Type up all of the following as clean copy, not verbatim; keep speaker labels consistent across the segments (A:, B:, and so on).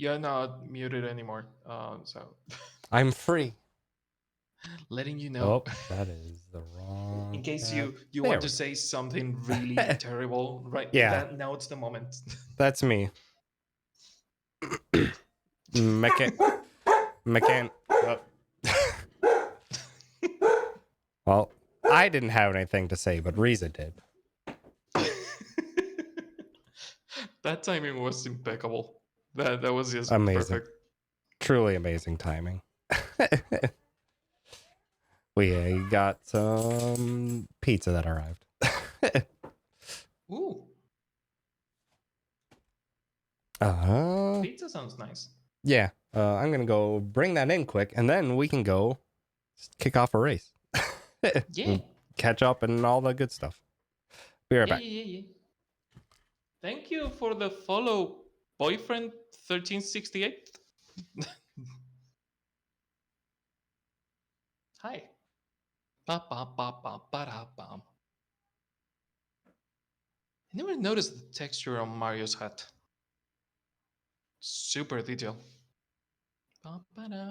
A: You're not muted anymore. So
B: I'm free.
A: letting you know.
B: Oh, that is the wrong
A: In case
B: tab.
A: you
B: There
A: want
B: we
A: to say something really
B: go.
A: terrible, right?
B: Yeah,
A: That now it's the moment.
B: that's me. Mechan. Oh. Well, I didn't have anything to say, but Riza did.
A: That timing was impeccable. That was just
B: Amazing.
A: perfect.
B: Truly amazing timing. We got some pizza that arrived.
A: Ooh,
B: Uh,
A: pizza sounds nice.
B: yeah. I'm gonna go bring that in quick, and then we can go kick off a race.
A: Yeah,
B: Catch up and all the good stuff. Be right
A: yeah,
B: back.
A: yeah, yeah, yeah. Thank you for the follow, boyfriend 1368. Hi. Ba, ba, ba, ba, ba, da, ba. I never noticed the texture on Mario's hat. Super detailed. Ba, ba, da,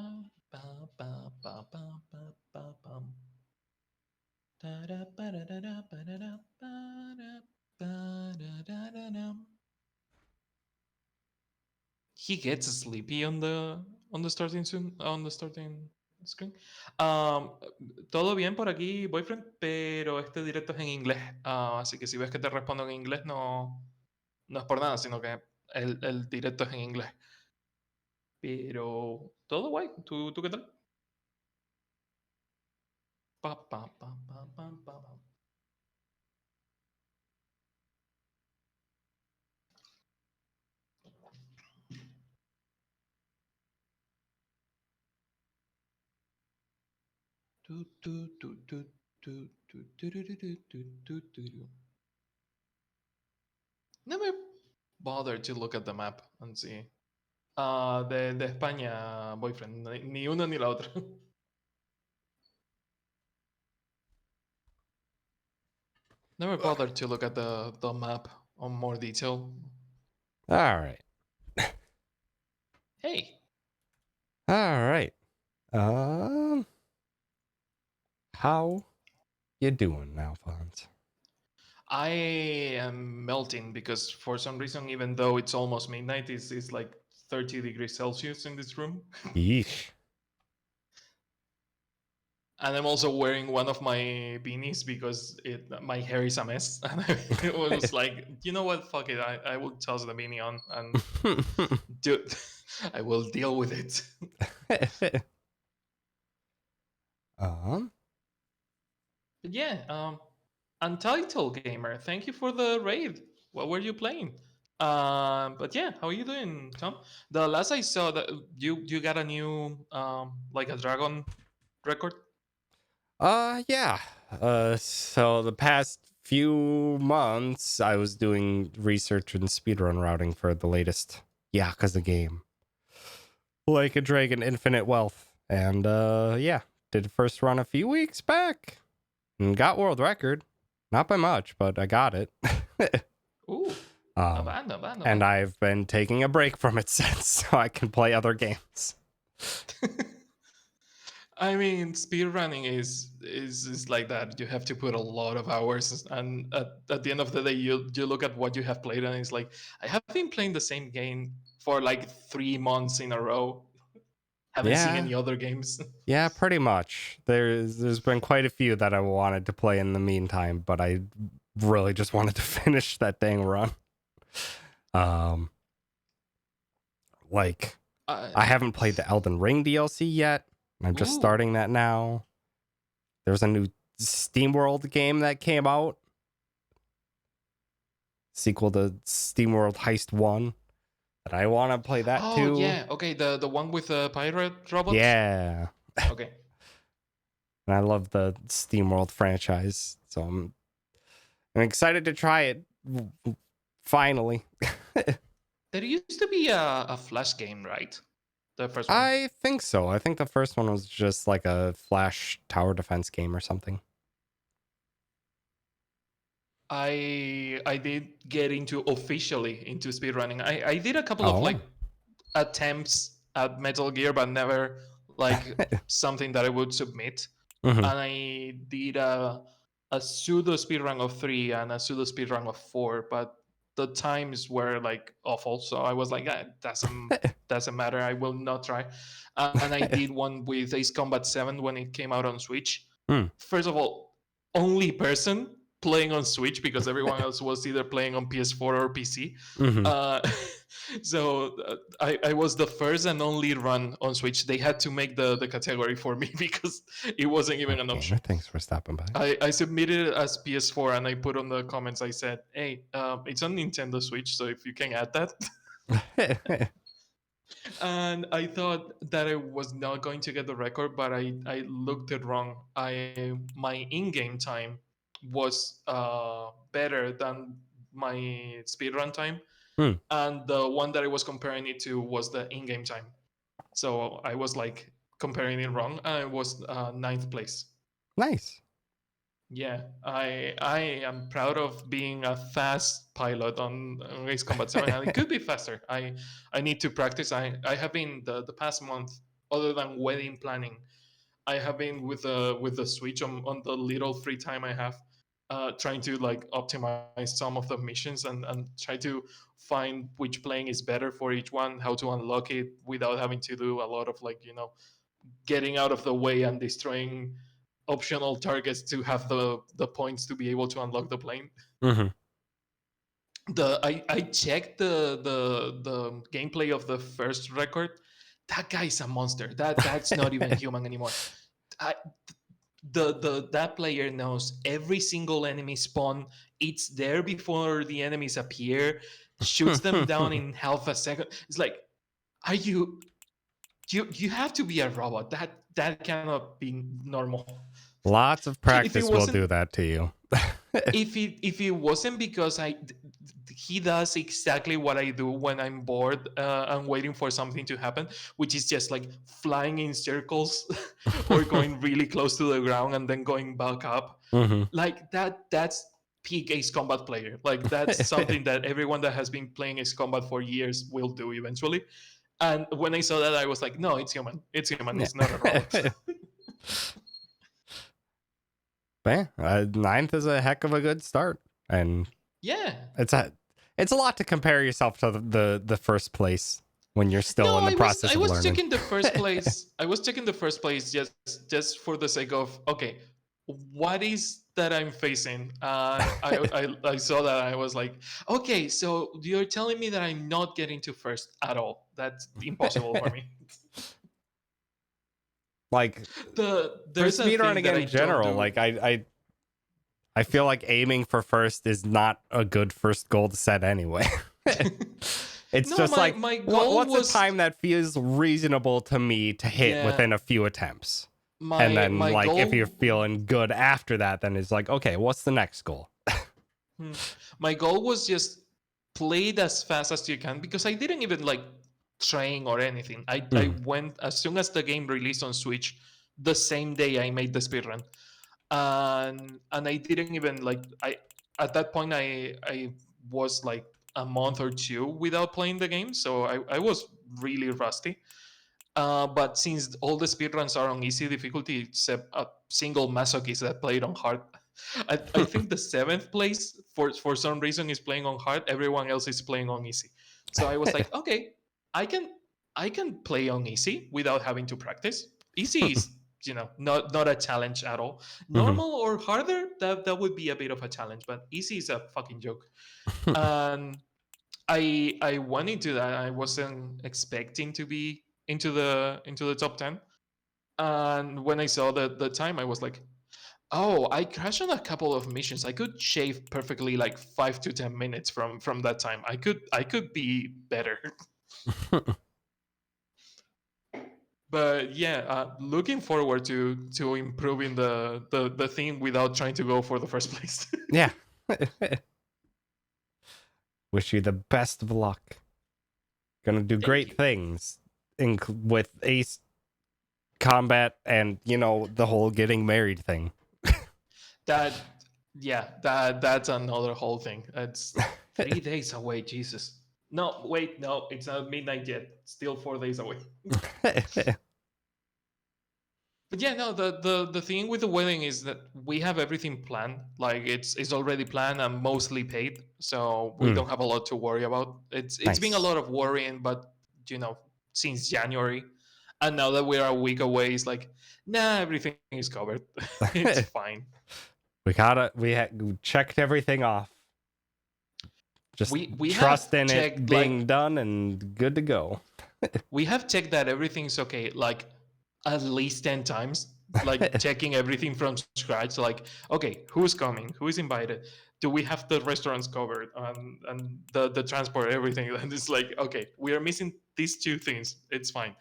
A: ba, ba, ba, ba, ba, ba, bum. Da, da, ba, da, da, da, ba, da, da, ba, da, ba, da, da, da, dum. He gets sleepy on the starting soon on the starting screen. Um, todo bien por aquí, boyfriend, pero este directo es en inglés. Así que si ves que te respondo en inglés, no es por nada, sino que el directo es en inglés. Pero todo guay. ¿Tú qué tal? Pa, pa, pa, pa, pa, pa, pa. Tu, tu, tu, tu, tu, tu, tu, tu, tu, tu, tu, tu, tu. Never bothered to look at the map and see. De España, boyfriend. Ni una ni la otra. Never bothered to look at the map on more detail.
B: All right.
A: Hey,
B: All right. How you doing, Alphonse?
A: I am melting because for some reason, even though it's almost midnight, it's like 30 degrees Celsius in this room.
B: Yeesh.
A: And I'm also wearing one of my beanies because my hair is a mess. And I was like, you know what? Fuck it. I will toss the beanie on and do. I will deal with it.
B: um,
A: But yeah, Untitled Gamer, thank you for the raid. What were you playing? But yeah, how are you doing, Tom? The last I saw that you got a new like a dragon record.
B: yeah. So the past few months, I was doing research and speedrun routing for the latest Yakuza game, Like a Dragon Infinite Wealth. And, yeah, did the first run a few weeks back and got world record. Not by much, but I got it.
A: Ooh, not
B: um,
A: bad, not bad, not
B: and
A: bad.
B: I've been taking a break from it since so I can play other games.
A: I mean, speedrunning is like that. You have to put a lot of hours, and at the end of the day, you look at what you have played, and it's like I have been playing the same game for like 3 months in a row. Haven't seen
B: Yeah,
A: any other games.
B: yeah, pretty much. There's been quite a few that I wanted to play in the meantime, but I really just wanted to finish that dang run. Um, like
A: uh,
B: I haven't played the Elden Ring DLC yet. I'm just
A: ooh,
B: starting that now. There's a new SteamWorld game that came out. Sequel to SteamWorld Heist 1. But I want to play that
A: oh
B: too.
A: yeah, okay, the one with the pirate robot.
B: Yeah.
A: Okay,
B: And I love the SteamWorld franchise. So I'm excited to try it finally.
A: there used to be a Flash game, right? The first one.
B: I think so. I think the first one was just like a Flash tower defense game or something.
A: I did get into officially into speedrunning. I did a couple of like
B: Oh.
A: attempts at Metal Gear, but never like something that I would submit.
B: Hmm.
A: And I did a pseudo speedrun of 3 and a pseudo speedrun of 4, but the times were like awful. So I was like, doesn't matter. I will not try. And I did one with Ace Combat 7 when it came out on Switch.
B: Hmm.
A: First of all, only person playing on Switch because everyone else was either playing on PS4 or PC.
B: Hmm.
A: Uh, I was the first and only run on Switch. They had to make the category for me because it wasn't even an
B: Gamer,
A: option.
B: thanks for stopping by.
A: I submitted it as PS4 and I put on the comments, I said, hey, it's on Nintendo Switch, so if you can add that. And I thought that I was not going to get the record, but I looked it wrong. My in-game time was better than my speedrun time,
B: Hmm.
A: and the one that I was comparing it to was the in-game time. So I was like comparing it wrong, and I was ninth place.
B: Nice.
A: Yeah, I am proud of being a fast pilot on Race Combat 7, and it could be faster. I need to practice. I have been the past month, other than wedding planning, I have been with the Switch on the little free time I have, trying to like optimize some of the missions and try to find which playing is better for each one, how to unlock it without having to do a lot of like getting out of the way and destroying optional targets to have the points to be able to unlock the plane.
B: Hmm.
A: I checked the gameplay of the first record. That guy's a monster. That's not even human anymore. I, the that player knows every single enemy spawn. It's there before the enemies appear. Shoots them down in half a second. It's like, are you have to be a robot. That cannot be normal.
B: Lots of
A: If it
B: practice will
A: wasn't
B: do that to you.
A: if it wasn't because he does exactly what I do when I'm bored and waiting for something to happen, which is just like flying in circles or going really close to the ground and then going back up.
B: Hmm.
A: Like that's peak Ace Combat player. Like that's something that everyone that has been playing Ace Combat for years will do eventually. And when I saw that, I was like, no, it's human. It's human. It's not a robot.
B: Yeah. Man, ninth is a heck of a good start, and
A: Yeah.
B: it's a lot to compare yourself to the first place when you're still
A: No,
B: in the
A: I
B: process of
A: was
B: learning.
A: checking the first place. I was checking the first place just for the sake of, okay, what is that I'm facing? And I saw that I was like, okay, so you're telling me that I'm not getting to first at all. That's impossible for me.
B: Like for
A: There's a thing
B: speedrunning
A: that I
B: in
A: don't
B: general,
A: do.
B: like I feel like aiming for first is not a good first goal to set anyway. It's
A: No,
B: just like
A: my goal
B: what's a
A: was,
B: time that feels reasonable to me to hit
A: yeah,
B: within a few attempts. And
A: my
B: then
A: my
B: like if you're
A: goal
B: feeling good after that, then it's like, okay, what's the next goal?
A: Hmm. My goal was just play it as fast as you can because I didn't even like train or anything. I
B: Mm,
A: went as soon as the game released on Switch, the same day I made the speedrun. And I didn't even like I at that point I was like a month or two without playing the game, so I was really rusty. But since all the speedruns are on easy difficulty, except a single masochist that played on hard, I think the seventh place for some reason is playing on hard. Everyone else is playing on easy. So I was like, okay, I can I can play on easy without having to practice. Easy is not a challenge at all.
B: mhm.
A: Normal or harder, that would be a bit of a challenge, but easy is a fucking joke. And I went into that. I wasn't expecting to be into the top 10. And when I saw the time, I was like, oh, I crashed on a couple of missions. I could shave perfectly like 5 to 10 minutes from that time. I could be better. But yeah, looking forward to improving the thing without trying to go for the first place.
B: Yeah. Wish you the best of luck. Gonna do
A: Thank
B: great
A: you.
B: things with Ace Combat and, the whole getting married thing.
A: That yeah, that's another whole thing. It's 3 days away. Jesus. No, wait, no, it's not midnight yet. Still 4 days away. But yeah, no, the thing with the wedding is that we have everything planned. Like it's already planned and mostly paid, so we
B: Mm,
A: don't have a lot to worry about. It's been a
B: nice.
A: lot of worrying, but you know, since January, and now that we're a week away, it's like, nah, everything is covered. It's fine.
B: We checked everything off. Just
A: We
B: trust
A: have
B: in
A: checked
B: it
A: like
B: being done and good to go.
A: we have checked that everything's okay like at least 10 times, like checking everything from scratch, like okay, who's coming, who is invited, do we have the restaurants covered, and the transport, everything. And it's like, okay, we are missing these two things, it's fine.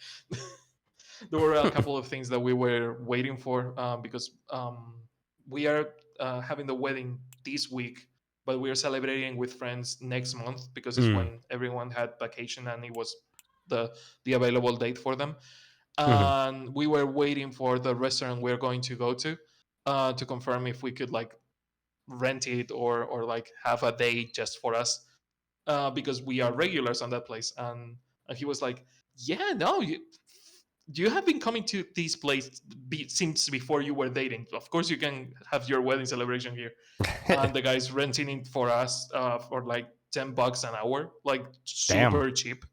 A: There were a couple of things that we were waiting for, because we are having the wedding this week, but we are celebrating with friends next month because it's
B: Mm,
A: when everyone had vacation and it was the the available date for them.
B: mhm.
A: And we were waiting for the restaurant we're going to go to confirm if we could like rent it or like have a day just for us, because we are regulars on that place. And he was like, yeah, no, you have been coming to this place since before you were dating, of course you can have your wedding celebration here. And the guy's renting it for us, for like $10 an hour, like
B: Damn.
A: super cheap.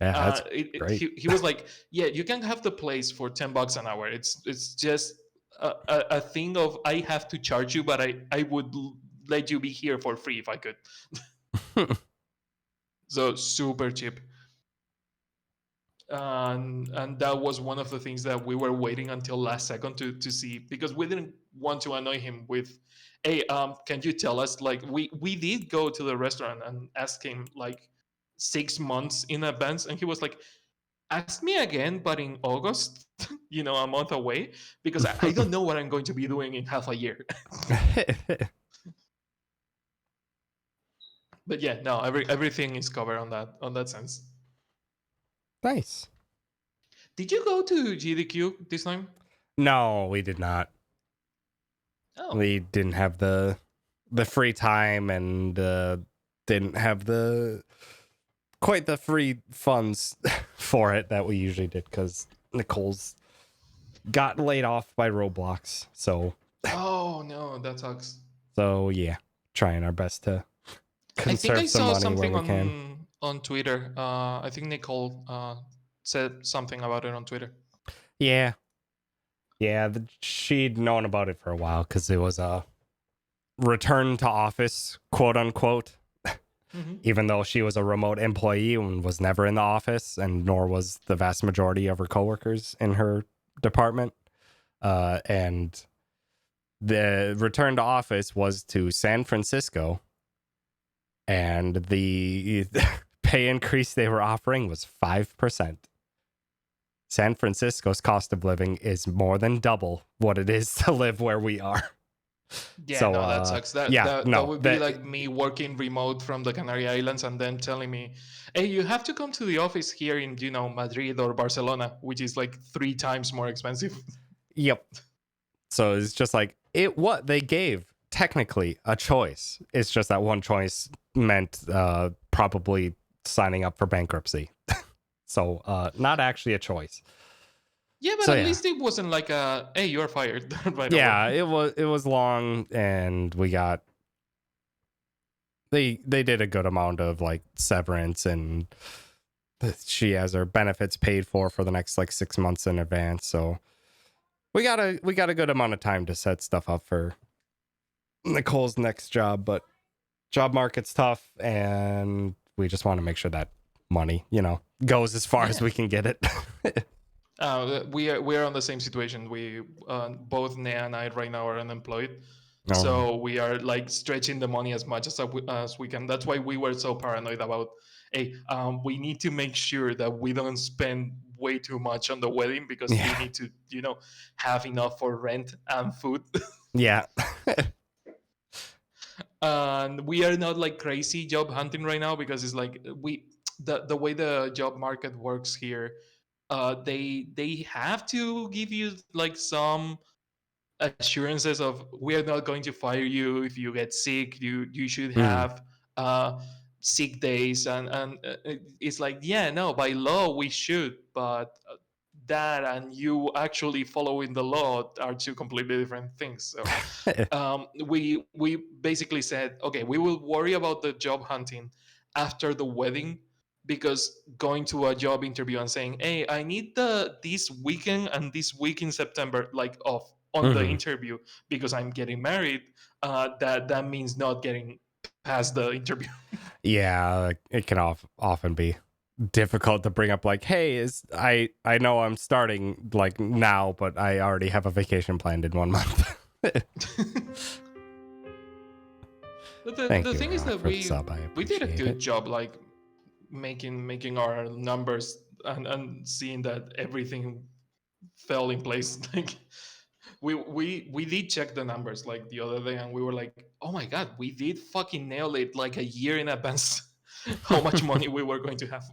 B: Yeah, that's great.
A: He was like, yeah, you can have the place for $10 an hour. It's just a thing of I have to charge you, but I would let you be here for free if I could. So super cheap. And that was one of the things that we were waiting until last second to see, because we didn't want to annoy him with, hey, can you tell us, like we did go to the restaurant and ask him like 6 months in advance, and he was like, ask me again, but in August, a month away, because I don't know what I'm going to be doing in half a year. But yeah, no, everything is covered on that sense.
B: Nice.
A: Did you go to GDQ this time?
B: No, we did not.
A: Oh,
B: We didn't have the free time and didn't have the quite the free funds for it that we usually did because Nicole's got laid off by Roblox.
A: oh no, that sucks.
B: So yeah, trying our best to
A: I think I
B: conserve some
A: saw
B: money where
A: something
B: we can.
A: on Twitter. I think Nicole said something about it on Twitter.
B: Yeah, yeah. She'd known about it for a while because it was a return to office, quote unquote.
A: Hmm.
B: Even though she was a remote employee and was never in the office, and nor was the vast majority of her coworkers in her department. And the return to office was to San Francisco, and the pay increase they were offering was 5%. San Francisco's cost of living is more than double what it is to live where we are.
A: Yeah,
B: So,
A: no, that sucks. That
B: yeah,
A: that that
B: no,
A: would be
B: that,
A: like me working remote from the Canary Islands and then telling me, "Hey, you have to come to the office here in Madrid or Barcelona, which is like 3 times more expensive."
B: yep. So it's just like what they gave technically a choice. It's just that one choice meant probably signing up for bankruptcy. So not actually a choice.
A: Yeah, but
B: So
A: at
B: yeah.
A: least it wasn't like a, "Hey, you're fired" right away.
B: Yeah, it was long, and we got they did a good amount of like severance, and she has her benefits paid for the next like 6 months in advance. So we got a good amount of time to set stuff up for Nicole's next job, but job market's tough, and we just want to make sure that money, goes as far as
A: Yeah.
B: we can get it.
A: We are on the same situation. We both Nea and I right now are unemployed,
B: um,
A: so we are like stretching the money as much as we can. That's why we were so paranoid about, hey, we need to make sure that we don't spend way too much on the wedding because we
B: yeah,
A: need to have enough for rent and food.
B: yeah,
A: And we are not like crazy job hunting right now because it's like the way the job market works here, they have to give you like some assurances of, we are not going to fire you if you get sick. You should
B: mm,
A: have uh sick days, and it's like, yeah, no, by law we should, but that and you actually following the law are two completely different things. So we basically said, okay, we will worry about the job hunting after the wedding, because going to a job interview and saying, hey, I need the this weekend and this week in September like off on the
B: Hmm.
A: interview because I'm getting married, that means not getting past the interview.
B: Yeah, like, it can often be difficult to bring up like, hey, is I know I'm starting like now, but I already have a vacation planned in 1 month.
A: But
B: Thank
A: the
B: you,
A: thing is that
B: for the sub. I
A: we did a
B: appreciate
A: good
B: it.
A: job, like making our numbers and seeing that everything fell in place. Like we did check the numbers like the other day, and we were like, oh my god, we did fucking nail it like a year in advance. How much money we were going to have.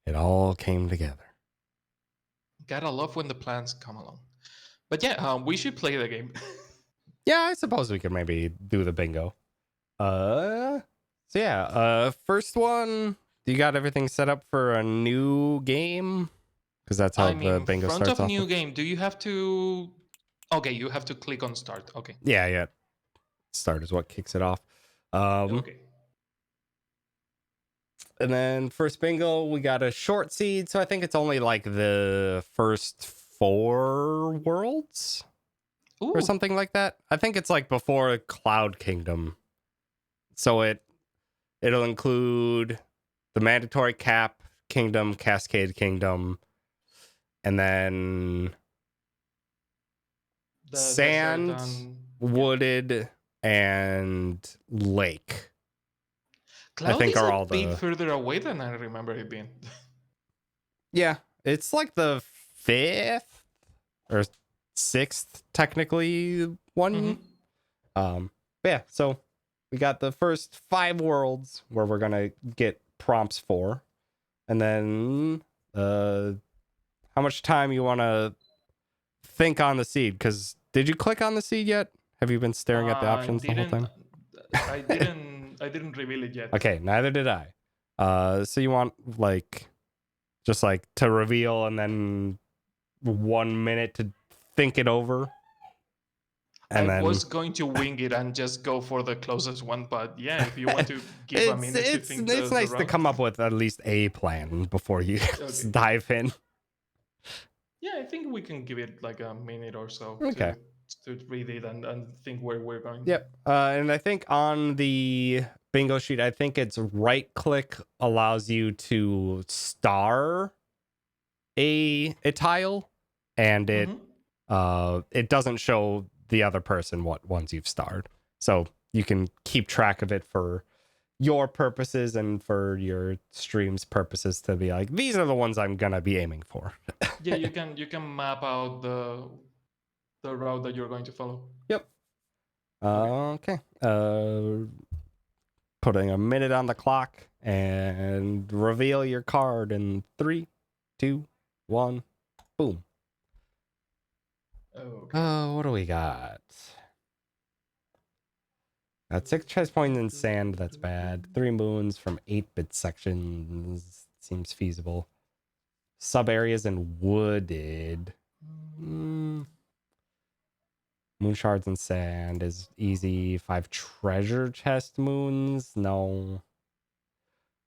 B: It all came together.
A: Gotta love when the plans come along. But yeah, we should play the game.
B: Yeah, I suppose we could maybe do the bingo. Uh, so yeah, first one. Do you got everything set up for a new game? Because that's how
A: I
B: the
A: mean,
B: bingo
A: front
B: starts
A: of
B: off
A: new
B: with.
A: game, do you have to? Okay, you have to click on start. Okay.
B: Yeah, yeah. Start is what kicks it off. Um,
A: Okay.
B: and then first bingo, we got a short seed, so I think it's only like the first 4 worlds or
A: Ooh,
B: something like that. I think it's like before Cloud Kingdom, so it'll include the mandatory Cap Kingdom, Cascade Kingdom, and then
A: the desert
B: Sand,
A: and yeah.
B: Wooded, and Lake. I
A: Cloud
B: think
A: is
B: are
A: a
B: all
A: bit
B: the
A: further away than I remember it being.
B: yeah. It's like the 5th or 6th technically one.
A: Mm-hmm.
B: Yeah. So we got the first 5 worlds where we're gonna get prompts for, and then how much time you want to think on the seed? Because did you click on the seed yet? Have you been staring at the
A: I
B: options the whole
A: didn't.
B: time?
A: I didn't reveal it yet.
B: Okay, neither did I. So you want like just like to reveal and then 1 minute to think it over,
A: I
B: and then
A: was going to wing it and just go for the closest one, but yeah, if you want to give a
B: it's
A: minute to
B: it's
A: think
B: it's
A: the
B: nice to
A: round.
B: come up with at least a plan before you
A: Okay.
B: dive in.
A: Yeah, I think we can give it like a minute or so
B: Okay.
A: to read it and think where we're going.
B: Yep. And I think on the bingo sheet, I think it's right click allows you to star a tile, and
A: Mm-hmm.
B: it doesn't show the other person what ones you've starred, so you can keep track of it for your purposes and for your stream's purposes to be like, these are the ones I'm gonna be aiming for.
A: Yeah, you can map out the route that you're going to follow.
B: Yep.
A: Okay.
B: Okay. Putting a minute on the clock and reveal your card in 3, 2, 1, boom.
A: Okay.
B: What do we got? Got 6 choice points in sand. That's bad. 3 moons from 8-bit sections. Seems feasible. Sub areas and wooded. Moon shards and sand is easy. 5 treasure chest moons. No.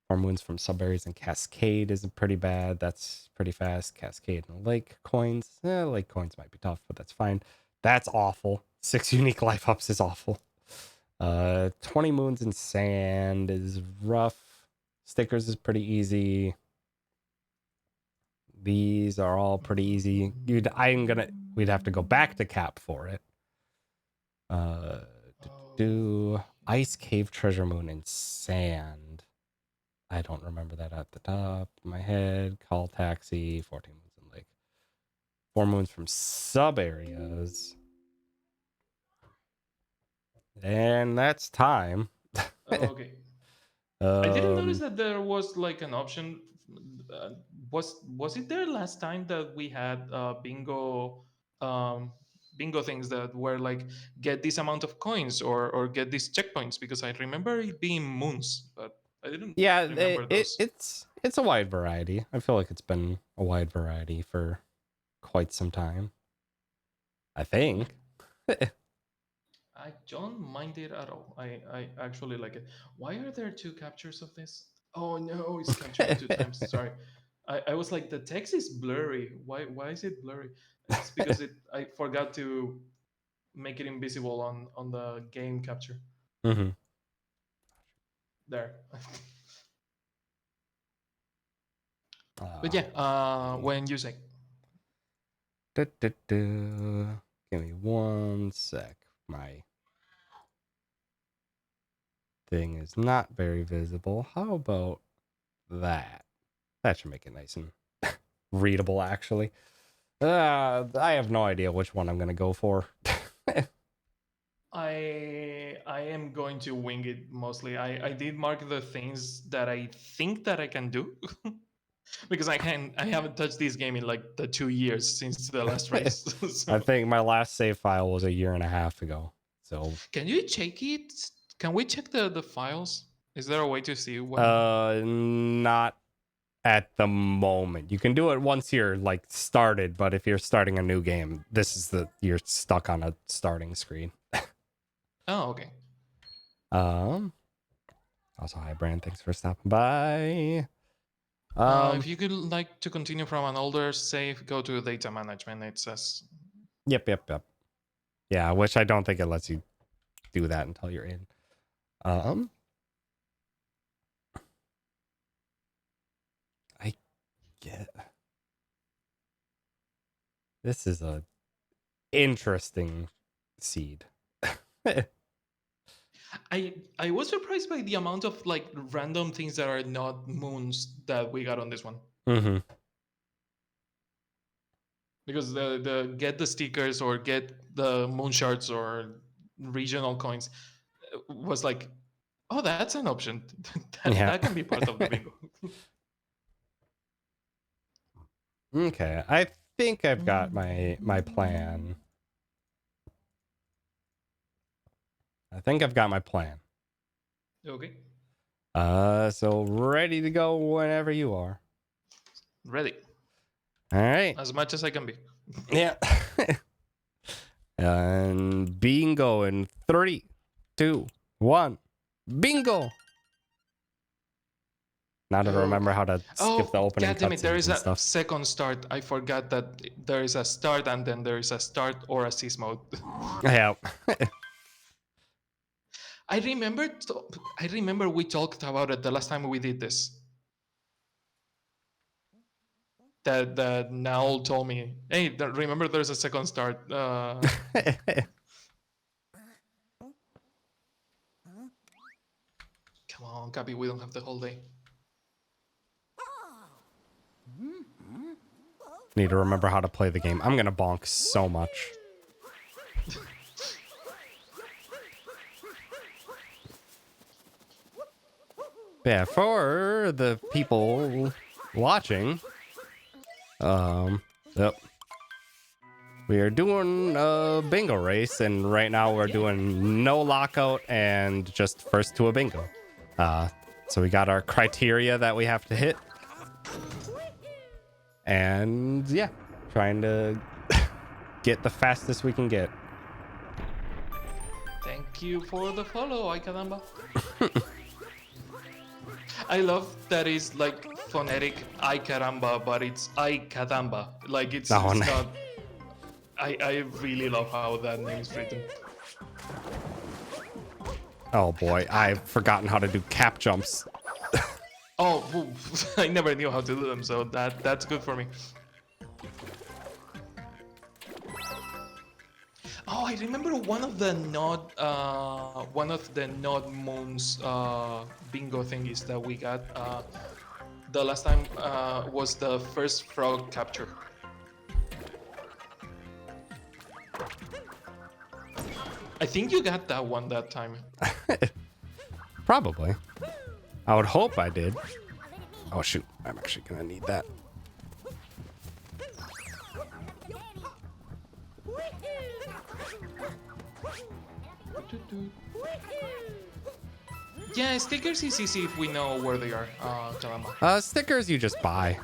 B: 4 moons from sub areas and cascade is pretty bad. That's pretty fast. Cascade and lake coins. Lake coins might be tough, but that's fine. That's awful. 6 unique life ups is awful. 20 moons in sand is rough. Stickers is pretty easy. These are all pretty easy. We'd have to go back to cap for it. Uh, do ice cave treasure moon in sand. I don't remember that at the top of my head. Call taxi. 14 moons in lake. 4 moons from sub areas. And that's time.
A: Okay. I didn't notice
B: um,
A: that there was like an option. Was it there last time that we had bingo? Um, bingo things that were like get this amount of coins or get these checkpoints, because I remember it being moons, but I didn't
B: Yeah,
A: remember those.
B: it's a wide variety. I feel like it's been a wide variety for quite some time. I
A: Hmm.
B: think.
A: I don't mind it at all. I actually like it. Why are there two captures of this? Oh no, it's capturing two times. Sorry. I was like, the text is blurry. Why is it blurry? It's because I forgot to make it invisible on the game capture.
B: Mm-hmm.
A: There. But
B: Uh,
A: yeah, when you say.
B: Give me one sec. My thing is not very visible. How about that? That should make it nice and readable, actually. I have no idea which one I'm gonna go for.
A: I am going to wing it mostly. I did mark the things that I think that I can do. Because I haven't touched this game in like the 2 years since the last race.
B: I
A: So
B: think my last save file was a year and a half ago. So,
A: can you check it? Can we check the files? Is there a way to see when?
B: not at the moment. You can do it once you're like started, but if you're starting a new game, this is you're stuck on a starting screen.
A: Oh, okay.
B: Um. Also, hi, Brand. Thanks for stopping by.
A: If you could like to continue from an older save, go to data management. It says.
B: Yep. Yeah, which I don't think it lets you do that until you're in. Um. I get. This is a interesting seed.
A: I was surprised by the amount of like random things that are not moons that we got on this one.
B: Mm-hmm.
A: Because the get the stickers or get the moon shards or regional coins was like, oh, that's an option. that
B: Yeah.
A: that can be part of the bingo.
B: Okay. I think I've got my plan. I think I've got my plan.
A: Okay,
B: So ready to go whenever you are.
A: ready
B: All right.
A: as much as I can be.
B: Yeah. And bingo in 3, 2, 1. Bingo. Now that I remember
A: Okay.
B: how to skip the
A: Oh,
B: opening
A: god damn it! There
B: cutscenes
A: is
B: and
A: a
B: stuff.
A: second start. I forgot that there is a start and then there is a start or a cease mode.
B: Yeah.
A: I remember. I remember we talked about it the last time we did this. That Naul told me, hey, remember there's a second start. Come on, Cappy, we don't have the whole day.
B: Need to remember how to play the game. I'm gonna bonk so much. Yeah, for the people watching, yep. We are doing a bingo race, and right now we're doing no lockout and just first to a bingo. So we got our criteria that we have to hit. And yeah, trying to get the fastest we can get.
A: Thank you for the follow, Ay Caramba. I love that it's like phonetic Ay Caramba, but it's Ay Caramba. Like
B: Oh,
A: it's not. I really love how that name is written.
B: oh boy, I've forgotten how to do cap jumps.
A: Oh, I never knew how to do them, so that's good for me. Oh, I remember one of the Nod Moons bingo thingies that we got the last time was the first frog capture. I think you got that one that time.
B: Probably. I would hope I did. Oh shoot, I'm actually gonna need that.
A: Yeah, stickers is easy if we know where they are, Kalama.
B: Stickers you just buy.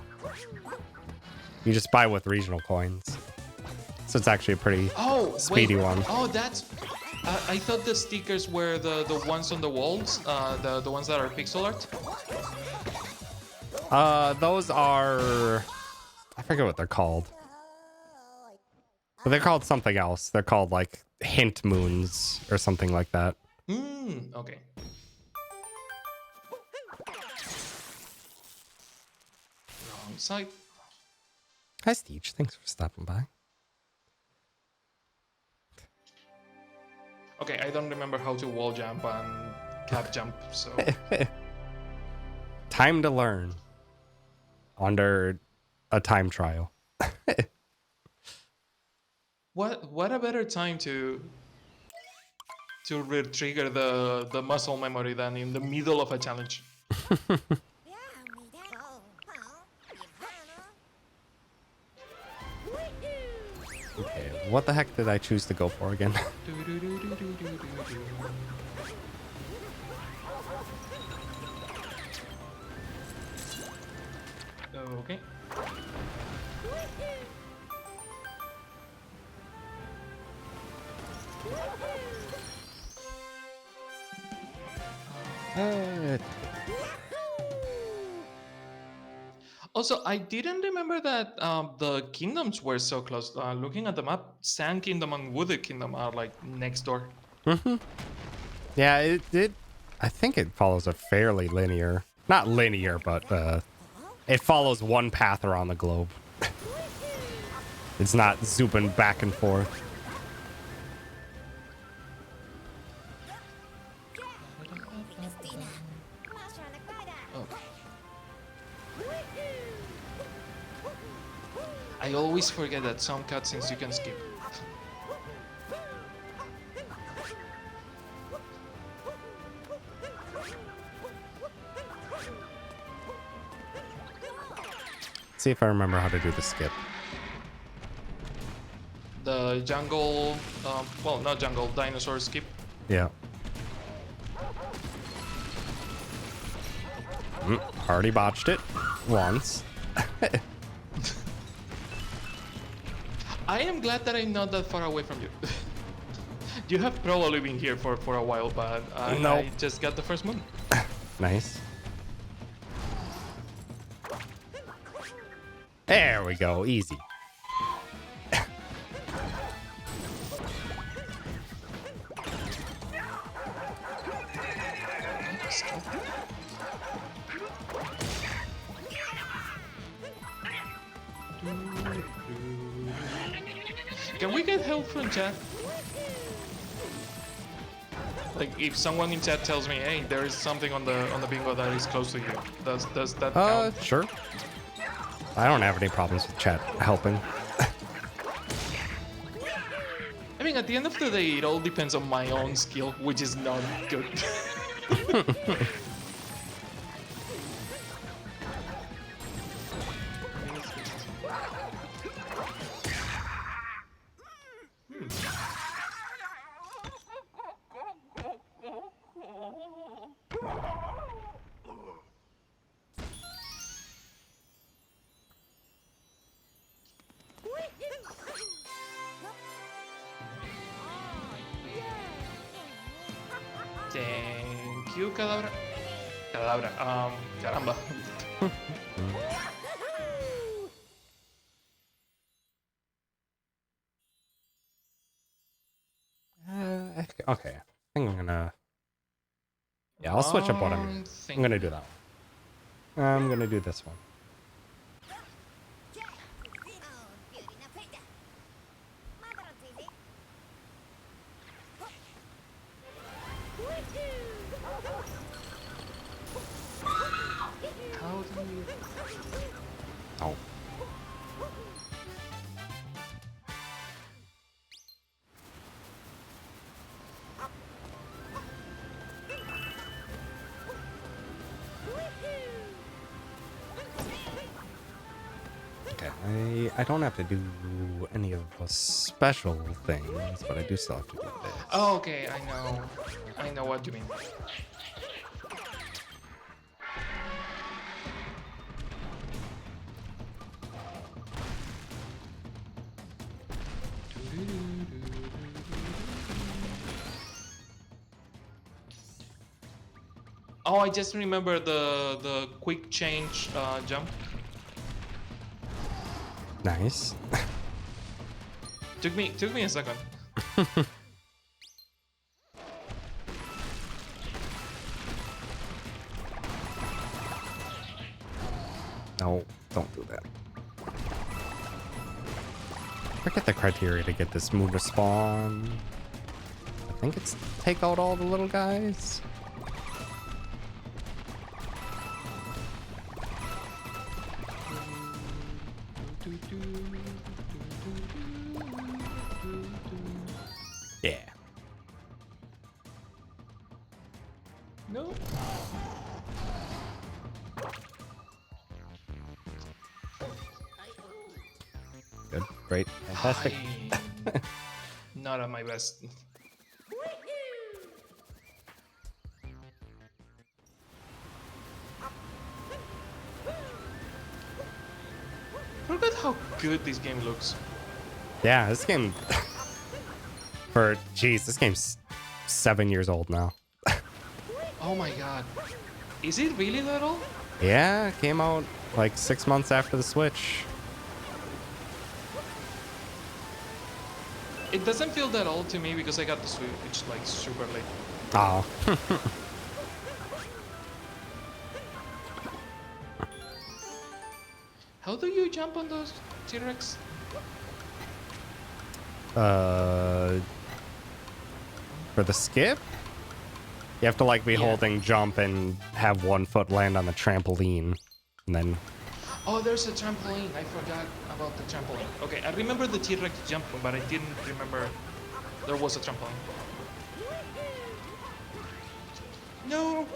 B: You just buy with regional coins. So it's actually a pretty
A: Oh,
B: speedy
A: wait.
B: one.
A: Oh, that's... I thought the stickers were the ones on the walls, the ones that are pixel art.
B: Those are... I forget what they're called. But they're called something else. They're called, like, hint moons or something like that.
A: Okay. Wrong side.
B: Hi, Steve. Thanks for stopping by.
A: Okay, I don't remember how to wall jump and cap jump, so...
B: Time to learn. Under a time trial.
A: What a better time to re-trigger the muscle memory than in the middle of a challenge.
B: Okay, what the heck did I choose to go for again?
A: Okay. Also, I didn't remember that the kingdoms were so close. Looking at the map, Sand Kingdom and Wooded Kingdom are like next door.
B: Yeah, it I think it follows a fairly linear, not linear, but it follows one path around the globe. It's not zooming back and forth.
A: I always forget that some cutscenes you can skip.
B: See if I remember how to do the skip.
A: The jungle, well, not jungle, dinosaur skip.
B: Yeah. Already botched it once.
A: I am glad that I'm not that far away from you. You have probably been here for a while, but
B: Nope.
A: I just got the first moon.
B: Nice. There we go. Easy.
A: Can we get help from chat? Like, if someone in chat tells me, "Hey, there is something on the bingo that is close to you," does that count?
B: Sure. I don't have any problems with chat helping.
A: I mean, at the end of the day, it all depends on my own skill, which is not good. Thank you, Cadabra. Cadabra, caramba.
B: Okay. I think I'm gonna... Yeah, I'll switch up what I'm gonna do that one. I'm gonna do this one.
A: How do you...
B: Oh. I don't have to do any of the special things, but I do still have to do
A: Oh,
B: this.
A: okay, I know. I know what you mean. Oh, I just remember the quick change jump.
B: Nice.
A: Took me a second.
B: No, don't do that. Forget the criteria to get this move to spawn. I think it's take out all the little guys. Yeah.
A: No.
B: Good. Great. Fantastic.
A: Not at my best. Forgot how good this game looks.
B: Yeah, this game this game's 7 years old now.
A: Oh my god. Is it really that old?
B: Yeah, it came out like 6 months after the Switch.
A: It doesn't feel that old to me because I got the Switch like super late.
B: Oh.
A: How do you jump on those T-Rex?
B: For the skip, you have to like be
A: Yeah.
B: holding jump and have one foot land on the trampoline, and then
A: Oh, there's a trampoline. I forgot about the trampoline. Okay, I remember the T-Rex jumping, but I didn't remember there was a trampoline. No.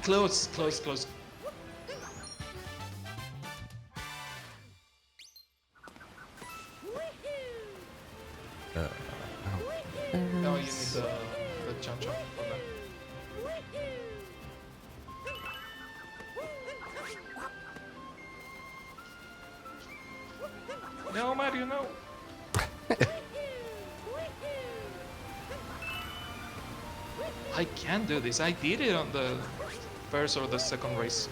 A: Close, close, close. No, you need the jump jump for that. No, Mario, no. I can do this. I did it on the first or the second race.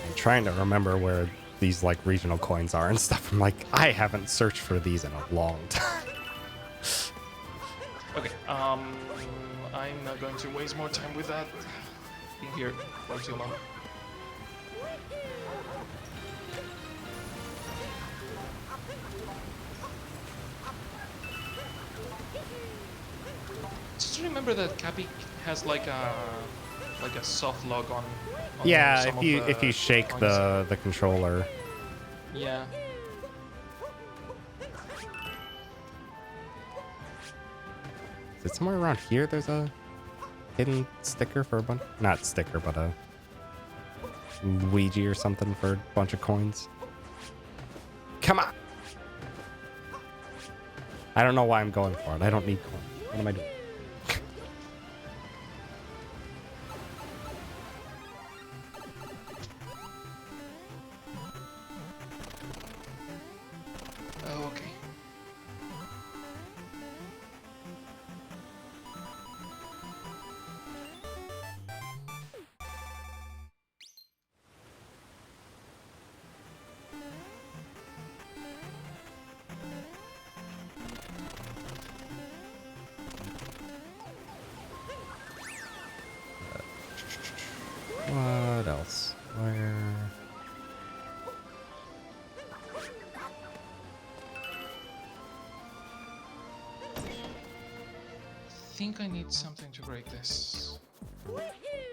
B: I'm trying to remember where these like regional coins are and stuff. I'm like, I haven't searched for these in a long time.
A: Okay, I'm not going to waste more time with that. Been here for too long. Just remember that Cappy has like a soft lock on
B: Yeah,
A: some
B: if you shake
A: coins.
B: the controller.
A: Yeah.
B: Is it somewhere around here? There's a hidden sticker for a bunch. Not sticker, but a Ouija or something for a bunch of coins. Come on! I don't know why I'm going for it. I don't need coins. What am I doing?
A: Oh, okay.
B: What else? Where?
A: I think I need something to break this.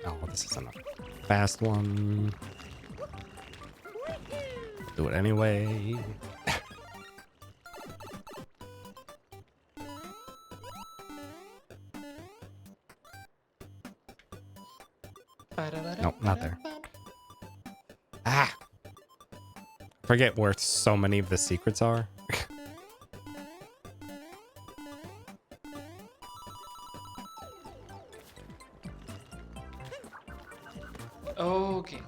B: Oh, this is enough. Fast one. Do it anyway. Nope, not there. Ah! Forget where so many of the secrets are.
A: Okay.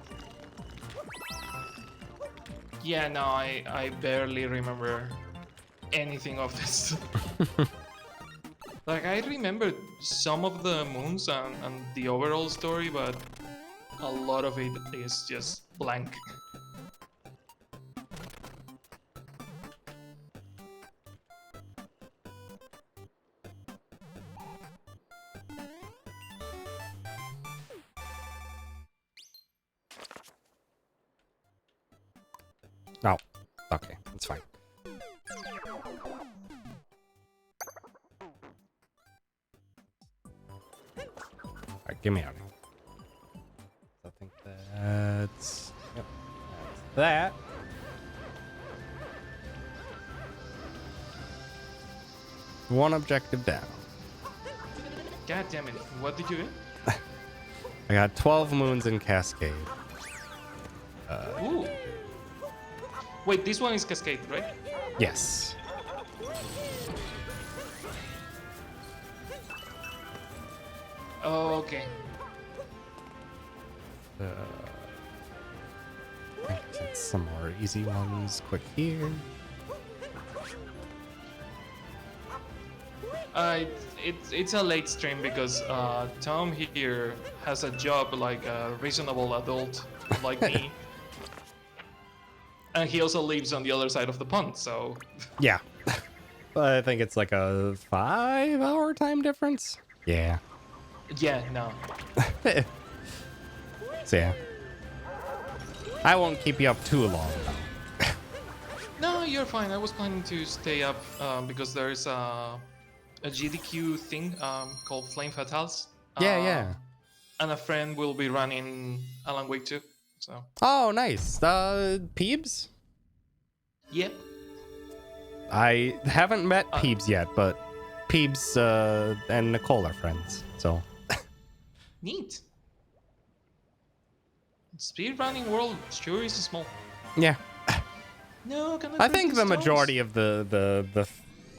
A: Yeah, no, I barely remember anything of this. Like, I remember some of the moons and the overall story, but a lot of it is just blank.
B: Oh, okay, it's fine. Alright, get me out of here. I think that's... Yep, that's that. One objective down.
A: God damn it. What did you get?
B: I got 12 moons in Cascade.
A: Ooh. Wait, this one is Cascade, right?
B: Yes.
A: Oh, okay.
B: Let's get some more easy ones quick here.
A: It's a late stream because Tom here has a job like a reasonable adult like me. And he also lives on the other side of the pond, so...
B: Yeah. I think it's like a 5-hour time difference. Yeah.
A: Yeah, no.
B: So yeah. I won't keep you up too long though.
A: No, you're fine. I was planning to stay up because there's a GDQ thing called Flame Fatales.
B: Yeah.
A: And a friend will be running Alan Wake 2. So.
B: Oh, nice. Peebs?
A: Yep.
B: I haven't met Peebs yet, but Peebs and Nicole are friends, so.
A: Neat. Speedrunning world sure is small.
B: Yeah.
A: No, can
B: I think the majority of the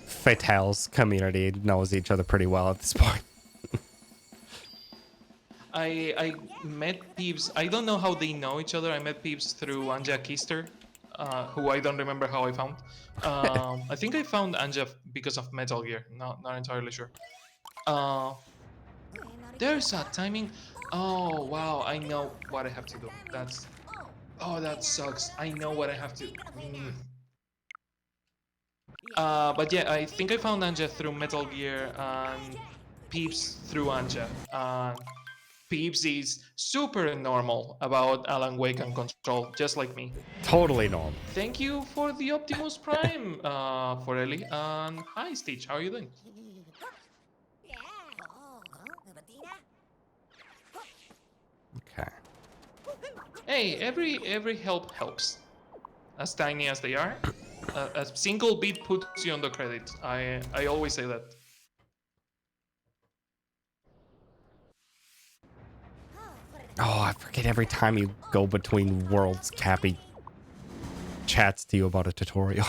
B: Fatales community knows each other pretty well at this point.
A: I met Peeves. I don't know how they know each other. I met Peeves through Anja Kister, who I don't remember how I found. I think I found Anja because of Metal Gear. Not entirely sure. There's a timing. Oh wow! I know what I have to do. That's. Oh, that sucks. I know what I have to. But yeah, I think I found Anja through Metal Gear and Peeps through Anja. Peeps is super normal about Alan Wake and Control, just like me.
B: Totally normal.
A: Thank you for the Optimus Prime, for Ellie. And hi, Stitch. How are you doing?
B: Okay.
A: Hey, every help helps. As tiny as they are, a single bit puts you on the credit. I always say that.
B: Oh, I forget every time you go between worlds, Cappy chats to you about a tutorial.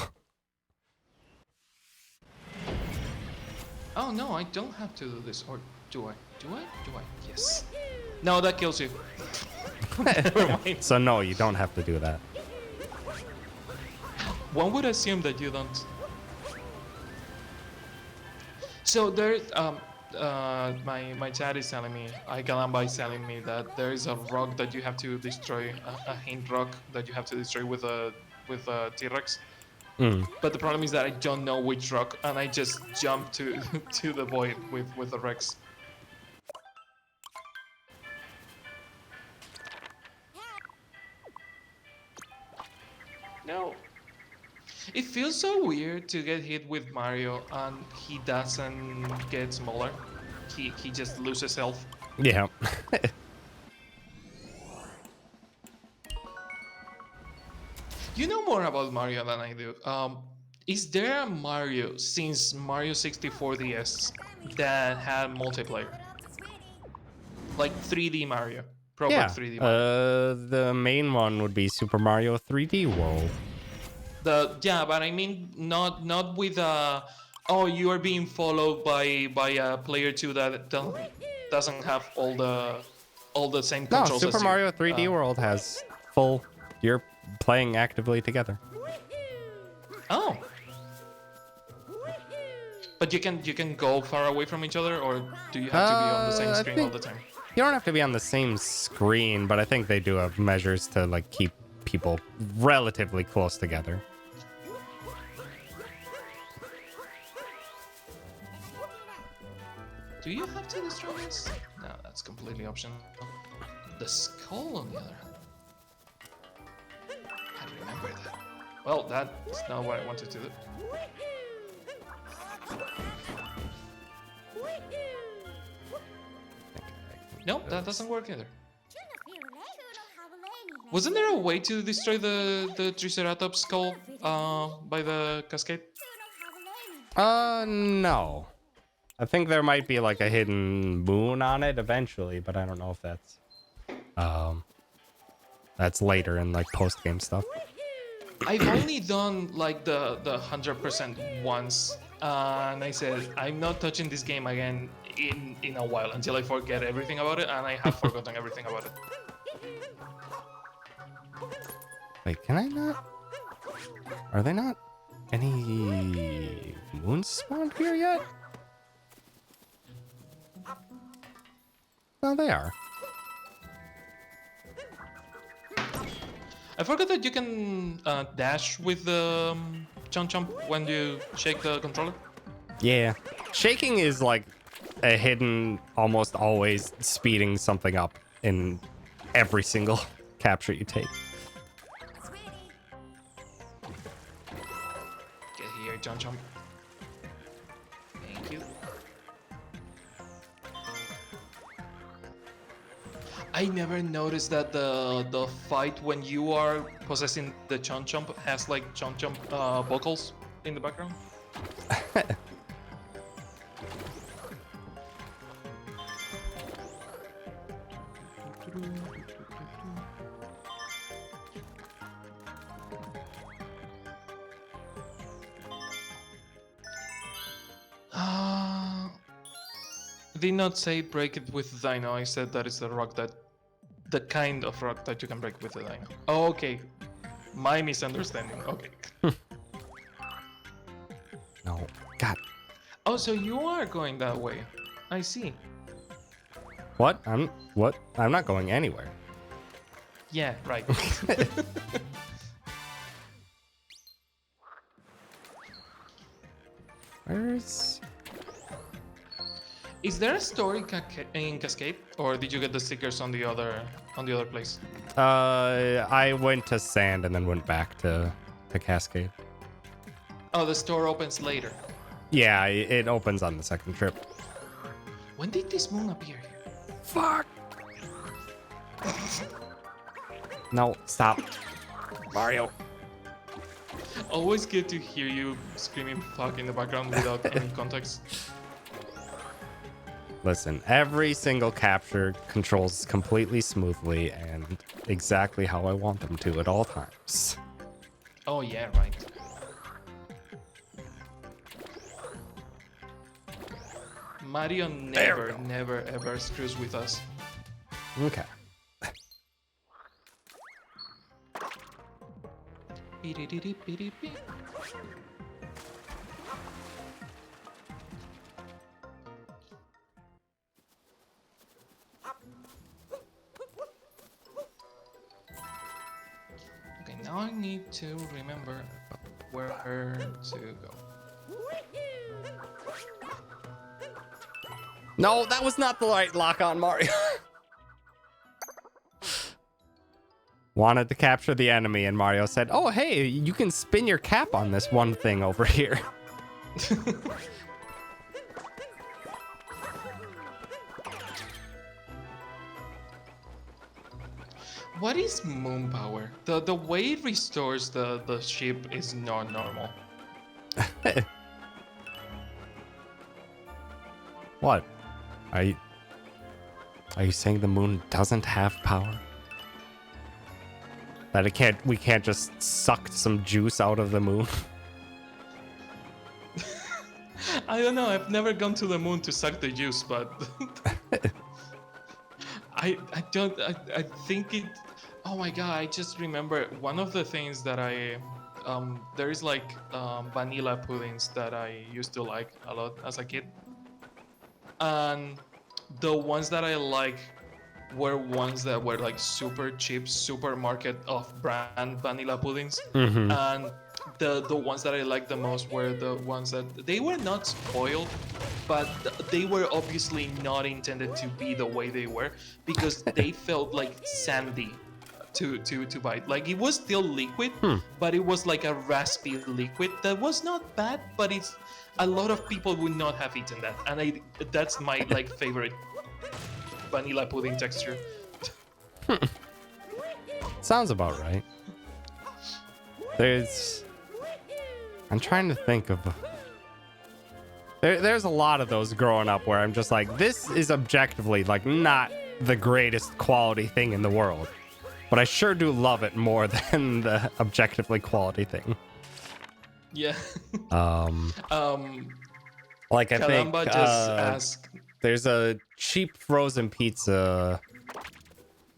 A: Oh no, I don't have to do this, or do I? Do I? Do I? Yes. No, that kills you. Never mind.
B: So no, you don't have to do that.
A: One would assume that you don't. So there's my chat is telling me, Ikalamba is telling me that there is a rock that you have to destroy, a hint rock that you have to destroy with a T-Rex. But the problem is that I don't know which rock, and I just jump to to the void with the Rex. No. It feels so weird to get hit with Mario and he doesn't get smaller. He just loses health.
B: Yeah.
A: You know more about Mario than I do. Is there a Mario since Mario 64 DS that had multiplayer? Like 3D Mario? proper 3D Mario.
B: The main one would be Super Mario 3D World.
A: But I mean not with oh, you are being followed by a player two that doesn't have all the same
B: No,
A: controls
B: Super
A: as you.
B: Mario 3D World has full. You're playing actively together.
A: Oh, but you can go far away from each other, or do you have to be on the same
B: I
A: screen all
B: think
A: the time?
B: you don't have to be on the same screen, but I think they do have measures to like keep people relatively close together.
A: Do you have to destroy this? No, that's completely optional. The skull, on the other hand. I remember that. Well, that's not what I wanted to do. Nope, that doesn't work either. Wasn't there a way to destroy the Triceratops skull by the cascade?
B: No. I think there might be like a hidden moon on it eventually, but I don't know if that's later in like post game stuff.
A: I've only done like the 100% once, and I said I'm not touching this game again in a while until I forget everything about it, and I have forgotten everything about it.
B: Wait, can I not? Are they not any moons spawned here yet? No, they are.
A: I forgot that you can dash with the chomp chomp when you shake the controller.
B: Yeah. Shaking is like a hidden, almost always speeding something up in every single capture you take.
A: Get here, chomp chomp. Thank you. I never noticed that the fight when you are possessing the chomp chomp has like chomp chomp vocals in the background. Did not say break it with the dino. I said that it's the rock that, the kind of rock that you can break with the dino. Oh, okay, my misunderstanding. Okay.
B: No. God.
A: Oh, so you are going that way. I see.
B: What? I'm not going anywhere.
A: Yeah, right.
B: Where's...
A: Is there a story in Cascade, or did you get the stickers on the other place?
B: I went to Sand and then went back to Cascade.
A: Oh, the store opens later.
B: Yeah, it opens on the second trip.
A: When did this moon appear here?
B: Fuck! No, stop. Mario.
A: Always good to hear you screaming fuck in the background without any context.
B: Listen, every single capture controls completely smoothly and exactly how I want them to at all times.
A: Oh yeah, right. Mario never ever screws with us.
B: Okay.
A: Okay, now I need to remember where to go.
B: No, that was not the right lock on Mario. Wanted to capture the enemy, and Mario said, "Oh, hey, you can spin your cap on this one thing over here."
A: What is moon power? The way it restores the ship is not normal.
B: What? Are you saying the moon doesn't have power? That we can't just suck some juice out of the moon?
A: I don't know. I've never gone to the moon to suck the juice, but I don't. I think it. Oh my god! I just remember one of the things that there is like vanilla puddings that I used to like a lot as a kid, and the ones that I like were ones that were like super cheap supermarket off brand vanilla puddings,
B: Mm-hmm.
A: and the ones that I liked the most were the ones that they were not spoiled, but they were obviously not intended to be the way they were because they felt like sandy to bite. Like it was still liquid, but it was like a raspy liquid that was not bad, but it's a lot of people would not have eaten that, and that's my like favorite vanilla pudding texture.
B: Sounds about right. I'm trying to think of... There's a lot of those growing up where I'm just like, this is objectively like not the greatest quality thing in the world, but I sure do love it more than the objectively quality thing.
A: Yeah.
B: Like I think
A: Kalamba just asked.
B: there's a cheap frozen pizza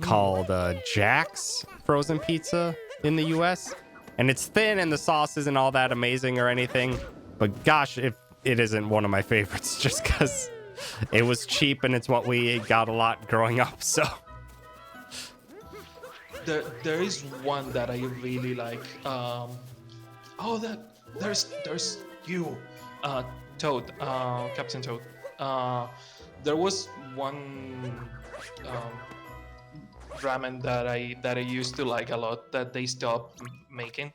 B: called Jack's Frozen Pizza in the US, and it's thin and the sauce isn't all that amazing or anything, but gosh, if it isn't one of my favorites just because it was cheap and it's what we got a lot growing up. So
A: There is one that I really like. There's you, Toad, Captain Toad. There was one ramen that I used to like a lot that they stopped making.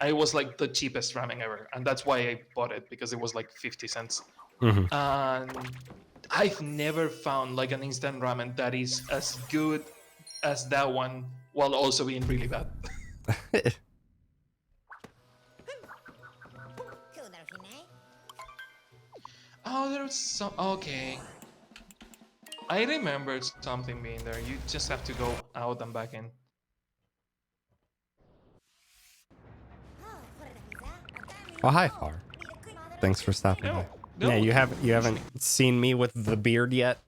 A: It was like the cheapest ramen ever, and that's why I bought it because it was like 50 cents. And I've never found like an instant ramen that is as good as that one while also being really bad. Oh, there's some. Okay. I remembered something being there. You just have to go out and back in.
B: Oh, hi, Far. Thanks for stopping by.
A: No,
B: Yeah, you haven't seen me with the beard yet.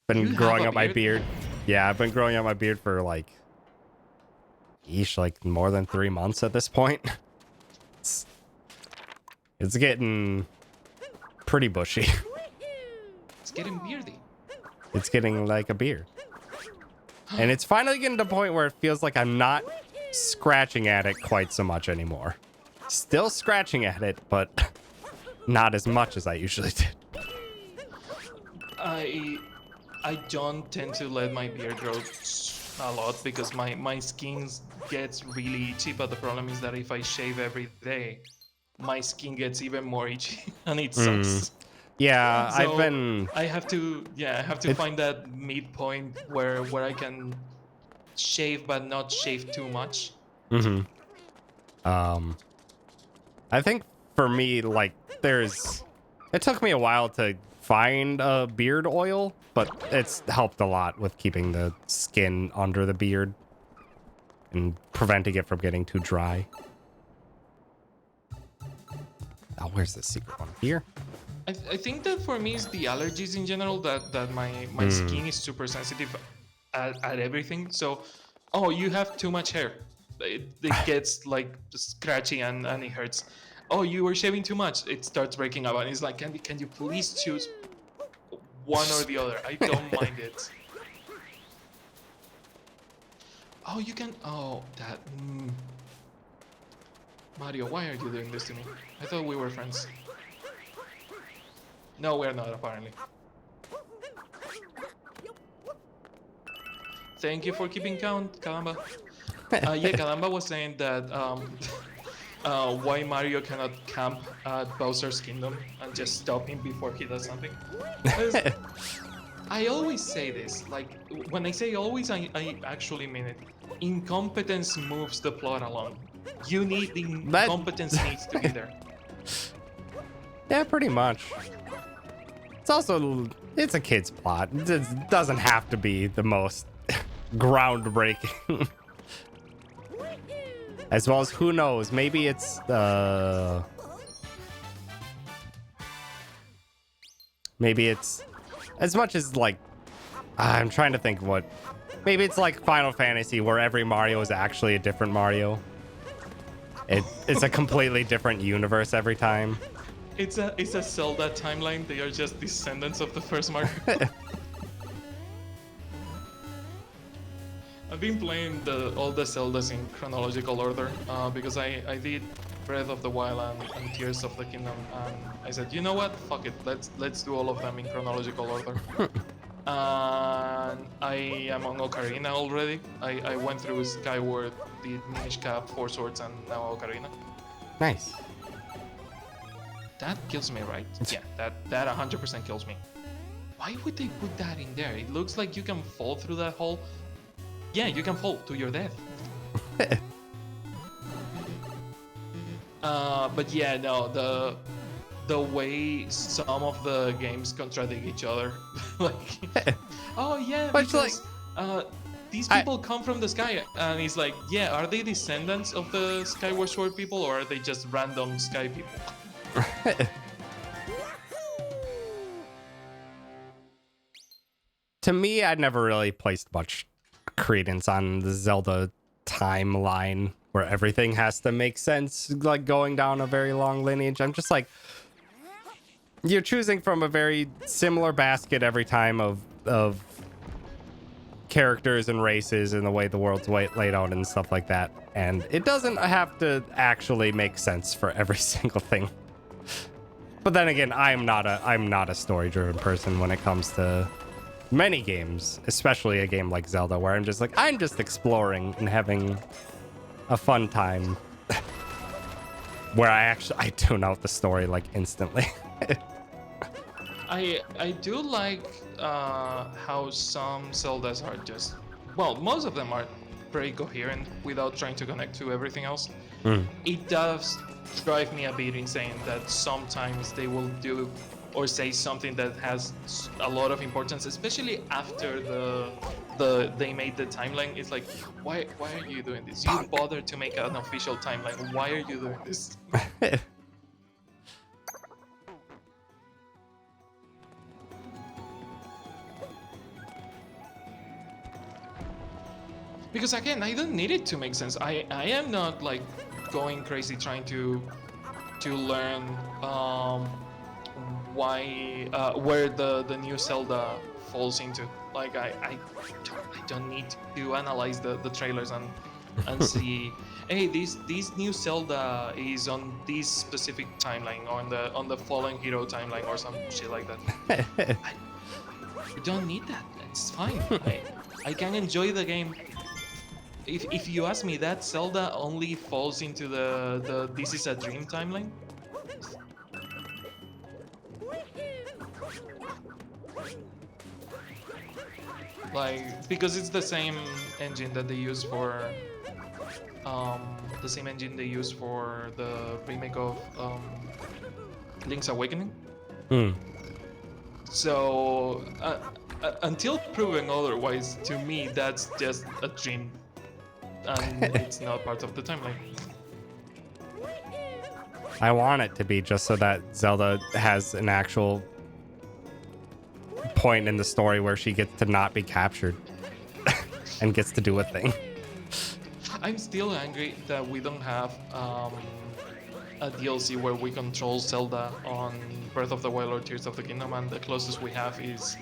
B: Been
A: You
B: growing
A: have a
B: up my
A: beard?
B: beard. Yeah, I've been growing out my beard for like more than 3 months at this point. It's getting pretty bushy.
A: It's getting beardy.
B: It's getting like a beard. And it's finally getting to the point where it feels like I'm not scratching at it quite so much anymore. Still scratching at it, but not as much as I usually did.
A: I don't tend to let my beard grow a lot because my skin gets really itchy, but the problem is that if I shave every day, my skin gets even more itchy and it sucks.
B: Yeah,
A: So
B: I
A: have to find that midpoint where I can shave but not shave too much.
B: I think for me, like, it took me a while to find a beard oil, but it's helped a lot with keeping the skin under the beard and preventing it from getting too dry. Oh, where's the secret one? Here?
A: I think that for me it's the allergies in general that my skin is super sensitive at everything. So, oh, you have too much hair. It gets like scratchy and it hurts. Oh, you were shaving too much. It starts breaking up and it's like, can you please choose one or the other? I don't mind it. Oh, you can. Oh, that. Mario, why are you doing this to me? I thought we were friends. No, we're not, apparently. Thank you for keeping count, Kalamba. Yeah, Kalamba was saying that why Mario cannot camp at Bowser's Kingdom and just stop him before he does something. I always say this, like, when I say always, I actually mean it. Incompetence moves the plot along. The incompetence needs to be there.
B: Yeah, pretty much. It's also, it's a kid's plot. It doesn't have to be the most groundbreaking. As well as, who knows, maybe it's as much as like, I'm trying to think what, maybe it's like Final Fantasy where every Mario is actually a different Mario. It's a completely different universe every time.
A: It's a Zelda timeline. They are just descendants of the first Mario. I've been playing all the Zeldas in chronological order because I did Breath of the Wild and Tears of the Kingdom, and I said, you know what, fuck it, let's do all of them in chronological order. And I am on Ocarina already. I went through Skyward, the Minish Cap, Four Swords, and now Ocarina.
B: Nice.
A: That kills me, right? Yeah, that 100% kills me. Why would they put that in there? It looks like you can fall through that hole. Yeah, you can fall to your death. But yeah, no, the way some of the games contradict each other. Like, oh yeah, because these people come from the sky, and he's like, yeah, are they descendants of the Skyward Sword people, or are they just random sky people?
B: To me, I'd never really placed much credence on the Zelda timeline where everything has to make sense, like going down a very long lineage. I'm just like, you're choosing from a very similar basket every time of characters and races and the way the world's laid out and stuff like that, and it doesn't have to actually make sense for every single thing. But then again, I'm not a story-driven person when it comes to many games, especially a game like Zelda, where I'm just exploring and having a fun time. Where I tune out the story like instantly.
A: I do like how some Zeldas are just, well, most of them are very coherent without trying to connect to everything else. It does drive me a bit insane that sometimes they will do or say something that has a lot of importance, especially after they made the timeline. It's like, why are you doing this? You bothered to make an official timeline. Why are you doing this? Because again, I don't need it to make sense. I am not like going crazy trying to learn why where the new Zelda falls into. Like I don't need to analyze the trailers and see, hey, this new Zelda is on this specific timeline, or on the Fallen Hero timeline, or some shit like that. I don't need that. It's fine. I can enjoy the game. If you ask me, that Zelda only falls into the This Is a Dream timeline. Like, because it's the same engine that they use for the remake of Link's Awakening. So until proven otherwise, to me that's just a dream, and it's not part of the timeline.
B: I want it to be, just so that Zelda has an actual point in the story where she gets to not be captured and gets to do a thing.
A: I'm still angry that we don't have a DLC where we control Zelda on Breath of the Wild or Tears of the Kingdom, and the closest we have is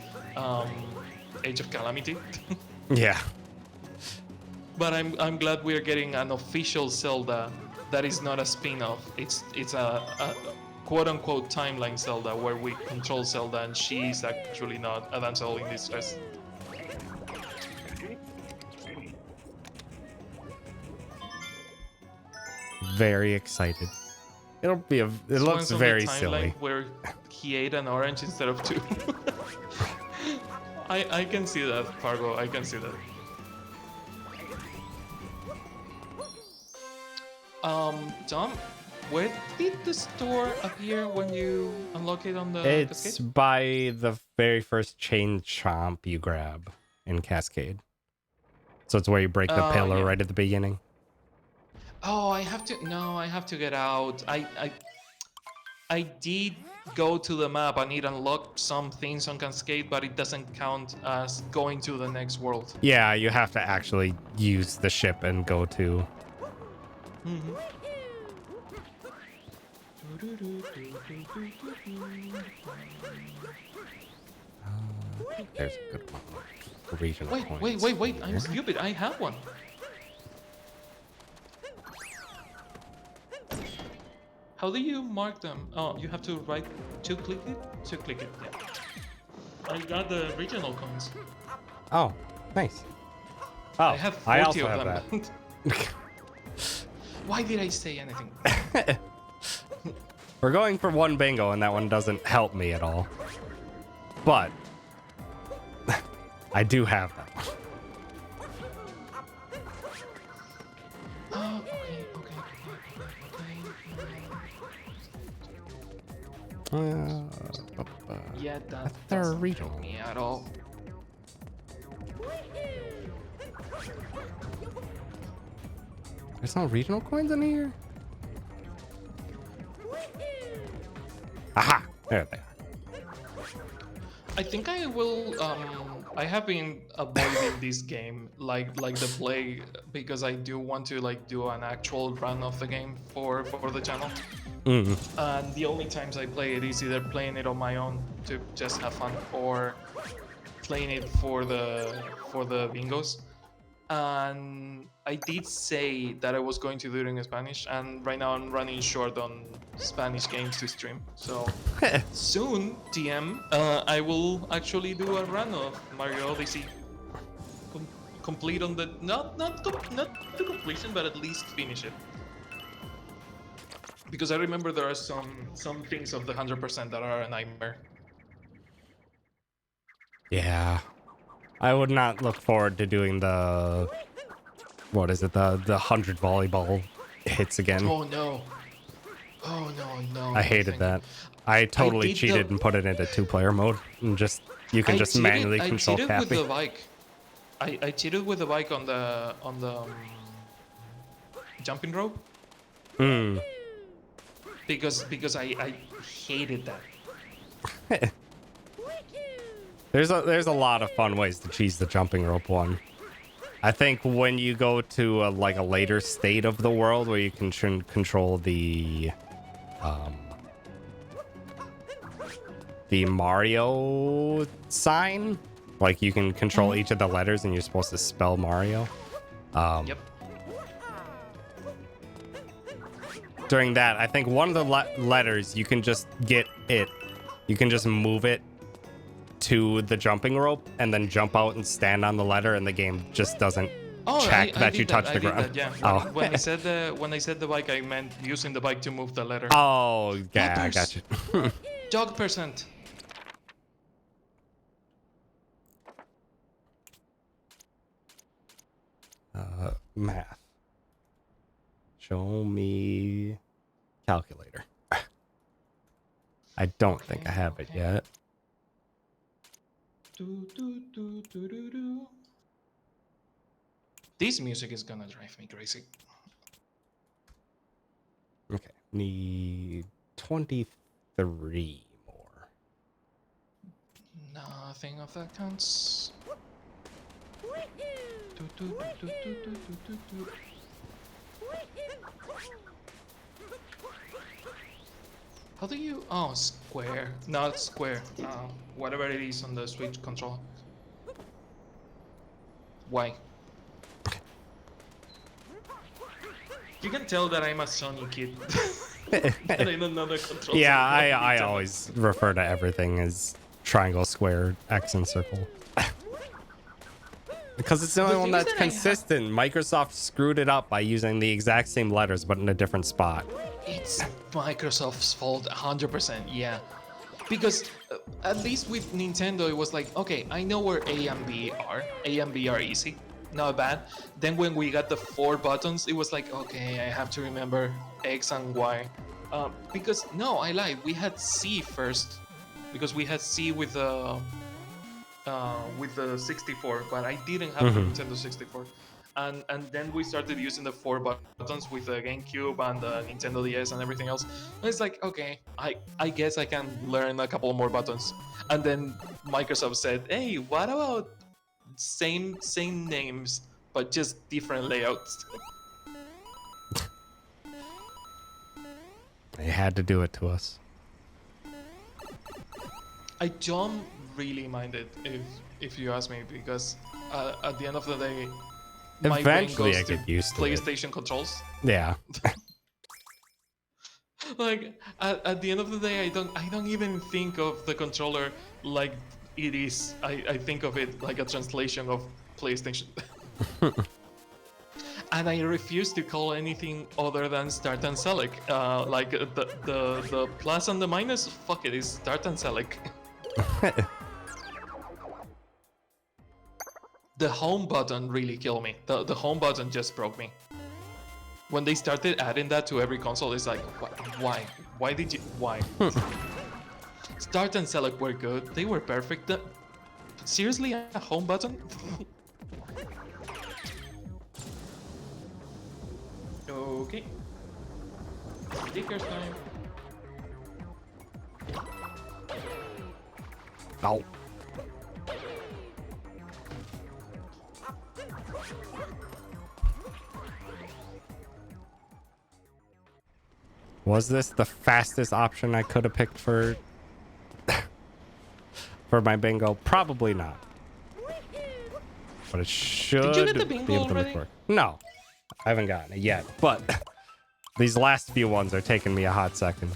A: Age of Calamity.
B: Yeah.
A: But I'm glad we're getting an official Zelda that is not a spin-off. It's a quote-unquote timeline Zelda where we control Zelda and she's actually not a damsel in distress.
B: Very excited. It looks very silly.
A: Where he ate an orange instead of two. I can see that, Fargo. I can see that. Tom, Where did the store appear when you unlock it on the
B: It's
A: Cascade?
B: by the very first chain chomp you grab in Cascade. So it's where you break the
A: Oh,
B: pillar
A: yeah.
B: right at the beginning.
A: Oh, I have to. No, I have to get out. I did go to the map and it unlocked some things on Cascade, but it doesn't count as going to the next world.
B: Yeah, you have to actually use the ship and go to.
A: Mm-hmm.
B: There's a good one. Regional
A: Wait,
B: coins.
A: wait, wait, wait! I'm
B: Here.
A: stupid. I have one. How do you mark them? Oh, you have to right to click it. To click it. Yeah. I got the regional coins.
B: Oh, nice. Oh,
A: I have 40
B: also
A: of
B: have
A: them.
B: that.
A: Why did I say anything?
B: We're going for one bingo, and that one doesn't help me at all. But I do have that one.
A: Oh, okay, yeah, that
B: they're
A: doesn't
B: regional.
A: help me at all.
B: There's no regional coins in here? Aha! There they are.
A: I think I will. I have been avoiding this game like the plague because I do want to like do an actual run of the game for the channel. And the only times I play it is either playing it on my own to just have fun or playing it for the bingos. And I did say that I was going to do it in Spanish, and right now I'm running short on Spanish games to stream. So soon, TM, I will actually do a run of Mario Odyssey, complete on the not to completion, but at least finish it. Because I remember there are some things of the 100% that are a nightmare.
B: Yeah. I would not look forward to doing the... What is it? The 100 volleyball hits again.
A: Oh no! Oh no!
B: I
A: No,
B: hated
A: thank you.
B: that. I totally
A: did
B: cheated and put it into 2-player mode. And just... You can just manually control
A: I cheated with
B: Cappy.
A: the bike. I cheated with the bike on the jumping rope. Because I hated that.
B: There's a lot of fun ways to cheese the jumping rope one. I think when you go to like a later state of the world where you can control the Mario sign, like you can control each of the letters and you're supposed to spell Mario.
A: Yep.
B: During that, I think one of the letters you can just get it. You can just move it to the jumping rope and then jump out and stand on the letter, and the game just doesn't check that you touch the ground.
A: Yeah.
B: Oh.
A: When I said the bike, I meant using the bike to move the letter.
B: Oh, yeah, I got you.
A: Dog percent.
B: Math. Show me calculator. I don't think I have it yet.
A: This music is gonna drive me crazy.
B: Okay, need 23 more.
A: Nothing of that counts. How do you... Oh, square. Not square. Whatever it is on the Switch control. Why? You can tell that I'm a Sony kid. And I don't know the controls.
B: Yeah, I always refer to everything as triangle, square, X, and circle. Because it's the only one that's consistent. Microsoft screwed it up by using the exact same letters, but in a different spot.
A: It's Microsoft's fault, 100%, yeah. Because at least with Nintendo, it was like, okay, I know where A and B are. A and B are easy. not bad. Then when we got the 4 buttons, it was like, okay, I have to remember X and Y. Because no, I lied. We had C first, because we had C with the 64, but I didn't have the
B: Mhm.
A: Nintendo 64. And then we started using the 4 buttons with the GameCube and the Nintendo DS and everything else. And it's like, okay, I guess I can learn a couple more buttons. And then Microsoft said, hey, what about same names but just different layouts?
B: They had to do it to us.
A: I don't really mind it, if you ask me, because at the end of the day, my brain
B: Eventually,
A: goes
B: I
A: to
B: get used to it.
A: PlayStation controls.
B: Yeah.
A: Like at the end of the day, I don't even think of the controller like it is. I think of it like a translation of PlayStation. And I refuse to call anything other than start and select. Like the plus and the minus, fuck it, is start and select. The home button really killed me. The home button just broke me. When they started adding that to every console, it's like, why? Why did you? Why? Start and select were good. They were perfect. Seriously, a home button? Okay. Stickers time.
B: Oh. Was this the fastest option I could have picked for for my bingo? Probably not. But it should
A: Did you get the
B: be
A: bingo
B: able to make
A: already?
B: work. No, I haven't gotten it yet. But these last few ones are taking me a hot second.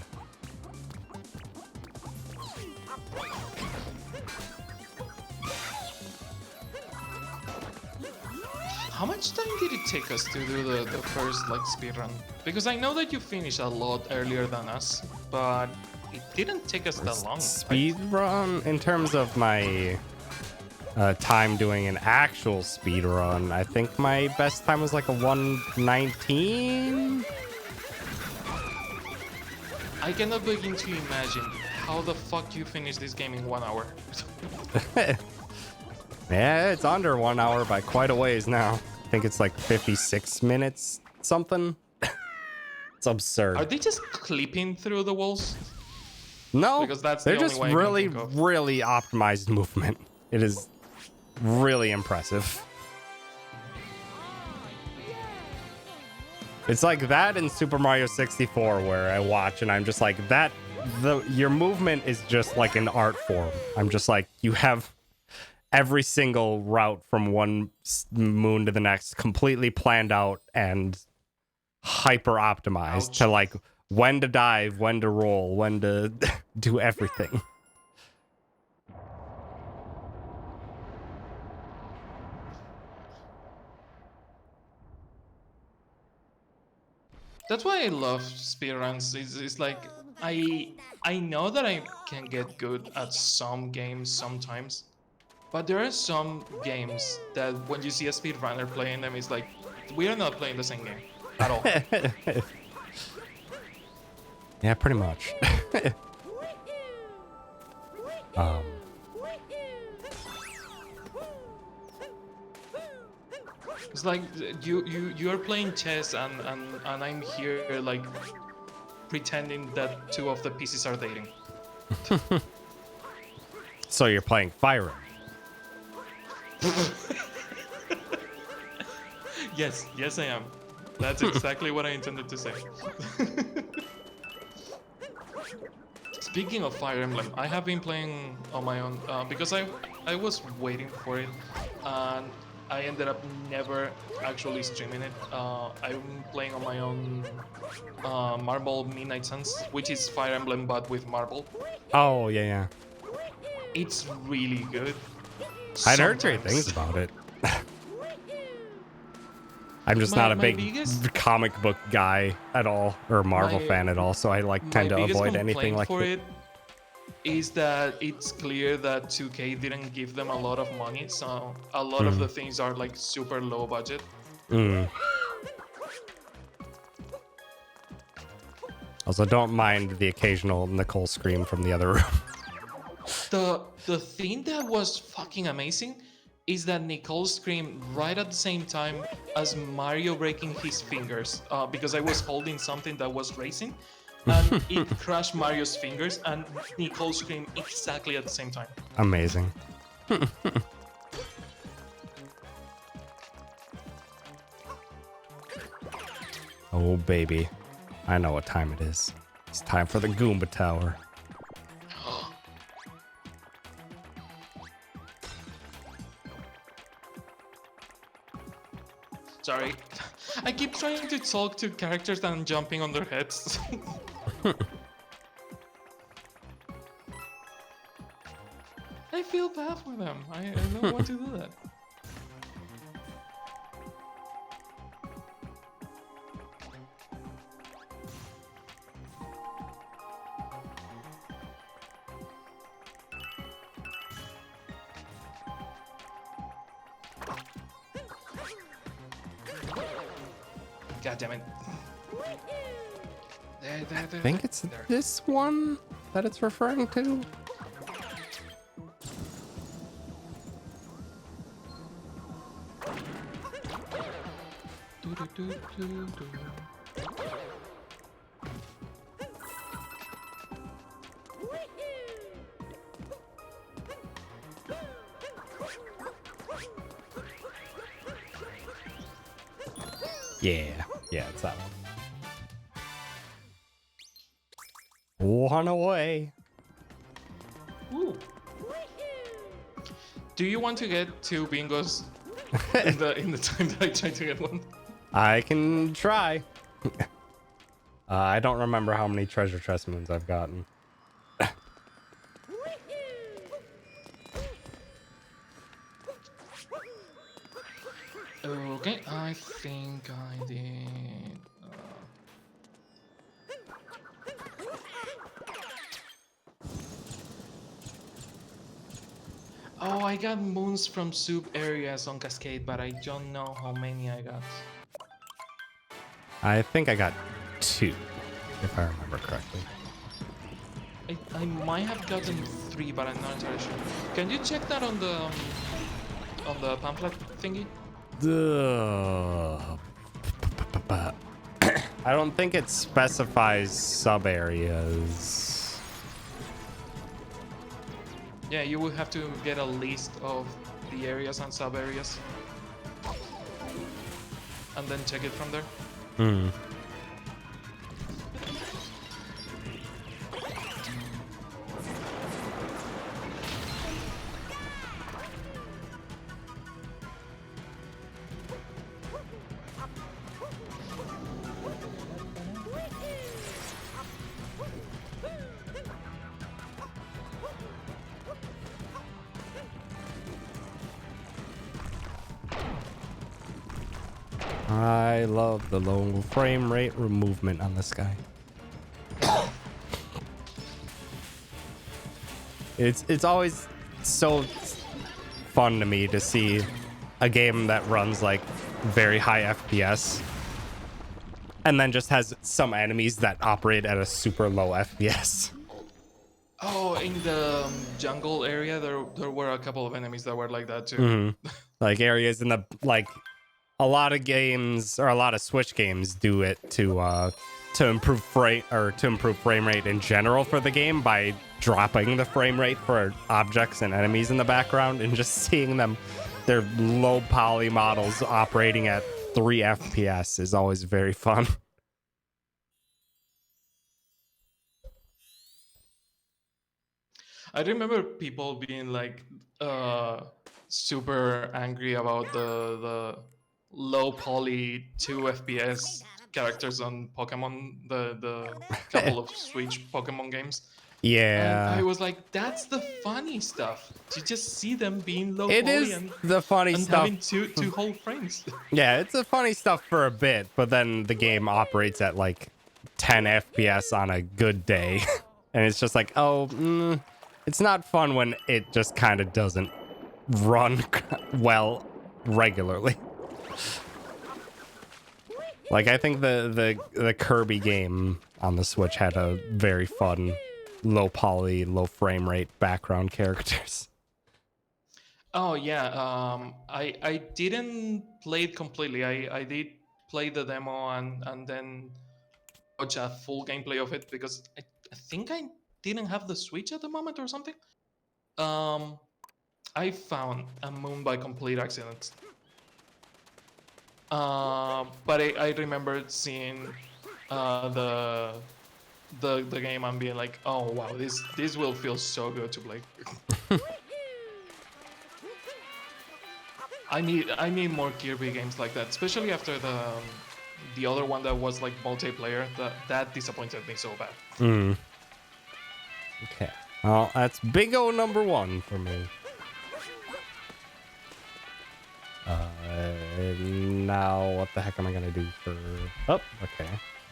A: How much time did it take us to do the first like speed run? Because I know that you finished a lot earlier than us, but it didn't take us that long.
B: Speed run in terms of my time doing an actual speed run. I think my best time was like a 1:19.
A: I cannot begin to imagine how the fuck you finished this game in 1 hour.
B: Yeah, it's under 1 hour by quite a ways now. I think it's like 56 minutes something. It's absurd.
A: Are they just clipping through the walls?
B: No,
A: Because that's
B: they're
A: the only
B: just
A: way I can
B: really,
A: think of.
B: really optimized movement. It is really impressive. It's like that in Super Mario 64 where I watch and I'm just like, your movement is just like an art form. I'm just like, you have every single route from one moon to the next completely planned out and hyper optimized
A: Ouch.
B: to like when to dive, when to roll, when to do everything.
A: That's why I love speedruns. It's like I know that I can get good at some games sometimes, but there are some games that when you see a speedrunner playing them, it's like we are not playing the same game at all.
B: Yeah, pretty much. um,
A: It's like you are playing chess and I'm here like pretending that two of the pieces are dating.
B: so you're playing Fire Emblem.
A: Yes, I am. That's exactly what I intended to say. Speaking of Fire Emblem, I have been playing on my own because I was waiting for it, and I ended up never actually streaming it. I'm playing on my own Marble Midnight Suns, which is Fire Emblem but with Marble.
B: Oh, yeah.
A: It's really good.
B: I'd heard great
A: Sometimes.
B: things about it. I'm just
A: My-
B: not a
A: my
B: big
A: biggest-
B: comic book guy at all, or Marvel
A: My-
B: fan at all, so I like tend to
A: biggest
B: avoid anything
A: complaint
B: like
A: for
B: it.
A: is that it's clear that 2K didn't give them a lot of money, so a lot of
B: Mm.
A: the things are like super low budget.
B: Mm. Also, don't mind the occasional Nicole scream from the other room.
A: The thing that was fucking amazing is that Nicole screamed right at the same time as Mario breaking his fingers, because I was holding something that was racing, and it crushed Mario's fingers, and Nicole screamed exactly at the same time.
B: Amazing. Oh, baby. I know what time it is. It's time for the Goomba Tower.
A: Sorry, I keep trying to talk to characters and jumping on their heads. I feel bad for them. I don't want to do that. God damn it.
B: I think it's
A: there.
B: this one that it's referring to. Yeah, it's that one. One away.
A: Ooh. Do you want to get 2 bingos in the time that I try to get one?
B: I can try. I don't remember how many treasure chest moons I've gotten.
A: Okay, I think I did. Oh, I got moons from soup areas on Cascade, but I don't know how many I got.
B: I think I got 2, if I remember correctly.
A: I might have gotten 3, but I'm not entirely sure. Can you check that on the pamphlet thingy?
B: I don't think it specifies sub areas.
A: Yeah, you will have to get a list of the areas and sub areas, and then check it from there.
B: Hmm. I love the low frame rate movement on this guy. It's always so fun to me to see a game that runs like very high FPS and then just has some enemies that operate at a super low FPS.
A: Oh, in the jungle area, there were a couple of enemies that were like that too.
B: Mm-hmm. Like areas in the like a lot of games or a lot of Switch games do it to improve frame rate in general for the game by dropping the frame rate for objects and enemies in the background, and just seeing them, their low poly models operating at 3 FPS is always very fun.
A: I remember people being like super angry about the low poly 2 FPS characters on Pokemon, the couple of Switch Pokemon games. And I
B: Yeah.
A: was like, that's the funny stuff. To just see them being low
B: It
A: poly
B: is the funny
A: and
B: stuff.
A: having two whole frames.
B: Yeah, it's the funny stuff for a bit, but then the game operates at like 10 FPS on a good day. And it's just like, oh, It's not fun when it just kind of doesn't run well regularly. Like, I think the Kirby game on the Switch had a very fun, low poly, low frame rate background characters.
A: Oh yeah, I didn't play it completely. I did play the demo and then watch a full gameplay of it because I think I didn't have the Switch at the moment or something. Um, I found a moon by complete accident. But I remember seeing the game and being like, oh wow, this will feel so good to play. I need more Kirby games like that, especially after the other one that was like multiplayer. That disappointed me so bad.
B: Mm. Okay. Well, that's bingo number 1 for me. Now what the heck am I gonna do for... Oh, okay.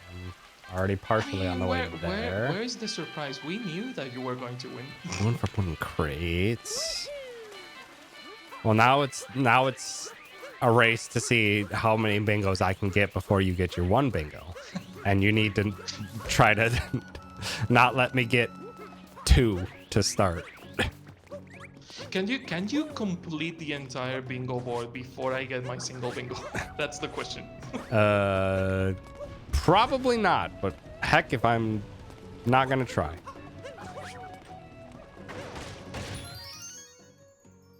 B: I'm already partially on the way there.
A: Where is the surprise? We knew that you were going to win.
B: Going for putting crates. Well, now it's a race to see how many bingos I can get before you get your 1 bingo. And you need to try to not let me get 2 to start.
A: Can you complete the entire bingo board before I get my single bingo? That's the question.
B: Probably not, but heck if I'm not gonna try.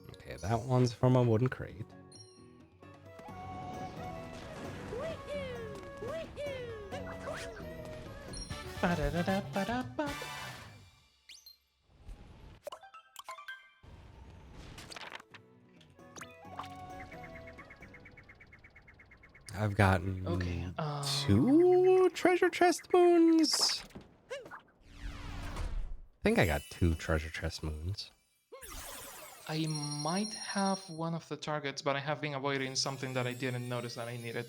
B: Okay, that one's from a wooden crate.
A: Ba-da-da-da-ba-da-ba.
B: I've gotten
A: Okay.
B: 2 treasure chest moons. I think I got 2 treasure chest moons.
A: I might have one of the targets, but I have been avoiding something that I didn't notice that I needed.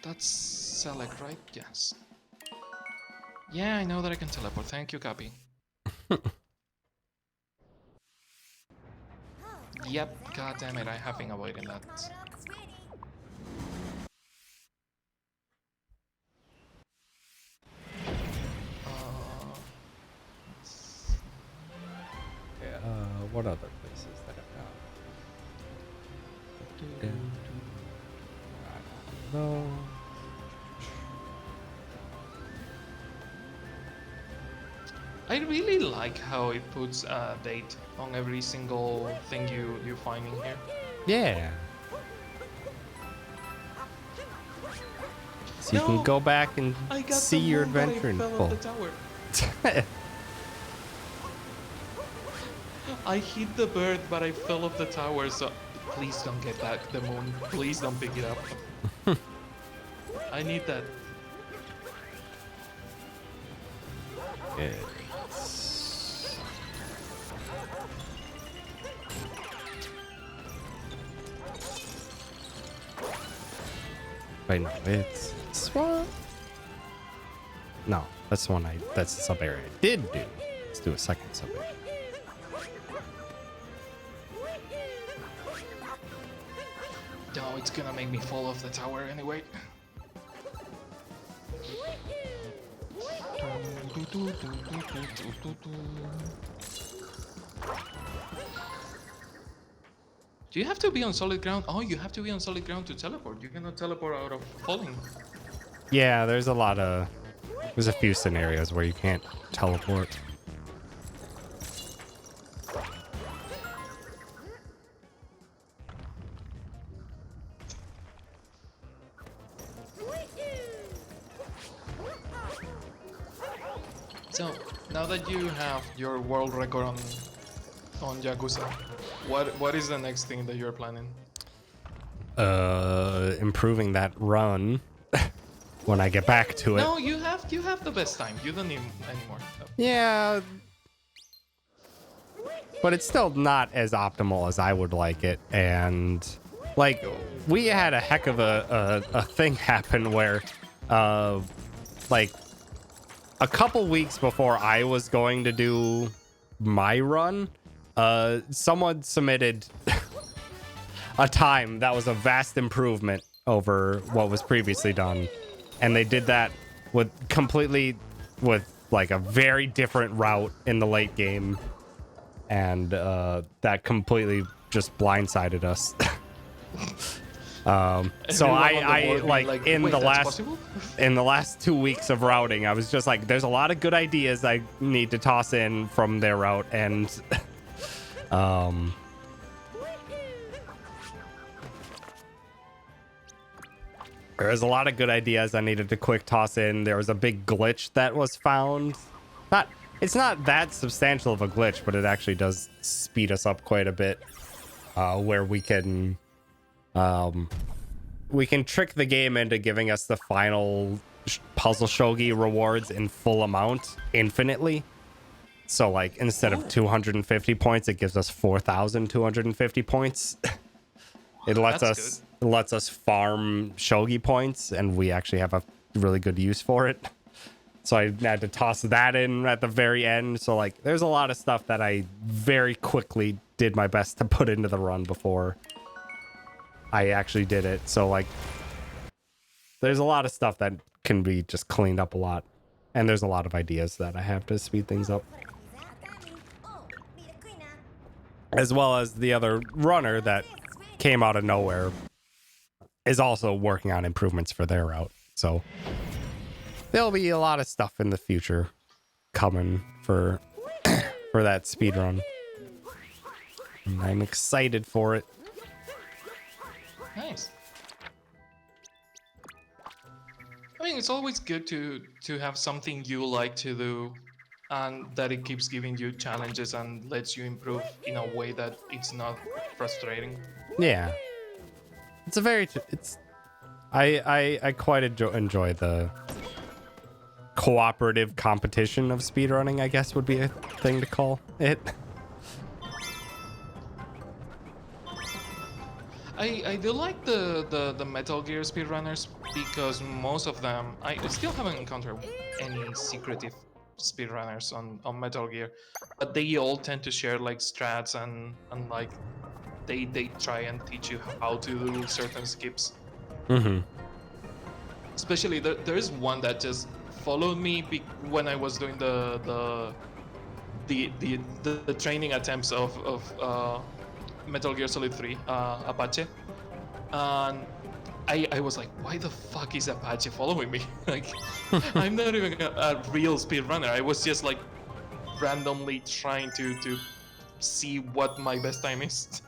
A: That's select, right? Yes. Yeah, I know that I can teleport. Thank you, Cappy. Yep, god damn it, I have been avoiding that.
B: Yeah, what other places that I've got? I don't know.
A: I really like how it puts a date on every single thing you find in here.
B: Yeah. So you can go back and see your adventure in full.
A: I hit the bird, but I fell off the tower, so please don't get back the moon. Please don't pick it up. I need that.
B: Yes. Wait, no, it's this one. No, that's the one that's the sub area I did do. Let's do a second sub area.
A: No, it's gonna make me fall off the tower anyway. Do you have to be on solid ground? Oh, you have to be on solid ground to teleport. You cannot teleport out of falling.
B: Yeah, there's a few scenarios where you can't teleport.
A: So, now that you have your world record on Yakuza, what is the next thing that you're planning?
B: Improving that run when I get back to it.
A: No, you have the best time. You don't need any more. No.
B: Yeah. But it's still not as optimal as I would like it, and like we had a heck of a thing happen where like a couple weeks before I was going to do my run, someone submitted a time that was a vast improvement over what was previously done, and they did that with like a very different route in the late game, and that completely just blindsided us. So
A: Everyone on the
B: I
A: board being
B: like in
A: wait,
B: the
A: that's
B: last
A: possible?
B: in the last 2 weeks of routing, I was just like, there's a lot of good ideas I need to toss in from their route, and there's a lot of good ideas I needed to quick toss in. There was a big glitch that was found. It's not that substantial of a glitch, but it actually does speed us up quite a bit, where we can trick the game into giving us the final puzzle shogi rewards in full amount infinitely. So like instead of 250 points, it gives us 4,250 points. It lets us farm shogi points, and we actually have a really good use for it. So I had to toss that in at the very end. So like there's a lot of stuff that I very quickly did my best to put into the run before I actually did it. So like there's a lot of stuff that can be just cleaned up a lot, and there's a lot of ideas that I have to speed things up, as well as the other runner that came out of nowhere is also working on improvements for their route. So there'll be a lot of stuff in the future coming for for that speed run, and I'm excited for it.
A: Nice. I mean, it's always good to have something you like to do, and that it keeps giving you challenges and lets you improve in a way that it's not frustrating.
B: Yeah, it's a very it's I quite enjoy the cooperative competition of speedrunning, I guess would be a thing to call it.
A: I do like the Metal Gear speedrunners because most of them, I still haven't encountered any secretive speedrunners on Metal Gear, but they all tend to share like strats and like they try and teach you how to do certain skips.
B: Mm-hmm.
A: Especially there's one that just followed me when I was doing the training attempts of Metal Gear Solid 3 Apache, and I was like, why the fuck is Apache following me? Like, I'm not even a real speedrunner. I was just like randomly trying to see what my best time is.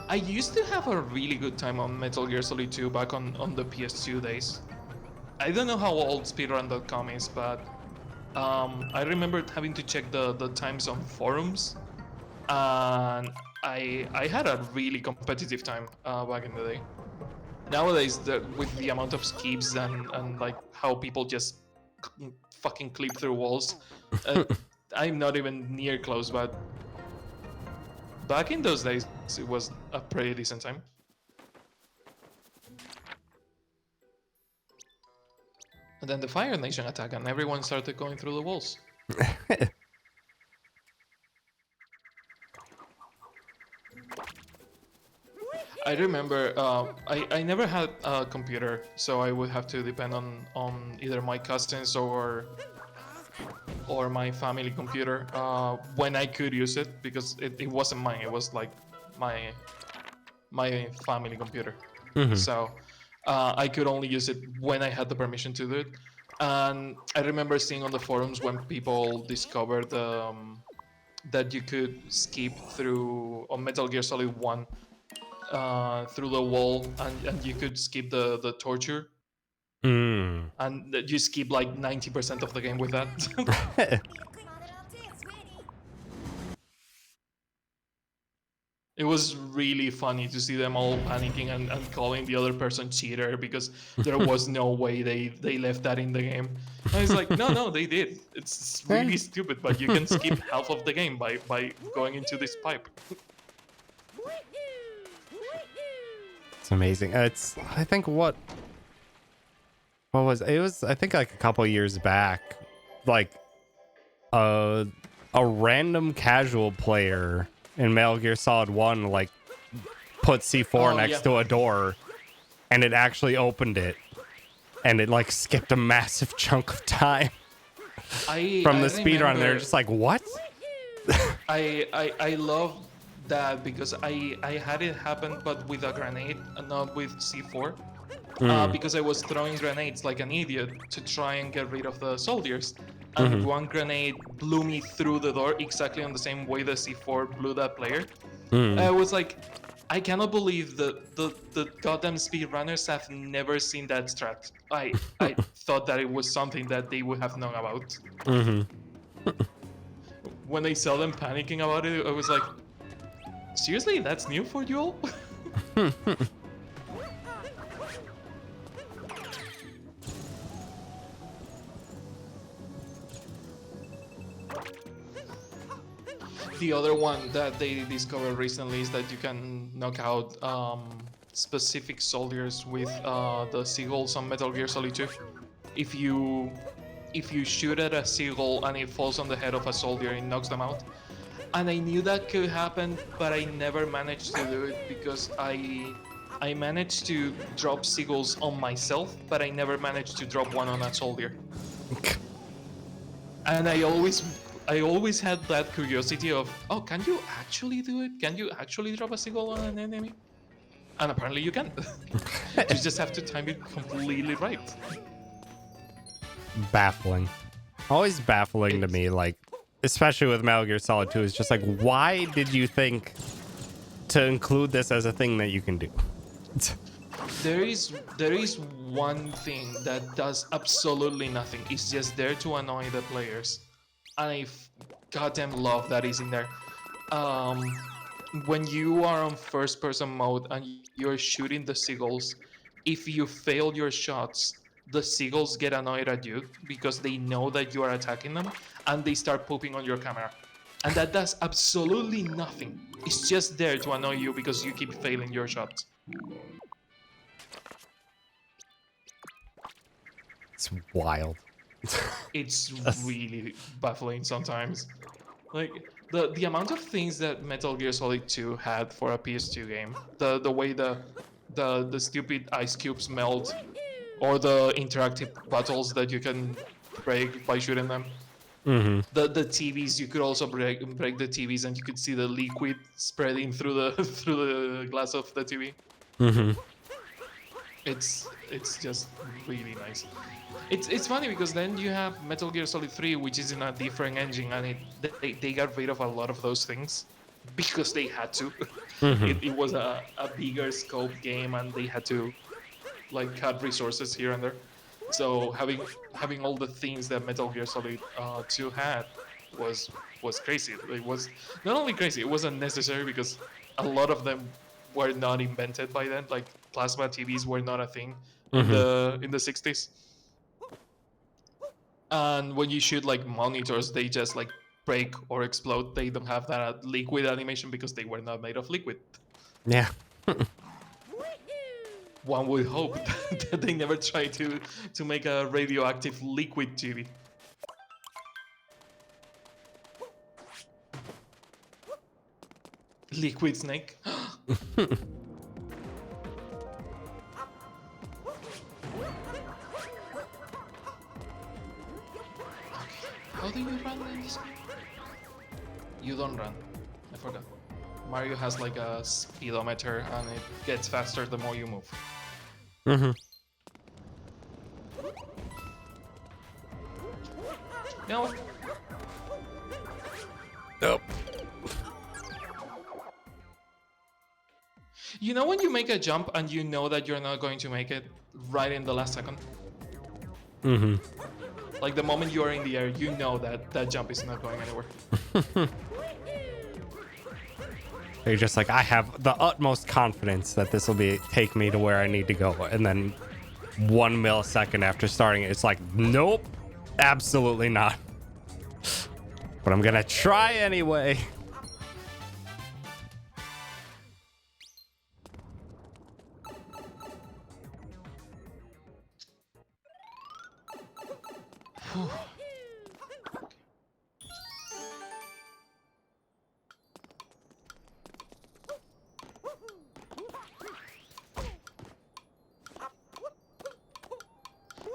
A: I used to have a really good time on Metal Gear Solid 2 back on the PS2 days. I don't know how old speedrun.com is, but I remember having to check the times on forums, and I had a really competitive time back in the day. Nowadays, with the amount of skips and like how people just fucking clip through walls, I'm not even near close. But back in those days, it was a pretty decent time. And then the Fire Nation attack, and everyone started going through the walls. I remember I never had a computer, so I would have to depend on either my cousins or my family computer when I could use it, because it wasn't mine. It was like my family computer.
B: Mm-hmm.
A: So I could only use it when I had the permission to do it. And I remember seeing on the forums when people discovered that you could skip through on Metal Gear Solid 1 through the wall, and you could skip the torture. And you skip like 90% of the game with that. It was really funny to see them all panicking and calling the other person cheater because there was no way they left that in the game. And it's like, no, they did. It's really stupid, but you can skip half of the game by going into this pipe.
B: amazing. It's I think what was it was I think like a couple years back, like a random casual player in Metal Gear Solid 1 like put C4
A: Oh yeah.
B: next to a door and it actually opened it and it like skipped a massive chunk of time from
A: I
B: the speedrun. They're
A: remember
B: just like, what?
A: I love that because I had it happen, but with a grenade and not with C4. Because I was throwing grenades like an idiot to try and get rid of the soldiers. And one grenade blew me through the door exactly on the same way the C4 blew that player. I was like, I cannot believe the goddamn speedrunners have never seen that strat. I thought that it was something that they would have known about. When I saw them panicking about it, I was like, seriously, that's new for you all? The other one that they discovered recently is that you can knock out specific soldiers with the seagulls on Metal Gear Solid 2. If you shoot at a seagull and it falls on the head of a soldier, it knocks them out. And I knew that could happen, but I never managed to do it because I managed to drop seagulls on myself, but I never managed to drop one on a soldier. And I always had that curiosity of, oh, can you actually do it? Can you actually drop a seagull on an enemy? And apparently you can. You just have to time it completely right.
B: Baffling. Always baffling to me, like, especially with Metal Gear Solid 2, is just like, why did you think to include this as a thing that you can do?
A: There is one thing that does absolutely nothing. It's just there to annoy the players. And I goddamn love that is in there. When you are on first person mode and you're shooting the seagulls, if you fail your shots, the seagulls get annoyed at you because they know that you are attacking them and they start pooping on your camera. And that does absolutely nothing. It's just there to annoy you because you keep failing your shots.
B: It's wild.
A: It's really baffling sometimes. Like the amount of things that Metal Gear Solid 2 had for a PS2 game, the way the stupid ice cubes melt, or the interactive battles that you can break by shooting them. The TVs, you could also break the TVs and you could see the liquid spreading through the through the glass of the TV. It's just really nice. It's funny because then you have Metal Gear Solid 3, which is in a different engine, and they got rid of a lot of those things because they had to. It was a bigger scope game, and they had to like cut resources here and there. So having all the things that Metal Gear Solid 2 had was crazy. It was not only crazy, it was unnecessary because a lot of them were not invented by then. Like plasma TVs were not a thing in the 60s. And when you shoot like monitors, they just like break or explode. They don't have that liquid animation because they were not made of liquid.
B: Yeah.
A: One would hope that they never try to make a radioactive liquid TV. Liquid Snake. How do you run in this game? You don't run. I forgot. Mario has like a speedometer and it gets faster the more you move. No.
B: Nope.
A: You know when you make a jump and you know that you're not going to make it right in the last second? Like the moment you are in the air, you know that that jump is not going anywhere.
B: You're just like, I have the utmost confidence that this will take me to where I need to go. And then 1 millisecond after starting it, it's like, nope, absolutely not. But I'm gonna try anyway.
A: Whew.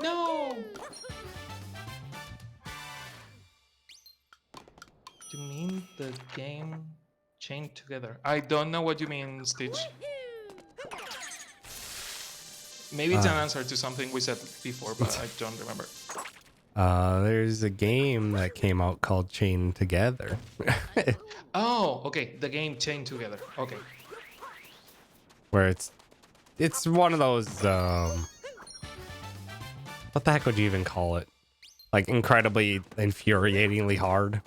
A: No! You mean the game chained together? I don't know what you mean, Stitch. Maybe it's an answer to something we said before, but I don't remember.
B: There's a game that came out called Chain Together.
A: Oh, okay. The game chained together. Okay.
B: Where it's one of those what the heck would you even call it? Like incredibly infuriatingly hard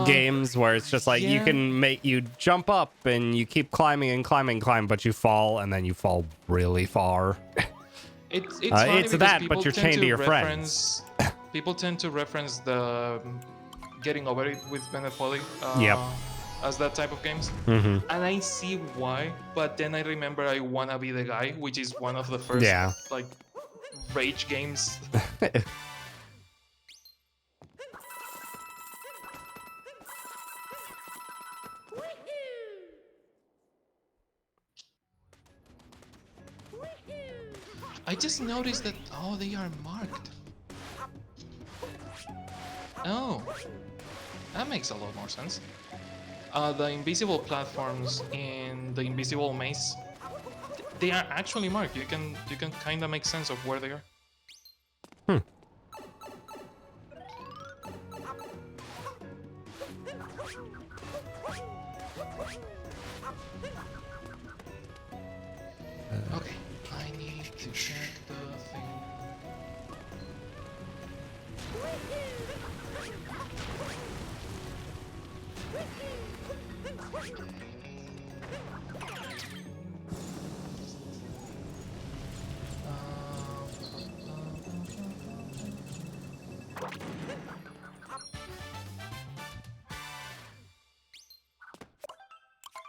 B: games where it's just like you
A: Yeah.
B: can make you jump up and you keep climbing and climbing and climbing, but you fall and then you fall really far.
A: It's funny
B: it's
A: because
B: that,
A: people
B: but you're
A: tend
B: chained to your
A: reference, people tend to reference the getting over it with Bennett Folly
B: Yep.
A: as that type of games.
B: Mm-hmm.
A: And I see why, but then I remember I Wanna Be the Guy, which is one of the first
B: Yeah.
A: like rage games. I just noticed that they are marked. Oh, that makes a lot more sense. The invisible platforms in the invisible maze, they are actually marked. You can kind of make sense of where they are. Okay, I need to check the thing.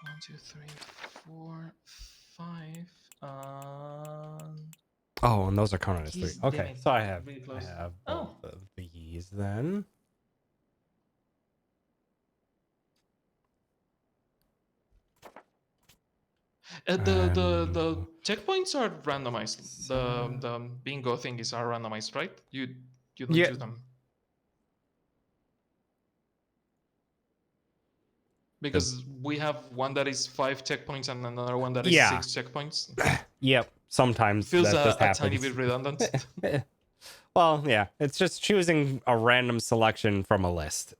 A: One, two, three, 4, 5.
B: Oh, and those are counted as 3.
A: He's
B: Okay,
A: damn it,
B: so I have
A: really close.
B: both
A: Oh.
B: of these then.
A: The checkpoints are randomized. The bingo thingies are randomized, right? You don't
B: Yeah.
A: choose them. Because we have one that is 5 checkpoints and another one that is
B: Yeah.
A: 6 checkpoints.
B: Yep. Sometimes
A: Feels
B: that just
A: a
B: happens.
A: tiny bit redundant.
B: Well, yeah, it's just choosing a random selection from a list.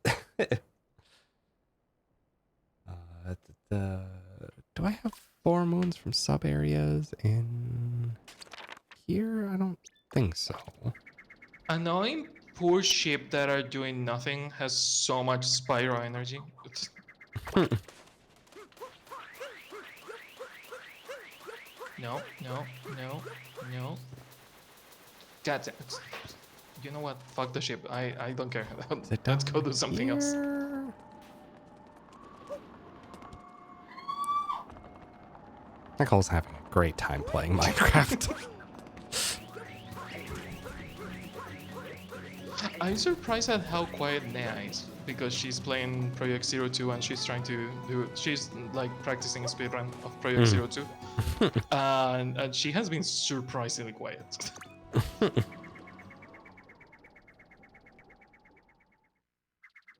B: Do I have 4 moons from sub areas in here? I don't think so.
A: Annoying poor ship that are doing nothing has so much Spyro energy. No. God damn it. You know what? Fuck the ship. I don't care. Let's go do something else.
B: Nicole's having a great time playing Minecraft.
A: I'm surprised at how quiet Nea is because she's playing Project 02 and she's like practicing speedrun of Project 02. And she has been surprisingly quiet.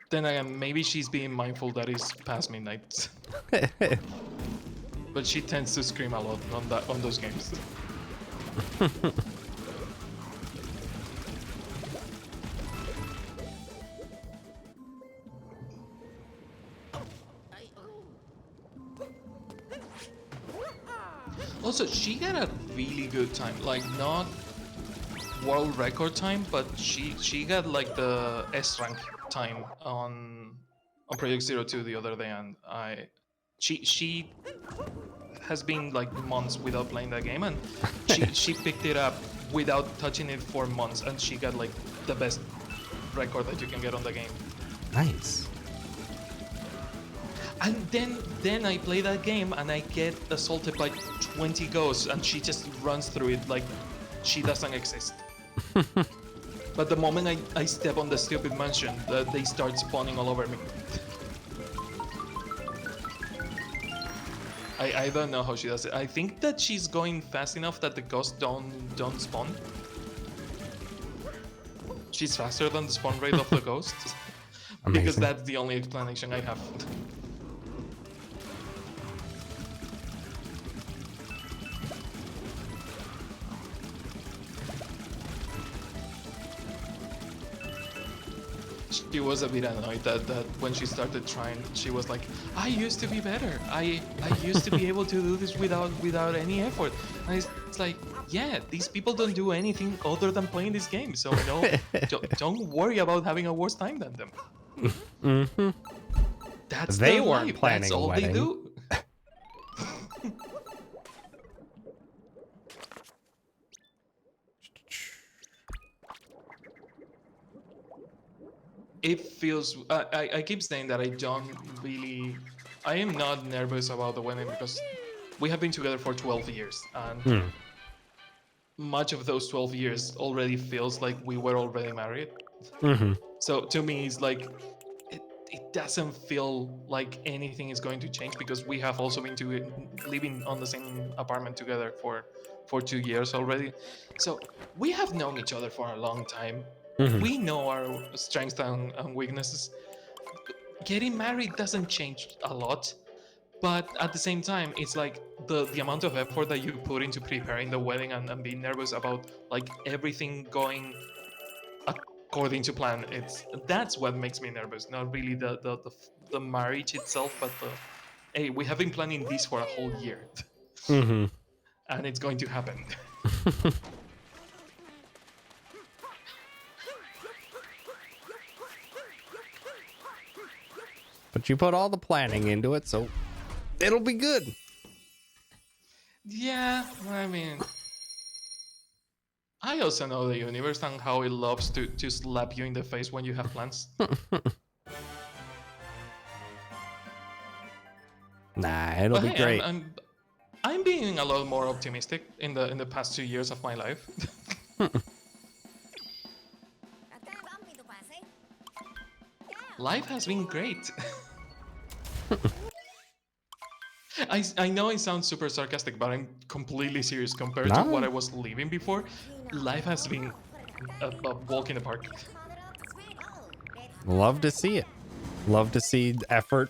A: Then again, maybe she's being mindful that it's past midnight. But she tends to scream a lot on those games. Also, she had a really good time. Like, not world record time, but she got like the S rank time on Project 02 the other day, and she has been like months without playing that game, and she picked it up without touching it for months, and she got like the best record that you can get on the game.
B: Nice.
A: And then I play that game and I get assaulted by 20 ghosts, and she just runs through it like she doesn't exist. But the moment I step on the stupid mansion, they start spawning all over me. I don't know how she does it. I think that she's going fast enough that the ghosts don't spawn. She's faster than the spawn rate of the ghosts. Because
B: Amazing.
A: that's the only explanation I have. She was a bit annoyed that when she started trying, she was like, I used to be better. I used to be able to do this without any effort. And it's like, yeah, these people don't do anything other than playing this game. So no, don't worry about having a worse time than them.
B: Mm-hmm.
A: That's
B: They
A: their
B: weren't
A: life. That's
B: planning a
A: all they
B: wedding.
A: do. It feels. I keep saying that I don't really. I am not nervous about the wedding because we have been together for 12 years, and
B: Hmm.
A: much of those 12 years already feels like we were already married.
B: Mm-hmm.
A: So to me, it's like it doesn't feel like anything is going to change because we have also been living on the same apartment together for 2 years already. So we have known each other for a long time.
B: Mm-hmm.
A: We know our strengths and weaknesses. Getting married doesn't change a lot, but at the same time it's like the amount of effort that you put into preparing the wedding and being nervous about like everything going according to plan. That's what makes me nervous, not really the marriage itself, but the hey, we have been planning this for a whole year.
B: Mm-hmm.
A: And it's going to happen.
B: But you put all the planning into it, so it'll be good.
A: Yeah, I mean, I also know the universe and how it loves to slap you in the face when you have plans.
B: Nah, it'll
A: But
B: be
A: hey,
B: great.
A: I'm being a lot more optimistic in the past 2 years of my life. Life has been great. I know I sound super sarcastic, but I'm completely serious. Compared to what
B: Nah,
A: I was living before, life has been a walk in the park.
B: love to see it. Love to see effort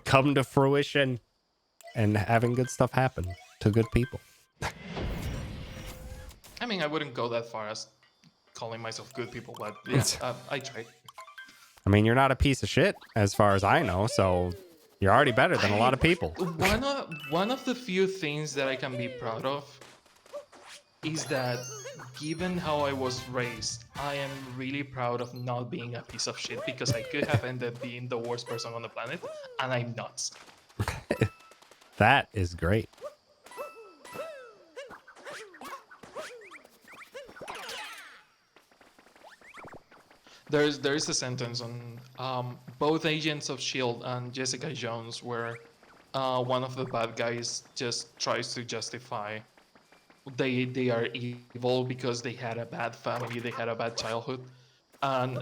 B: come to fruition and having good stuff happen to good people.
A: I mean, I wouldn't go that far as calling myself good people, but yeah, I try.
B: I mean, you're not a piece of shit as far as I know, so you're already better than a lot of people.
A: One of the few things that I can be proud of is that given how I was raised, I am really proud of not being a piece of shit because I could have ended being the worst person on the planet, and I'm not.
B: That is great.
A: There is a sentence on both Agents of Shield and Jessica Jones where one of the bad guys just tries to justify they are evil because they had a bad family, they had a bad childhood, and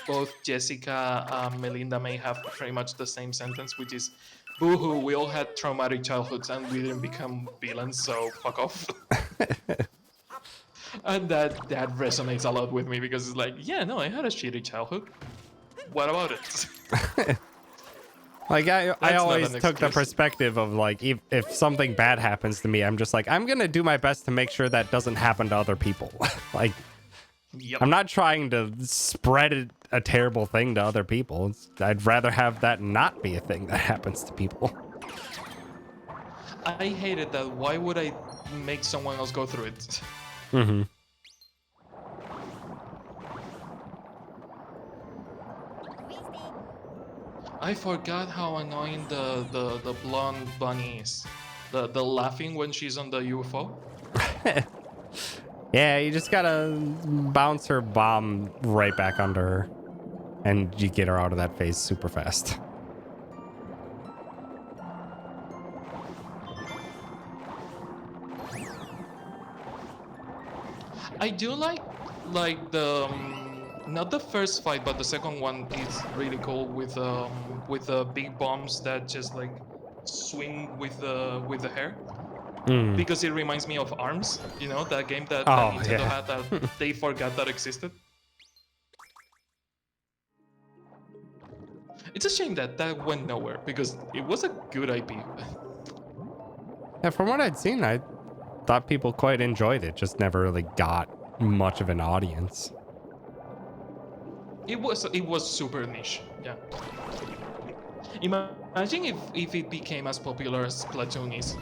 A: both Jessica and Melinda may have pretty much the same sentence, which is, "Boohoo, we all had traumatic childhoods and we didn't become villains, so fuck off." And that resonates a lot with me because it's like, yeah, no, I had a shitty childhood. What about it?
B: Like I
A: That's not
B: always
A: an
B: took the
A: excuse.
B: perspective of like if something bad happens to me, I'm just like I'm gonna do my best to make sure that doesn't happen to other people. Like
A: Yep.
B: I'm not trying to spread a terrible thing to other people. I'd rather have that not be a thing that happens to people.
A: I hated that. Why would I make someone else go through it?
B: Mm-hmm.
A: I forgot how annoying the blonde bunny is. The laughing when she's on the UFO.
B: Yeah, you just gotta bounce her bomb right back under her, and you get her out of that phase super fast.
A: I do like the not the first fight, but the second one is really cool with the big bombs that just like swing with the hair,
B: Mm.
A: because it reminds me of Arms, you know, that game that
B: Oh
A: Nintendo
B: yeah.
A: had that they forgot that existed. It's a shame that that went nowhere because it was a good IP.
B: Yeah, from what I'd seen, I thought people quite enjoyed it. Just never really got much of an audience.
A: It was super niche. Yeah. Imagine if it became as popular as Splatoon is,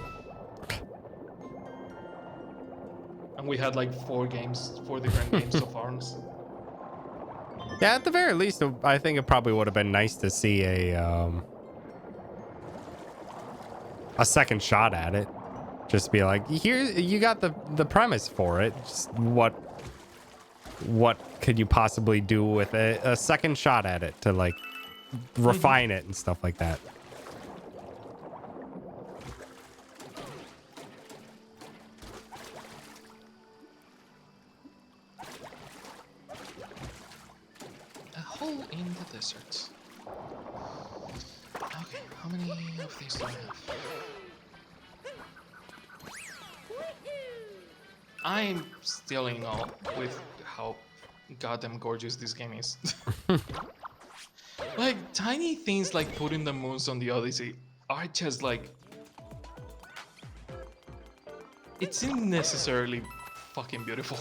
A: and we had like four different games of Arms.
B: Yeah, at the very least, I think it probably would have been nice to see a second shot at it. Just be like, here, you got the premise for it. Just what could you possibly do with a second shot at it to like refine it and stuff like that.
A: A hole in the desert. Okay, how many of these do I have? I'm still in awe with how goddamn gorgeous this game is. Like, tiny things like putting the moons on the Odyssey are just like... It's unnecessarily fucking beautiful.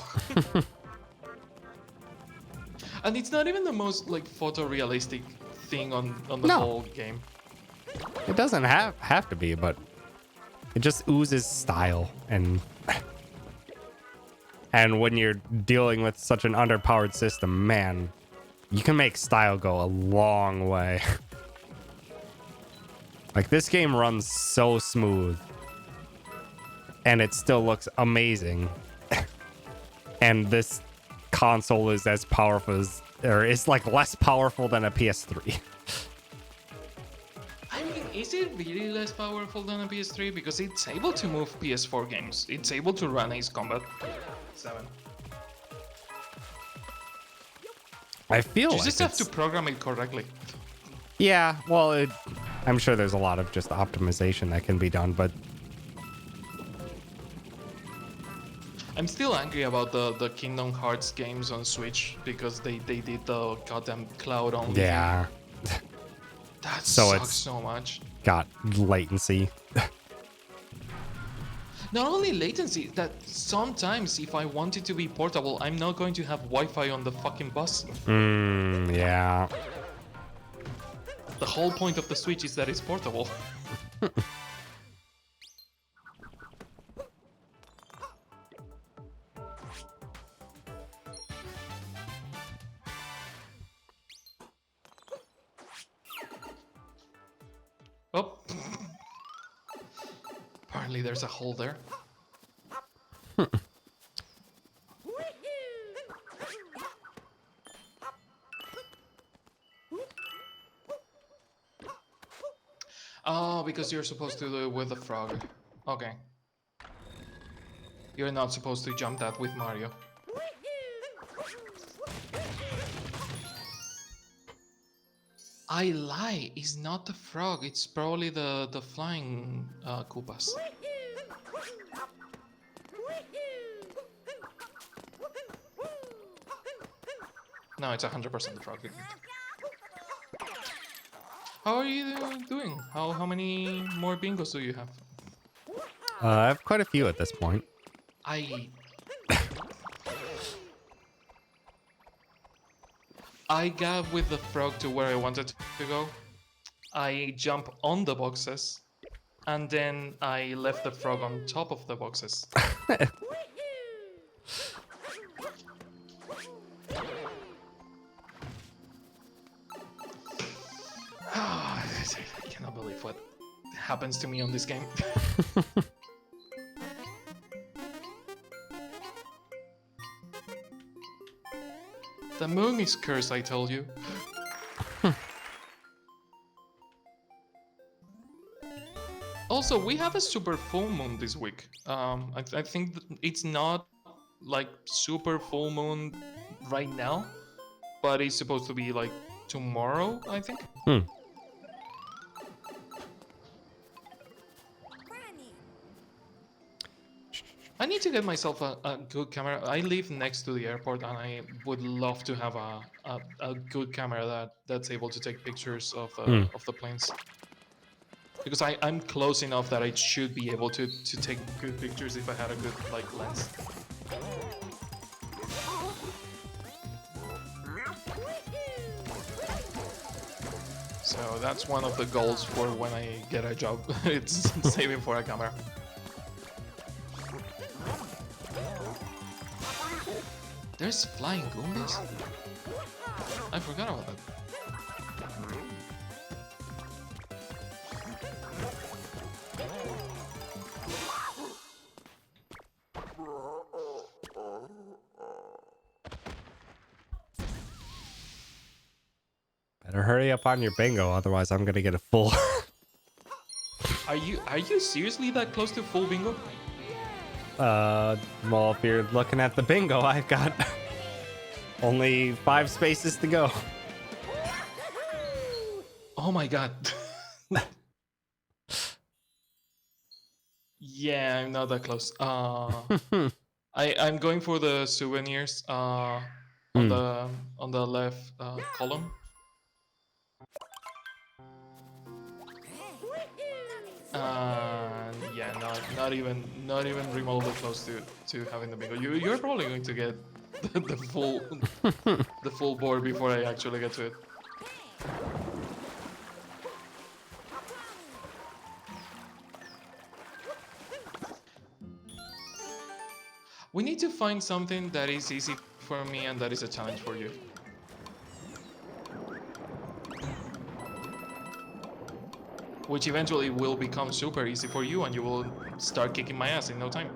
A: And it's not even the most, like, photorealistic thing on the
B: No.
A: whole game.
B: It doesn't have to be, but it just oozes style and when you're dealing with such an underpowered system, man, you can make style go a long way. Like this game runs so smooth and it still looks amazing. And this console is as powerful as, or is like less powerful than a PS3.
A: I mean, is it really less powerful than a PS3? Because it's able to move PS4 games. It's able to run Ace Combat 7.
B: I feel
A: You
B: like
A: just have to program it correctly.
B: Yeah, well, I'm sure there's a lot of just optimization that can be done, but
A: I'm still angry about the Kingdom Hearts games on Switch because they did the goddamn cloud only.
B: yeah,
A: That
B: So
A: sucks
B: it's-
A: so much.
B: got latency.
A: Not only latency, that sometimes if I want it to be portable, I'm not going to have Wi-Fi on the fucking bus.
B: Yeah.
A: The whole point of the Switch is that it's portable. Oh. Apparently there's a hole there. Oh, because you're supposed to do it with the frog. Okay. You're not supposed to jump that with Mario. I lie, it's not the frog, it's probably the flying Koopas. No, it's 100% the frog. How are you doing? How many more bingos do you have?
B: I have quite a few at this point.
A: I got with the frog to where I wanted to go. I jump on the boxes, and then I left the frog on top of the boxes. I cannot believe what happens to me on this game. The moon is cursed, I told you. Also, we have a super full moon this week. I think it's not like super full moon right now, but it's supposed to be like tomorrow, I think.
B: Hmm.
A: I need to get myself a good camera. I live next to the airport, and I would love to have a good camera that's able to take pictures
B: Hmm.
A: of the planes. Because I'm close enough that I should be able to take good pictures if I had a good like lens. So that's one of the goals for when I get a job. It's saving for a camera. There's flying Goombas? I forgot about that.
B: Better hurry up on your bingo, otherwise I'm gonna get a full.
A: Are you seriously that close to full bingo?
B: Well, if you're looking at the bingo, I've got only 5 spaces to go.
A: Oh my god. Yeah, I'm not that close. I'm going for the souvenirs
B: Hmm.
A: on the left column. Yeah, not even remotely close to having the bingo. You're probably going to get the full board before I actually get to it. We need to find something that is easy for me and that is a challenge for you. Which eventually will become super easy for you and you will start kicking my ass in no time.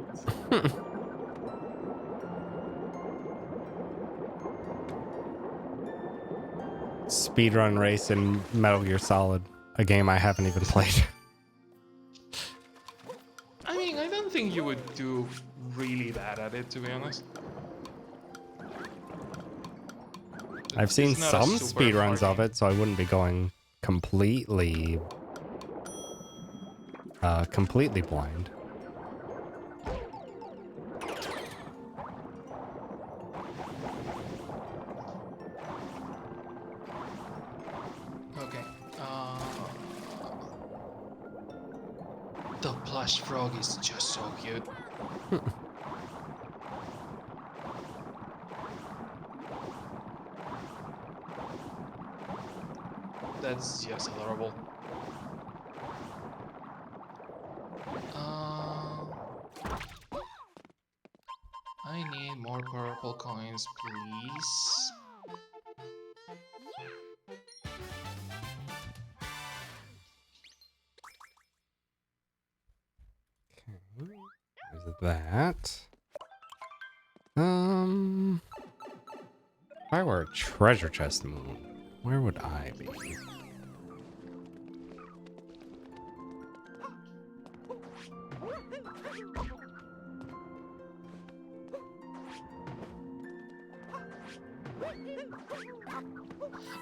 B: Speedrun race in Metal Gear Solid, a game I haven't even played.
A: I mean, I don't think you would do really bad at it, to be honest.
B: I've seen
A: It's not a
B: some
A: super hard
B: speedruns of
A: game.
B: it, so I wouldn't be going completely blind.
A: Okay. The plush frog is just so cute. That's just adorable. I need more purple coins, please.
B: There's that. If I were a treasure chest moon, where would I be?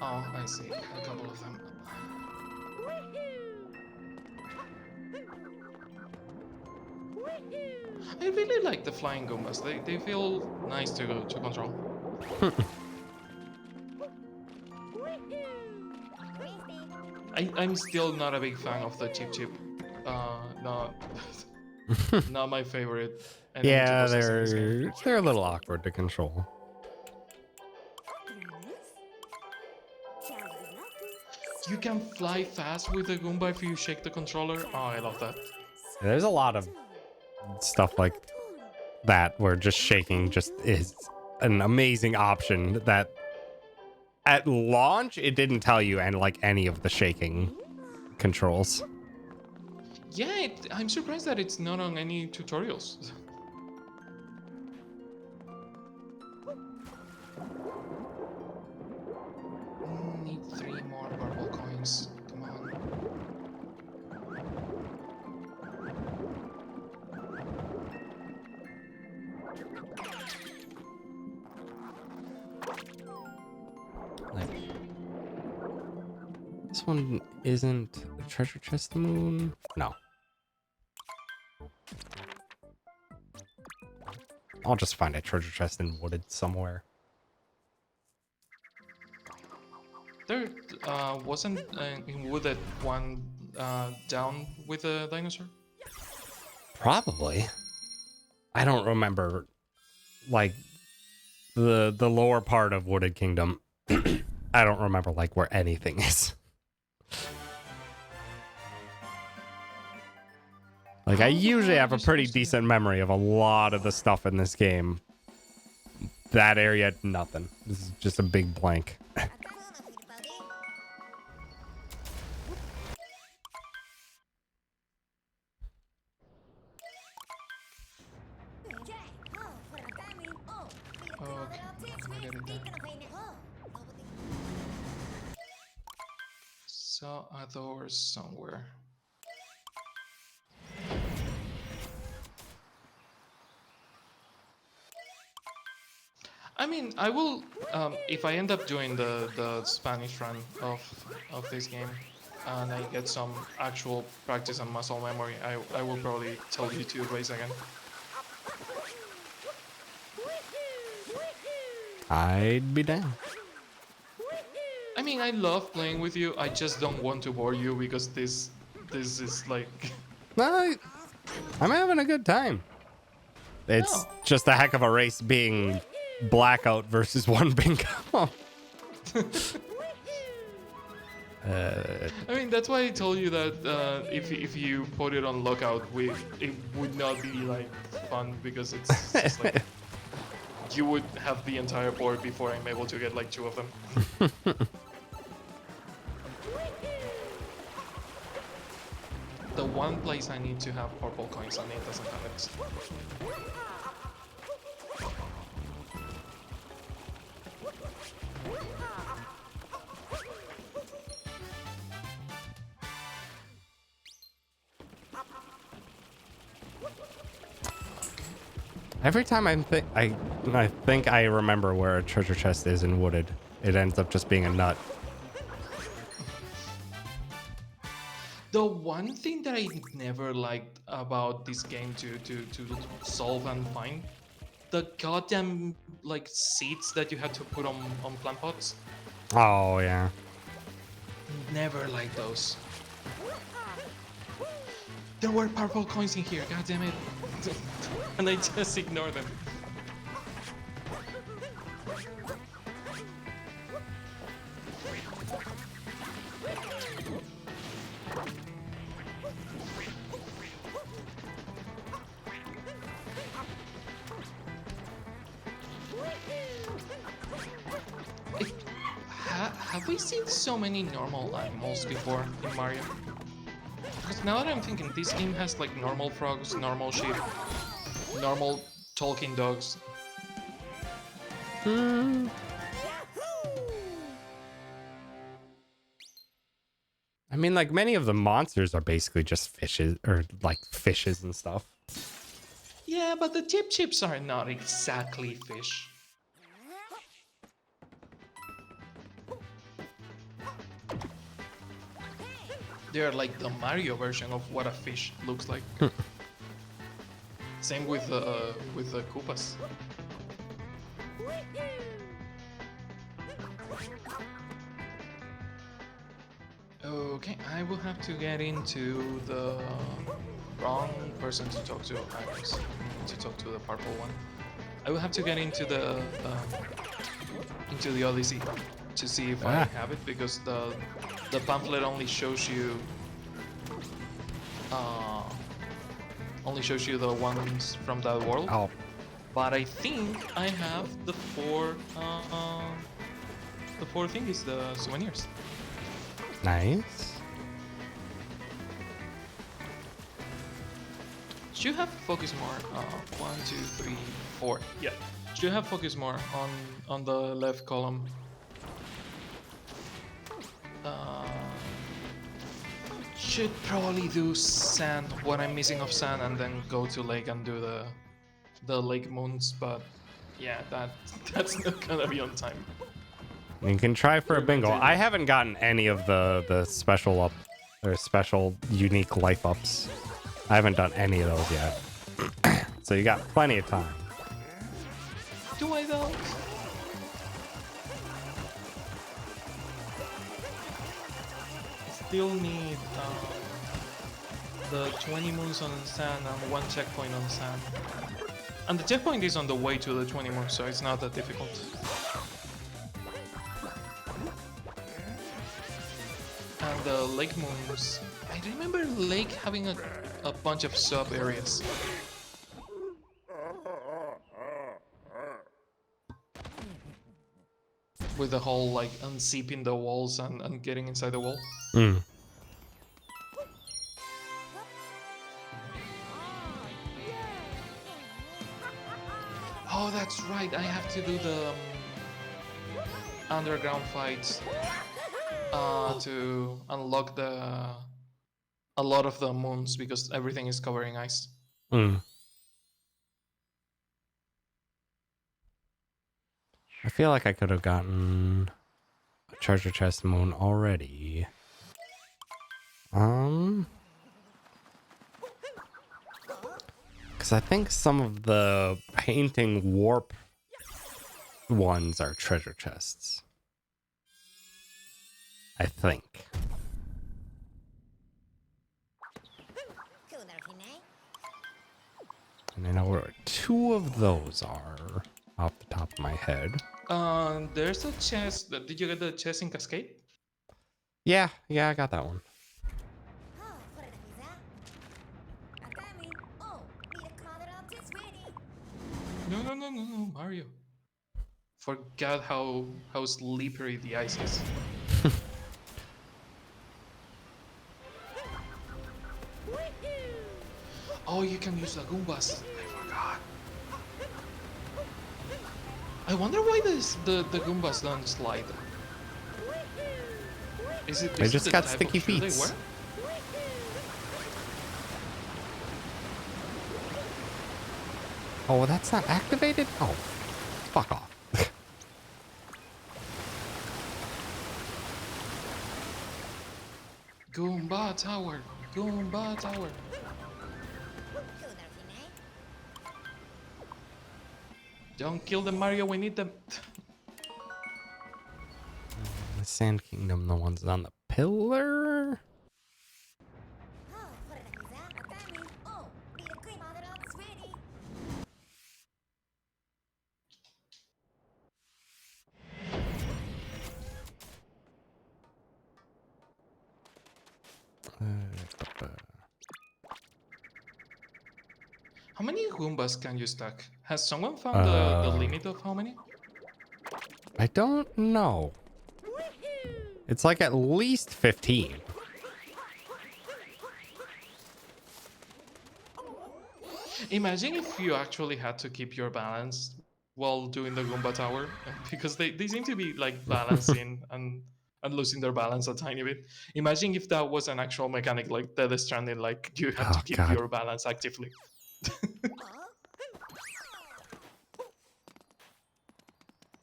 A: Oh, I see. A couple of them. I really like the flying Goombas. They feel nice to control. I'm still not a big fan of the Chip Chip. Not not my favorite enemy to
B: Yeah,
A: possess in this game.
B: they're a little awkward to control.
A: You can fly fast with the Goomba if you shake the controller. Oh, I love that.
B: There's a lot of stuff like that where just shaking just is an amazing option that at launch it didn't tell you and like any of the shaking controls.
A: Yeah, I'm surprised that it's not on any tutorials. Need 3 more purple coins. Come on.
B: Like, this one isn't a treasure chest moon. No. I'll just find a treasure chest in wooded somewhere.
A: There wasn't in Wooded one down with a dinosaur?
B: Probably. I don't remember, like, the lower part of Wooded Kingdom. I don't remember, like, where anything is. Like, I usually have a pretty decent memory of a lot of the stuff in this game. That area, nothing. This is just a big blank.
A: Okay, I'm getting there. Saw a door somewhere. I mean, I will, if I end up doing the Spanish run of this game, and I get some actual practice and muscle memory, I will probably tell you to race again.
B: I'd be down.
A: I mean, I love playing with you. I just don't want to bore you because this is like
B: No, I'm having a good time. It's
A: no.
B: just a heck of a race being Blackout versus one bingo.
A: I mean, that's why I told you that if you put it on lockout, it would not be like fun because it's just like you would have the entire board before I'm able to get like 2 of them. The one place I need to have purple coins on it doesn't have it.
B: Every time I think I remember where a treasure chest is in Wooded, it ends up just being a nut.
A: The one thing that I never liked about this game to solve and find, the goddamn like seeds that you had to put on plant pots.
B: Oh yeah.
A: Never liked those. There were purple coins in here, god damn it. And I just ignored them. Have we seen so many normal animals before in Mario? Because now that I'm thinking, this game has like normal frogs, normal sheep, normal talking dogs.
B: I mean, like, many of the monsters are basically just fishes, or like fishes and stuff.
A: Yeah, but the tip chips are not exactly fish. They're like the Mario version of what a fish looks like. Same with the Koopas. Okay, I will have to get into the wrong person to talk to. I was to talk to the purple one. I will have to get into the Odyssey to see if I have it because the pamphlet only shows you the ones from that world.
B: Oh,
A: But I think I have the four thingies, the souvenirs.
B: nice.
A: Should have focus more. 1, 2, 3, 4. Yeah. Should have focus more on the left column. Should probably do sand. What I'm missing of sand, and then go to lake and do the lake moons. But yeah, that's not gonna be on time.
B: You can try for a
A: We're going
B: bingo.
A: to-
B: I haven't gotten any of the special up or special unique life ups. I haven't done any of those yet. So you got plenty of time.
A: Do I though? Still need the 20 moons on sand and one checkpoint on sand. And the checkpoint is on the way to the 20 moons, so it's not that difficult. And the lake moons. I remember lake having a bunch of sub areas. With the whole like unzipping the walls and getting inside the wall.
B: Mm.
A: Oh, that's right. I have to do the underground fights to unlock a lot of the moons because everything is covering ice.
B: Mm. I feel like I could have gotten a treasure chest moon already. Because I think some of the painting warp ones are treasure chests. I think. And I know where 2 of those are off the top of my head.
A: There's a chest. Did you get the chest in Cascade?
B: Yeah, I got that one.
A: No, Mario. Forgot how slippery the ice is. Oh, you can use the Goombas. I forgot. I wonder why the Goombas don't slide. Is it?
B: They
A: Is it
B: just
A: the
B: got
A: type
B: sticky
A: of shoe they
B: feet.
A: wear?
B: Oh, well, that's not activated? Oh, fuck off.
A: Goomba Tower. Goomba Tower. Don't kill them, Mario. We need them.
B: The Sand Kingdom, the ones on the pillar?
A: How many Goombas can you stack? Has someone found the limit of how many?
B: I don't know. It's like at least 15.
A: Imagine if you actually had to keep your balance while doing the Goomba Tower, because they seem to be like balancing and losing their balance a tiny bit. Imagine if that was an actual mechanic like Death Stranding, like you had to
B: Oh,
A: keep
B: God.
A: your balance actively.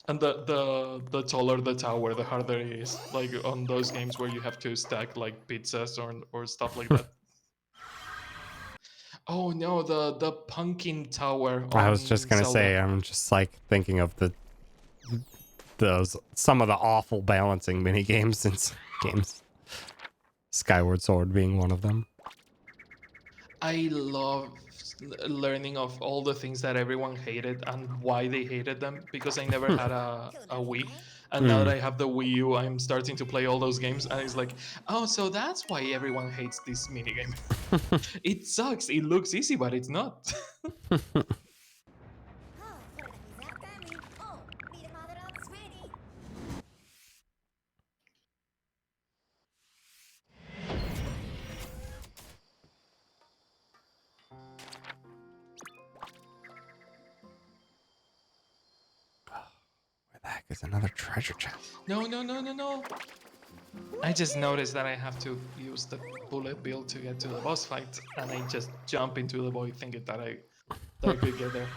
A: And the taller the tower, the harder it is. Like on those games where you have to stack like pizzas or stuff like that. Oh no, the pumpkin tower
B: I was just
A: on
B: gonna
A: Zelda.
B: say, I'm just like thinking of some of the awful balancing mini games in some games. Skyward Sword being one of them.
A: I love learning of all the things that everyone hated and why they hated them because I never had a Wii. And now that I have the Wii U, I'm starting to play all those games. And it's like, oh, so that's why everyone hates this minigame. It sucks. It looks easy, but it's not.
B: Where the heck is another treasure chest?
A: No. I just noticed that I have to use the bullet bill to get to the boss fight. And I just jump into the void thinking that I could get there.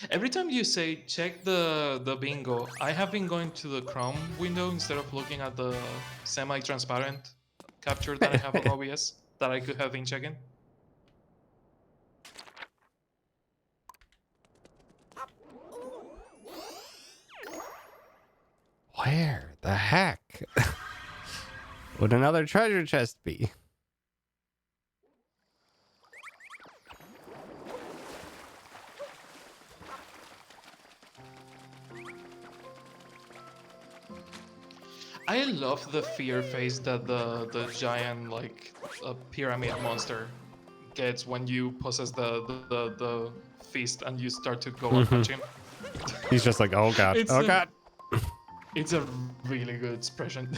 A: Every time you say check the bingo, I have been going to the Chrome window instead of looking at the semi-transparent capture that I have on OBS that I could have been checking.
B: Where the heck would another treasure chest be?
A: I love the fear face that the giant like pyramid monster gets when you possess the feast and you start to go and punch him.
B: He's just like, oh god,
A: It's
B: oh
A: a
B: god.
A: it's a really good expression.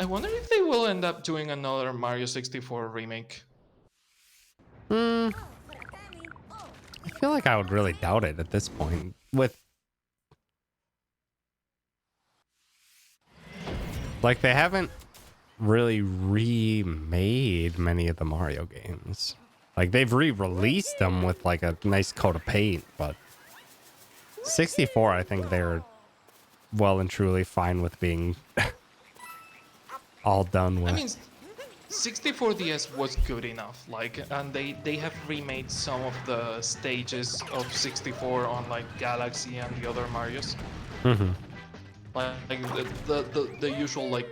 A: I wonder if they will end up doing another Mario 64 remake.
B: I feel like I would really doubt it at this point. With like they haven't really remade many of the Mario games. Like they've re-released them with like a nice coat of paint, but 64, I think they're well and truly fine with being all done with.
A: I mean, 64DS was good enough, like, and they have remade some of the stages of 64 on like Galaxy and the other Mario's. Like the usual like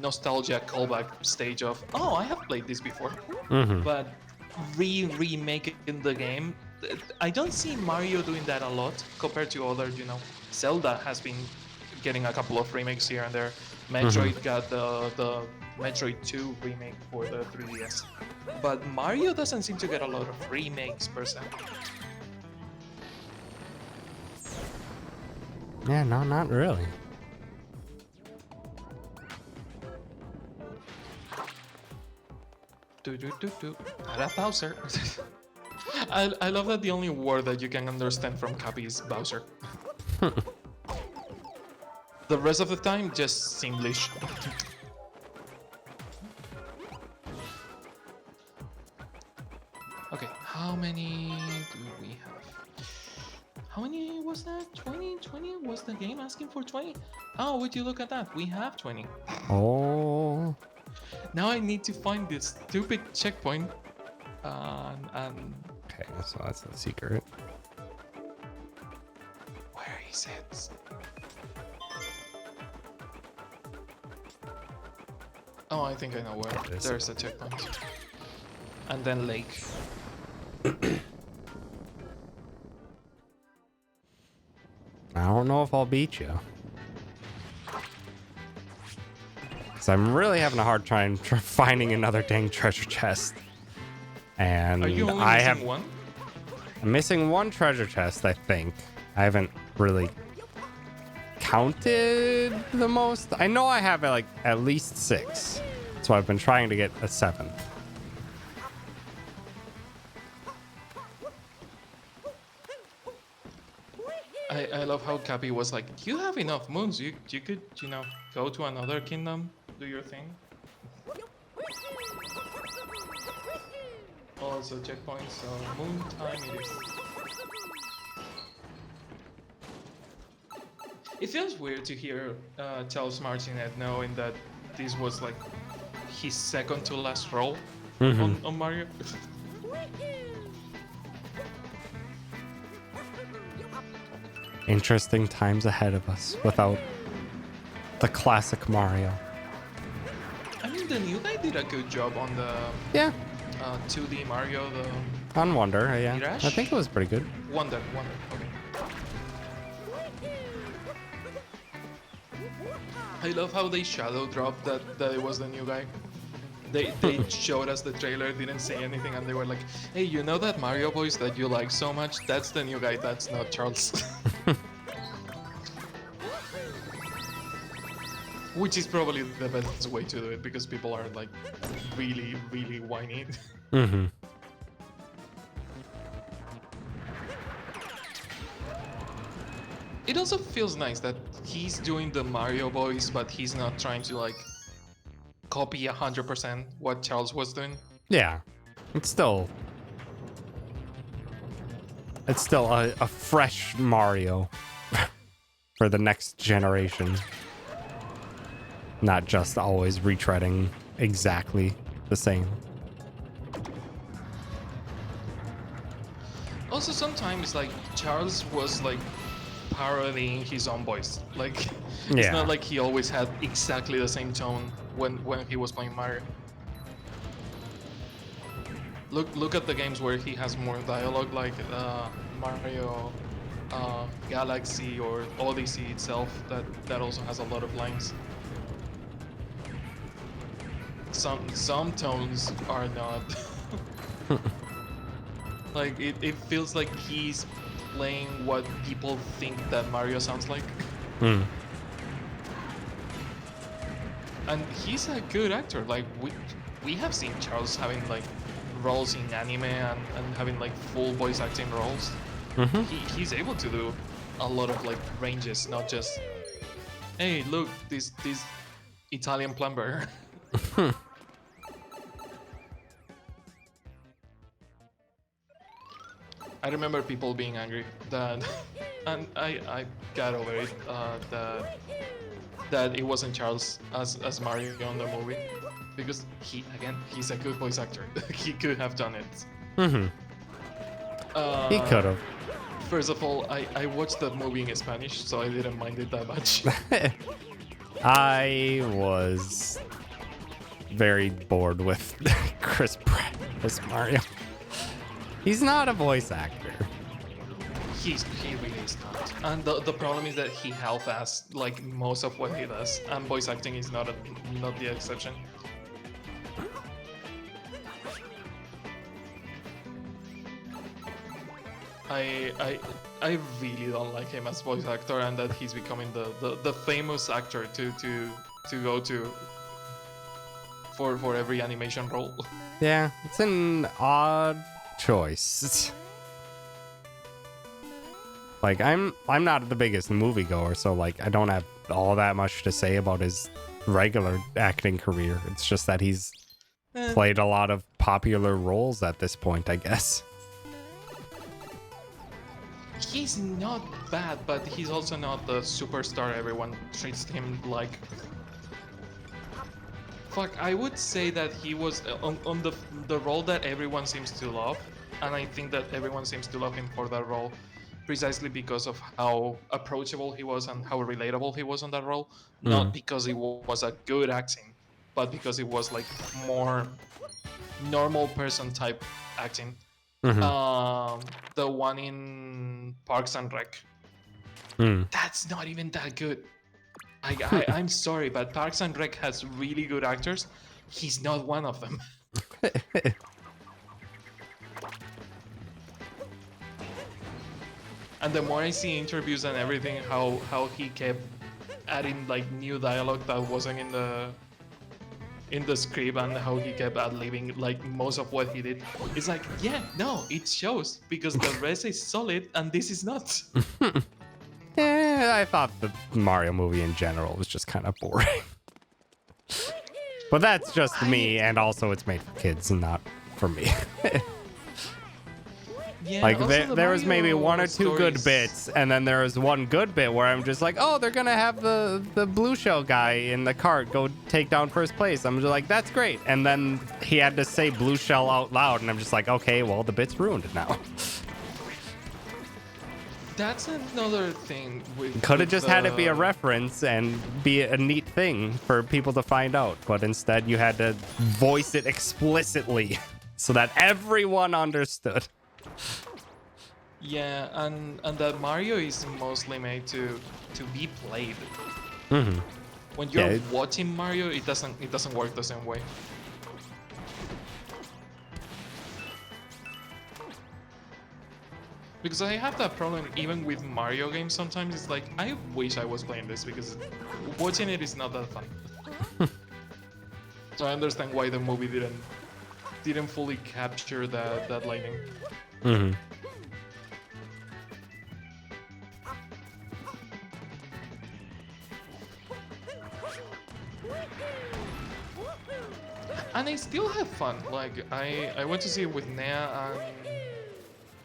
A: nostalgia callback stage of I have played this before, but remaking the game. I don't see Mario doing that a lot compared to other Zelda has been getting a couple of remakes here and there. Metroid got the Metroid 2 remake for the 3DS, but Mario doesn't seem to get a lot of remakes per se.
B: Yeah, no, not really.
A: Para Bowser. I love that the only word that you can understand from Cappy is Bowser. The rest of the time, just English. Okay, how many do we have? How many was that? 20? 20? Was the game asking for 20? Oh, would you look at that? We have 20.
B: Oh.
A: Now I need to find this stupid checkpoint. And
B: Okay, so that's the secret.
A: where is it? Oh, I think I know where. There's a checkpoint. And then lake.
B: I don't know if I'll beat you. Because I'm really having a hard time finding another dang treasure chest. And
A: Are you only
B: I
A: missing
B: have
A: one?
B: I'm missing one treasure chest, I think. I haven't really counted the most. I know I have like at least 6. So I've been trying to get a 7th.
A: I love how Cappy was like, you have enough moons. You could, go to another kingdom, do your thing. Also checkpoint, so moon time it is. It feels weird to hear Charles Martinet knowing that this was like his second to last role on Mario.
B: Interesting times ahead of us without the classic Mario.
A: I mean, the new guy did a good job on the
B: Yeah,
A: 2D Mario, the
B: on Wonder, yeah.
A: Mirage?
B: I think it was pretty good.
A: Wonder, okay. I love how they shadow dropped that it was the new guy. They showed us the trailer, didn't say anything, and they were like, hey, you know that Mario voice that you like so much? That's the new guy, that's not Charles. Which is probably the best way to do it because people are like really, really whiny.
B: Mm-hmm.
A: It also feels nice that he's doing the Mario voice, but he's not trying to like copy 100% what Charles was doing.
B: Yeah, it's still a fresh Mario for the next generation, not just always retreading exactly the same.
A: Also, sometimes like Charles was like parodying his own voice. Like it's
B: Yeah.
A: not like he always had exactly the same tone when he was playing Mario. Look at the games where he has more dialogue, like Mario Galaxy or Odyssey itself. That also has a lot of lines. Some tones are not. Like it feels like he's playing what people think that Mario sounds like.
B: Mm.
A: And he's a good actor. Like we have seen Charles having like roles in anime and having like full voice acting roles.
B: Mm-hmm.
A: He's able to do a lot of like ranges, not just hey look this Italian plumber. I remember people being angry that, and I got over it. That it wasn't Charles as Mario on the movie, because he's a good voice actor. He could have done it.
B: Mm-hmm. He could
A: Uh,
B: have.
A: First of all, I watched the movie in Spanish, so I didn't mind it that much.
B: I was very bored with Chris Pratt as Mario. He's not a voice actor.
A: He really is not. And the problem is that he half-assed like most of what he does, and voice acting is not the exception. I really don't like him as voice actor, and that he's becoming the famous actor to go to for every animation role.
B: Yeah, it's an odd choice. Like I'm not the biggest moviegoer, so like I don't have all that much to say about his regular acting career. It's just that he's played a lot of popular roles at this point, I guess.
A: He's not bad, but he's also not the superstar everyone treats him like. Fuck, I would say that he was on the role that everyone seems to love, and I think that everyone seems to love him for that role, precisely because of how approachable he was and how relatable he was on that role. Not because it was a good acting, but because it was like more normal person type acting.
B: Mm-hmm.
A: The one in Parks and Rec. That's not even that good. I'm sorry, but Parks and Rec has really good actors. He's not one of them. And the more I see interviews and everything, how he kept adding like new dialogue that wasn't in the script, and how he kept ad-libbing like most of what he did, it's like, yeah, no, it shows because the rest is solid and this is not.
B: Yeah, I thought the Mario movie in general was just kind of boring. But that's just me, and also it's made for kids and not for me.
A: Yeah,
B: like
A: also
B: there was maybe one or two good
A: stories-
B: bits, and then there was one good bit where I'm just like, oh, they're gonna have the blue shell guy in the cart go take down first place. I'm just like, that's great. And then he had to say blue shell out loud, and I'm just like, okay, well the bit's ruined now.
A: That's another thing with.
B: Could have just had it be a
A: the-
B: reference and be a neat thing for people to find out, but instead you had to voice it explicitly so that everyone understood.
A: Yeah, and that Mario is mostly made to be played.
B: Mm-hmm.
A: When you're
B: Yeah,
A: watching Mario, it doesn't work the same way. Because I have that problem even with Mario games sometimes. It's like, I wish I was playing this because watching it is not that fun. So I understand why the movie didn't fully capture that lightning.
B: Hmm.
A: And I still have fun. Like I went to see it with Nea, and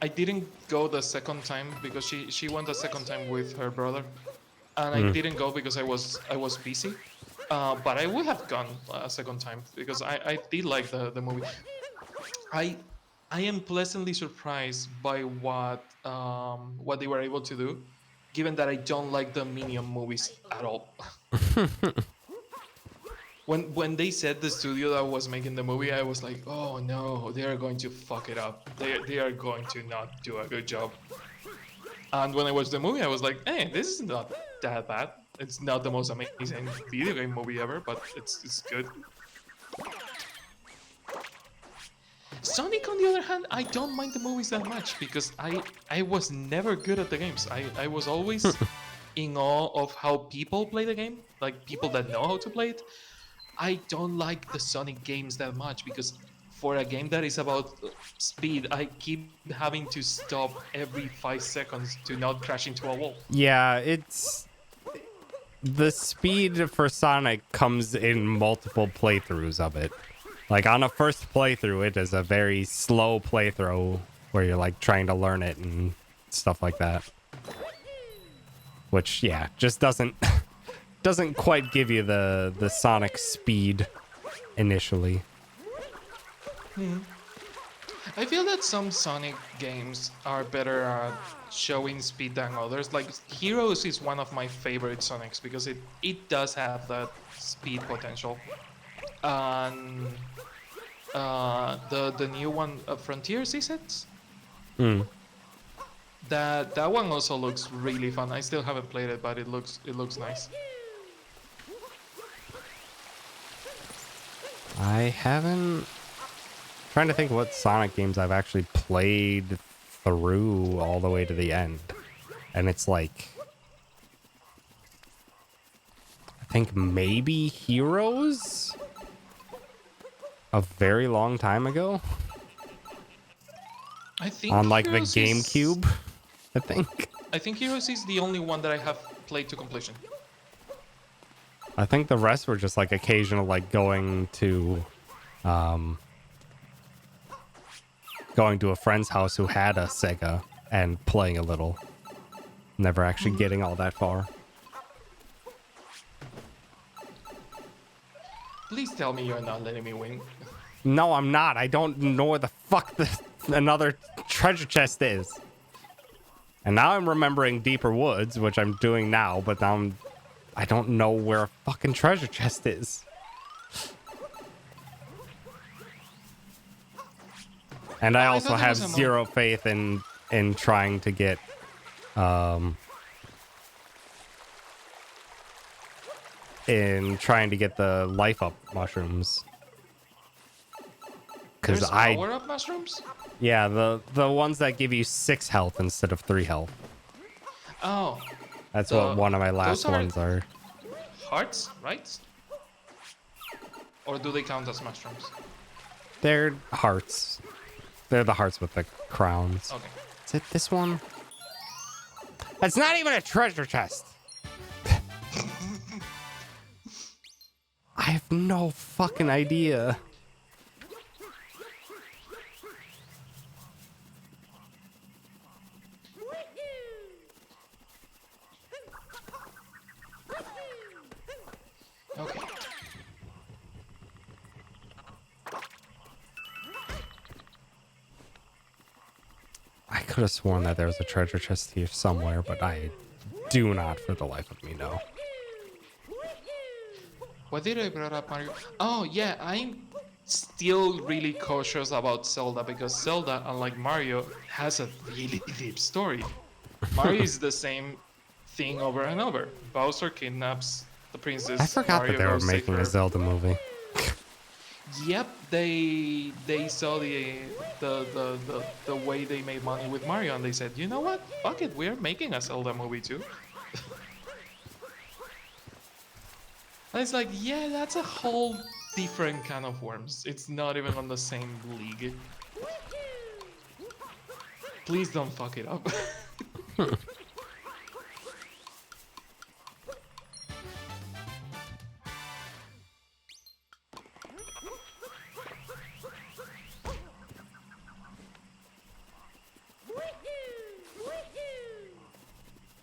A: I didn't go the second time because she went the second time with her brother, and I
B: Mm.
A: didn't go because I was busy. But I would have gone a second time because I did like the movie. I I am pleasantly surprised by what they were able to do, given that I don't like the Minion movies at all. When they said the studio that was making the movie, I was like, oh no, they are going to fuck it up. They are going to not do a good job. And when I watched the movie, I was like, hey, this is not that bad. It's not the most amazing video game movie ever, but it's good. Sonic, on the other hand, I don't mind the movies that much because I was never good at the games. I was always in awe of how people play the game, like people that know how to play it. I don't like the Sonic games that much because for a game that is about speed, I keep having to stop every 5 seconds to not crash into a wall.
B: Yeah, it's the speed for Sonic comes in multiple playthroughs of it. Like on a first playthrough, it is a very slow playthrough where you're like trying to learn it and stuff like that. Which, yeah, just doesn't quite give you the Sonic speed initially.
A: I feel that some Sonic games are better at showing speed than others. Like Heroes is one of my favorite Sonics because it does have that speed potential. And the new one, Frontiers, is it?
B: Hmm.
A: That one also looks really fun. I still haven't played it, but it looks nice.
B: I haven't. Trying to think what Sonic games I've actually played through all the way to the end. And it's like, I think maybe Heroes a very long time ago
A: I think
B: on like the
A: Heroes is
B: GameCube, I think.
A: I think Heroes is the only one that I have played to completion.
B: I think the rest were just like occasional, like um, going to a friend's house who had a Sega and playing a little. Never actually getting all that far.
A: Please tell me you're not letting me win.
B: No, I'm not. I don't know where the fuck another treasure chest is. And now I'm remembering Deeper Woods, which I'm doing now, but now I don't know where a fucking treasure chest is. And I
A: Oh, I
B: also
A: thought there
B: have
A: was a
B: zero faith in trying to get the life up mushrooms. Cuz
A: There's power up mushrooms?
B: yeah, the ones that give you 6 health instead of 3 health.
A: Oh,
B: That's what one of my last
A: those are
B: ones are.
A: hearts, right? Or do they count as mushrooms?
B: They're hearts. They're the hearts with the crowns.
A: Okay.
B: Is it this one? That's not even a treasure chest. I have no fucking idea.
A: Okay.
B: I could have sworn that there was a treasure chest here somewhere, but I do not for the life of me know.
A: Why did I brought up Mario? Oh yeah, I'm still really cautious about Zelda because Zelda, unlike Mario, has a really deep story. Mario is the same thing over and over. Bowser kidnaps the
B: I
A: princess.
B: forgot that
A: Mario
B: they were
A: goes save
B: making a
A: her.
B: Zelda movie.
A: Yep, they saw the way they made money with Mario, and they said, you know what? Fuck it, we're making a Zelda movie too. And it's like, yeah, that's a whole different kind of worms. It's not even on the same league. Please don't fuck it up.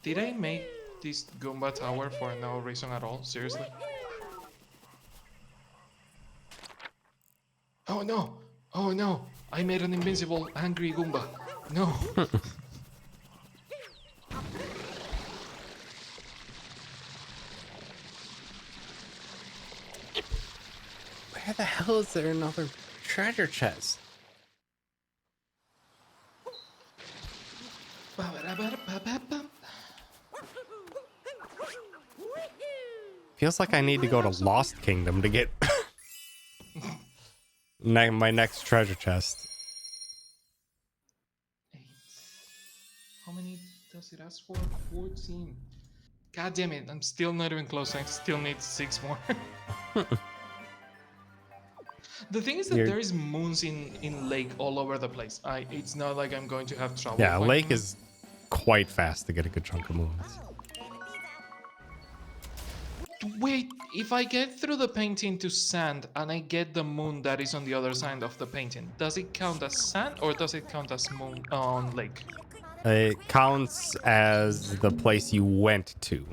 A: Did I make this Goomba tower for no reason at all? Seriously? Oh no! Oh no! I made an invincible angry Goomba. No!
B: Where the hell is there another treasure chest? Feels like I need to go to Lost Kingdom to get my next treasure chest.
A: 8. How many does it ask for? 14. God damn it, I'm still not even close. I still need 6 more. The thing is that
B: You're,
A: there is moons in Lake all over the place. It's not like I'm going to have trouble
B: yeah,
A: finding
B: Lake
A: them.
B: is quite fast to get a good chunk of moons.
A: Wait, if I get through the painting to sand and I get the moon that is on the other side of the painting, does it count as sand or does it count as moon on lake?
B: It counts as the place you went to.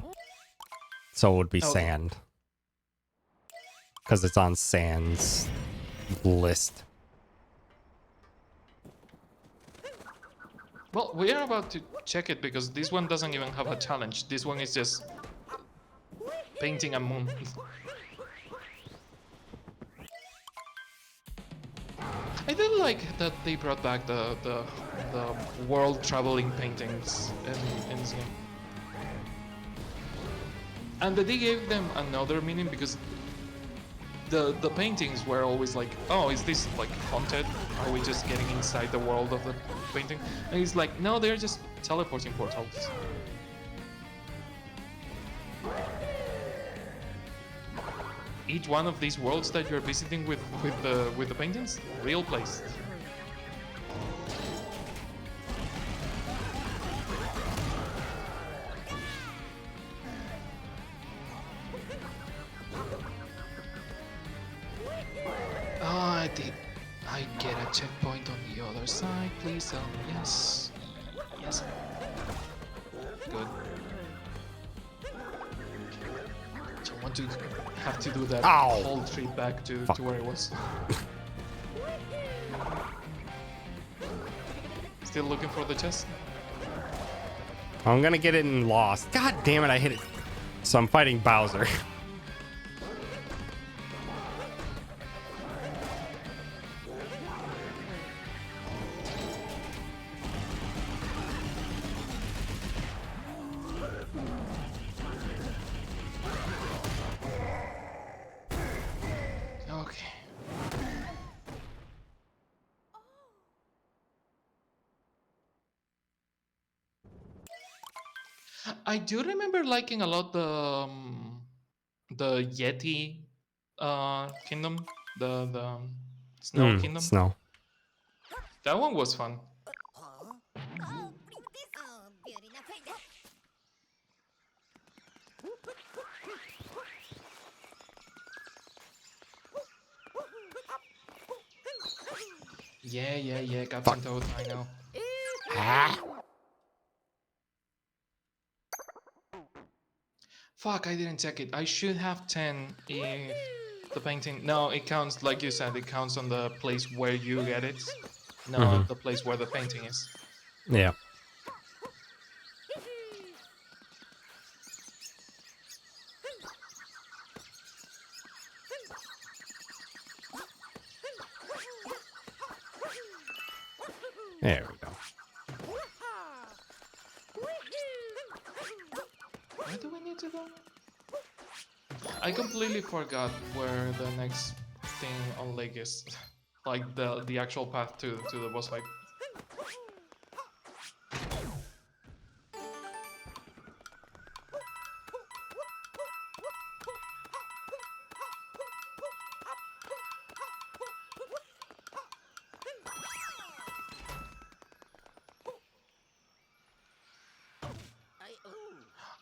B: So it would be
A: Okay.
B: sand. Because it's on sand's list.
A: Well, we are about to check it because this one doesn't even have a challenge. This one is just painting a moon. I did like that they brought back the world traveling paintings in this game. And that they gave them another meaning because the paintings were always like, oh, is this like haunted? Are we just getting inside the world of the painting? And it's like, no, they're just teleporting portals. Each one of these worlds that you're visiting with the paintings, real place. Ah, I get a checkpoint on the other side, please? Yes. Yes. Good. Don't want to have to do that
B: Ow.
A: whole trip back to where I was. Still looking for the chest?
B: I'm gonna get it in Lost. God damn it, I hit it. So I'm fighting Bowser.
A: Okay. I do remember liking a lot the Yeti kingdom, the Snow Kingdom.
B: Snow.
A: That one was fun. Yeah, Captain Toad, I know. Fuck, I didn't check it. I should have 10 if the painting... No, it counts, like you said, it counts on the place where you get it, not the place where the painting is.
B: Yeah. There we go.
A: Where do we need to go? I completely forgot where the next thing on Lake is like the actual path to the boss fight.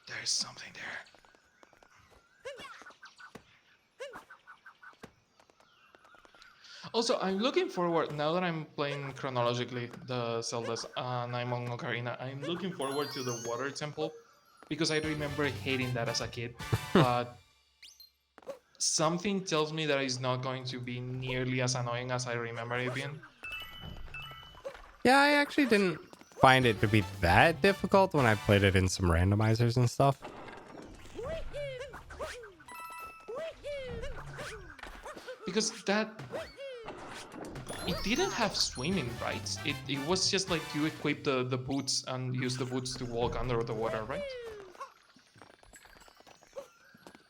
A: There's something there. Also, I'm looking forward, now that I'm playing chronologically the Zeldas and I'm on Ocarina, I'm looking forward to the Water Temple because I remember hating that as a kid. But something tells me that it's not going to be nearly as annoying as I remember it being.
B: Yeah, I actually didn't find it to be that difficult when I played it in some randomizers and stuff.
A: Because it didn't have swimming, right? It was just like you equip the boots and use the boots to walk under the water, right?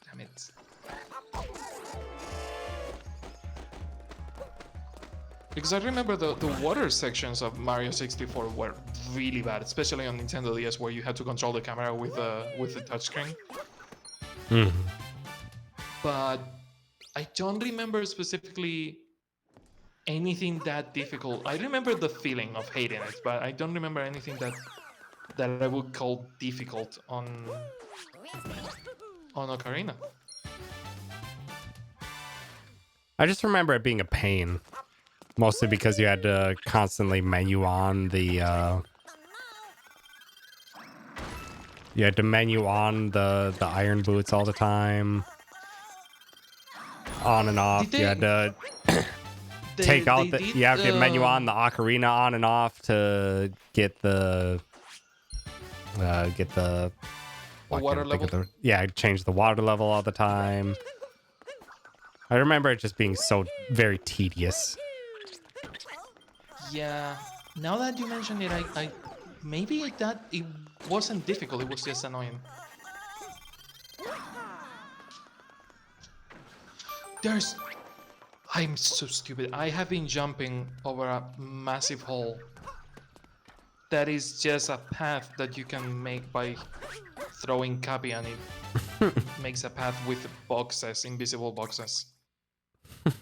A: Damn it. Because I remember the water sections of Mario 64 were really bad, especially on Nintendo DS, where you had to control the camera with the touchscreen. But I don't remember specifically anything that difficult. I remember the feeling of hating it, but I don't remember anything that I would call difficult on Ocarina.
B: I just remember it being a pain, mostly because you had to constantly menu on the iron boots all the time, on and off. You had to take out you have to menu on the ocarina on and off to get the
A: water level.
B: Change the water level all the time. I remember it just being so very tedious.
A: Yeah. Now that you mention it, I maybe it wasn't difficult. It was just annoying. I'm so stupid. I have been jumping over a massive hole. That is just a path that you can make by throwing Cappy, and it makes a path with boxes, invisible boxes. And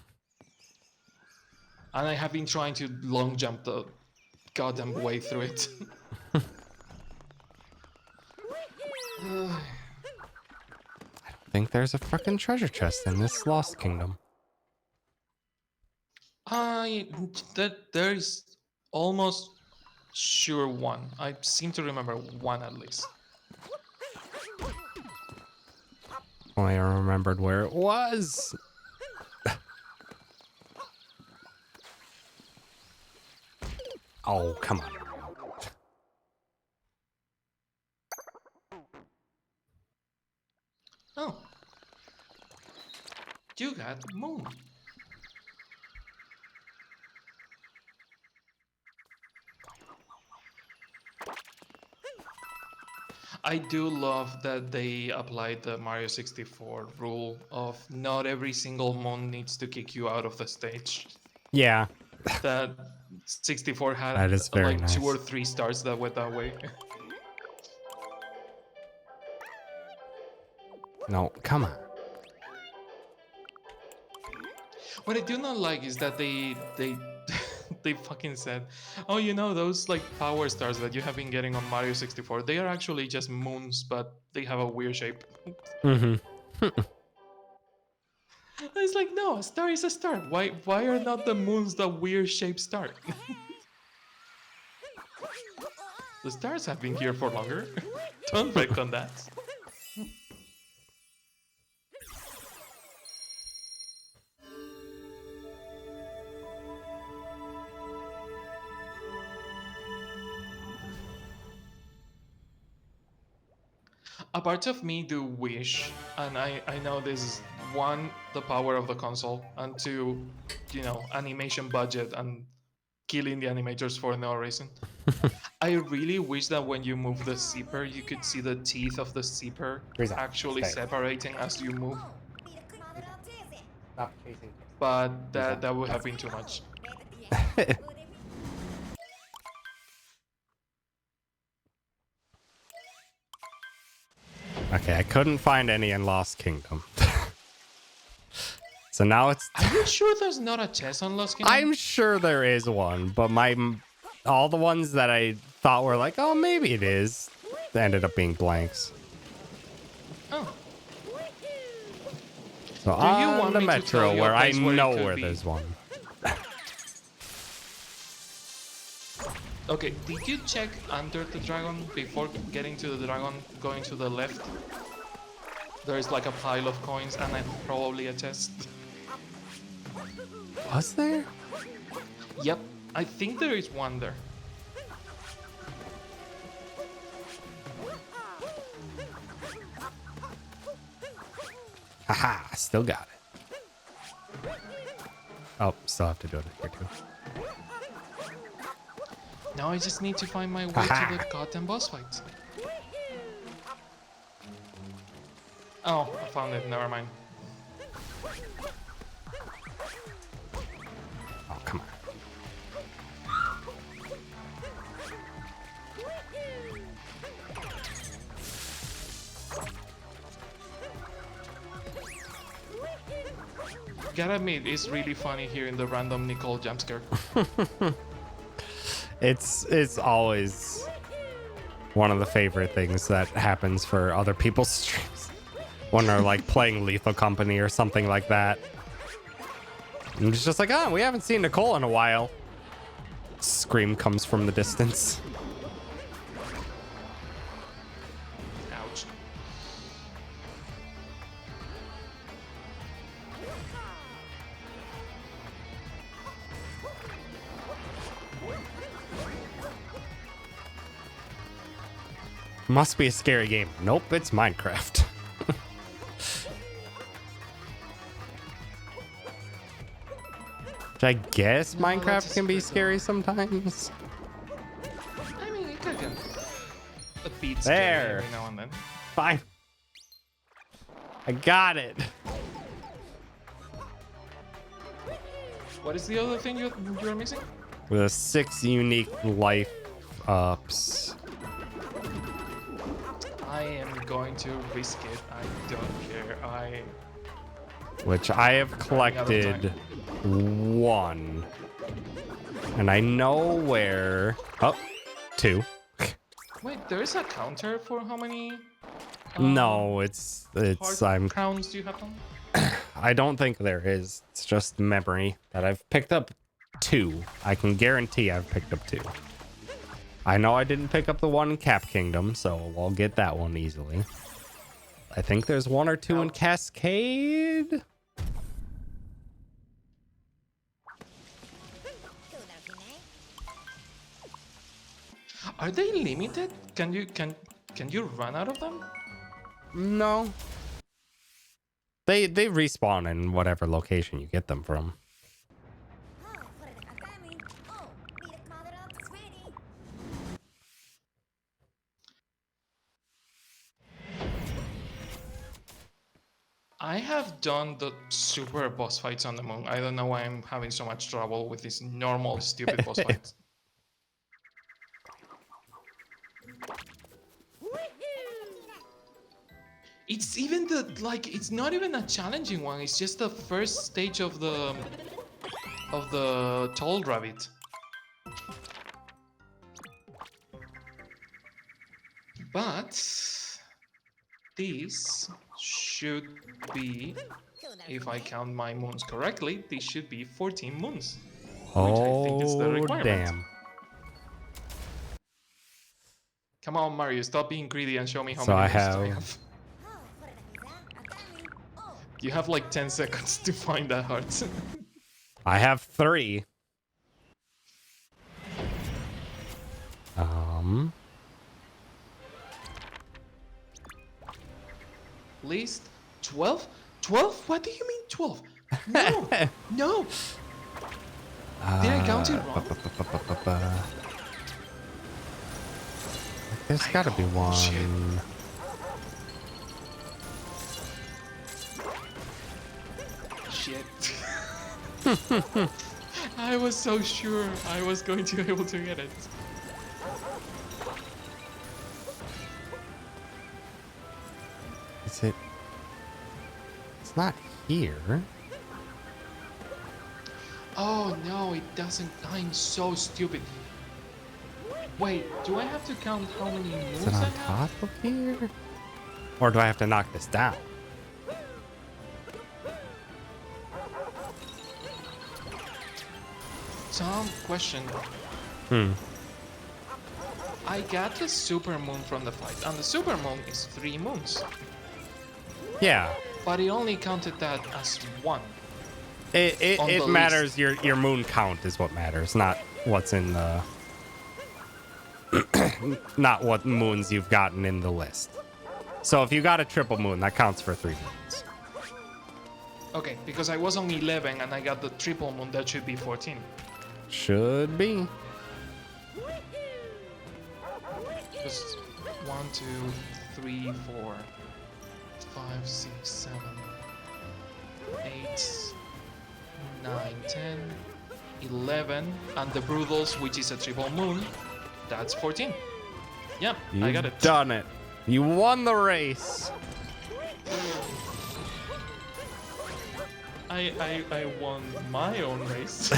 A: I have been trying to long jump the goddamn way through it.
B: I think there's a fucking treasure chest in this Lost Kingdom.
A: There is almost sure one. I seem to remember one at least.
B: I remembered where it was. Oh, come on.
A: Oh. You got moon. I do love that they applied the Mario 64 rule of not every single moon needs to kick you out of the stage.
B: Yeah.
A: That 64 had
B: That is very
A: like
B: nice.
A: 2 or 3 stars that went that way.
B: No, come on.
A: What I do not like is that they they fucking said, oh, you know, those like power stars that you have been getting on Mario 64, they are actually just moons, but they have a weird shape. It's like, no, a star is a star. Why are not the moons the weird shaped star? The stars have been here for longer. Don't wreck on that. A part of me do wish, and I know this is one, the power of the console, and two, you know, animation budget and killing the animators for no reason. I really wish that when you move the zipper, you could see the teeth of the zipper actually separating as you move.
B: Stop chasing
A: but that would have been too much.
B: Okay, I couldn't find any in Lost Kingdom. So now it's...
A: Are you sure there's not a chest on Lost Kingdom?
B: I'm sure there is one, but all the ones that I thought were like, oh, maybe it is, they ended up being blanks.
A: Oh.
B: So
A: Do you
B: on
A: want
B: the
A: me to
B: metro
A: tell you a
B: where I
A: place where it
B: know
A: could
B: where
A: be?
B: there's one.
A: Okay, did you check under the dragon before getting to the dragon, going to the left? There's like a pile of coins and probably a chest.
B: Was there?
A: Yep, I think there is one there.
B: Haha, still got it. Oh, still have to do it here too.
A: Now I just need to find my way
B: Haha.
A: to the goddamn boss fight. Oh, I found it, never mind.
B: Oh, come on.
A: Gotta admit, it's really funny hearing the random Nicole jump scare.
B: It's always one of the favorite things that happens for other people's streams when they're like playing Lethal Company or something like that. And it's just like, oh, we haven't seen Nicole in a while. Scream comes from the distance.
A: Ouch.
B: Must be a scary game. Nope, it's Minecraft. Which I guess
A: No, that's
B: Minecraft
A: a
B: can be
A: secret
B: scary sometimes.
A: I mean, it could get a bit
B: There.
A: scary every now and then.
B: Fine. I got it.
A: What is the other thing you're missing?
B: The 6 unique life ups.
A: I am going to risk it. I don't care.
B: Which I have
A: Running out of
B: collected 1. And I know where. Oh, 2.
A: Wait, there is a counter for how many
B: No, it's
A: heart
B: I'm
A: crowns do you have on?
B: I don't think there is. It's just memory that I've picked up 2. I can guarantee I've picked up 2. I know I didn't pick up the one in Cap Kingdom, so I'll get that one easily. I think there's 1 or 2 in Cascade.
A: Are they limited? Can you run out of them?
B: No. They respawn in whatever location you get them from.
A: I have done the super boss fights on the moon. I don't know why I'm having so much trouble with these normal stupid boss fights. It's even it's not even a challenging one. It's just the first stage of the tall rabbit. But this should be, if I count my moons correctly, this should be 14 moons. Which I think is the
B: Oh,
A: requirement.
B: damn.
A: Come on, Mario, stop being greedy and show me how
B: So
A: many
B: I
A: moons I
B: have-
A: have. You have like 10 seconds to find that heart.
B: I have 3.
A: List 12? 12? What do you mean 12? No! No! Did I count it wrong?
B: There's gotta be
A: Oh, shit.
B: one.
A: Shit. I was so sure I was going to be able to get it.
B: Is it? It's not here.
A: Oh no, it doesn't. I'm so stupid. Wait, do I have to count how many
B: Is
A: moves
B: it
A: I
B: on
A: have?
B: top of here? Or do I have to knock this down?
A: Some question.
B: Hmm.
A: I got the super moon from the fight, and the super moon is 3 moons,
B: Yeah.
A: but it only counted that as 1
B: It it,
A: on the
B: it
A: list.
B: matters. Your moon count is what matters, not what's in the. Not what moons you've gotten in the list. So if you got a triple moon, that counts for 3 moons.
A: Okay, because I was on 11 and I got the triple moon, that should be 14.
B: Should be.
A: Just 1, 2, 3, 4, 5, 6, 7, 8, 9, 10, 11, and the Brutals, which is a triple moon, that's 14. Yeah, I got it.
B: Done it. You won the race.
A: I won my own race.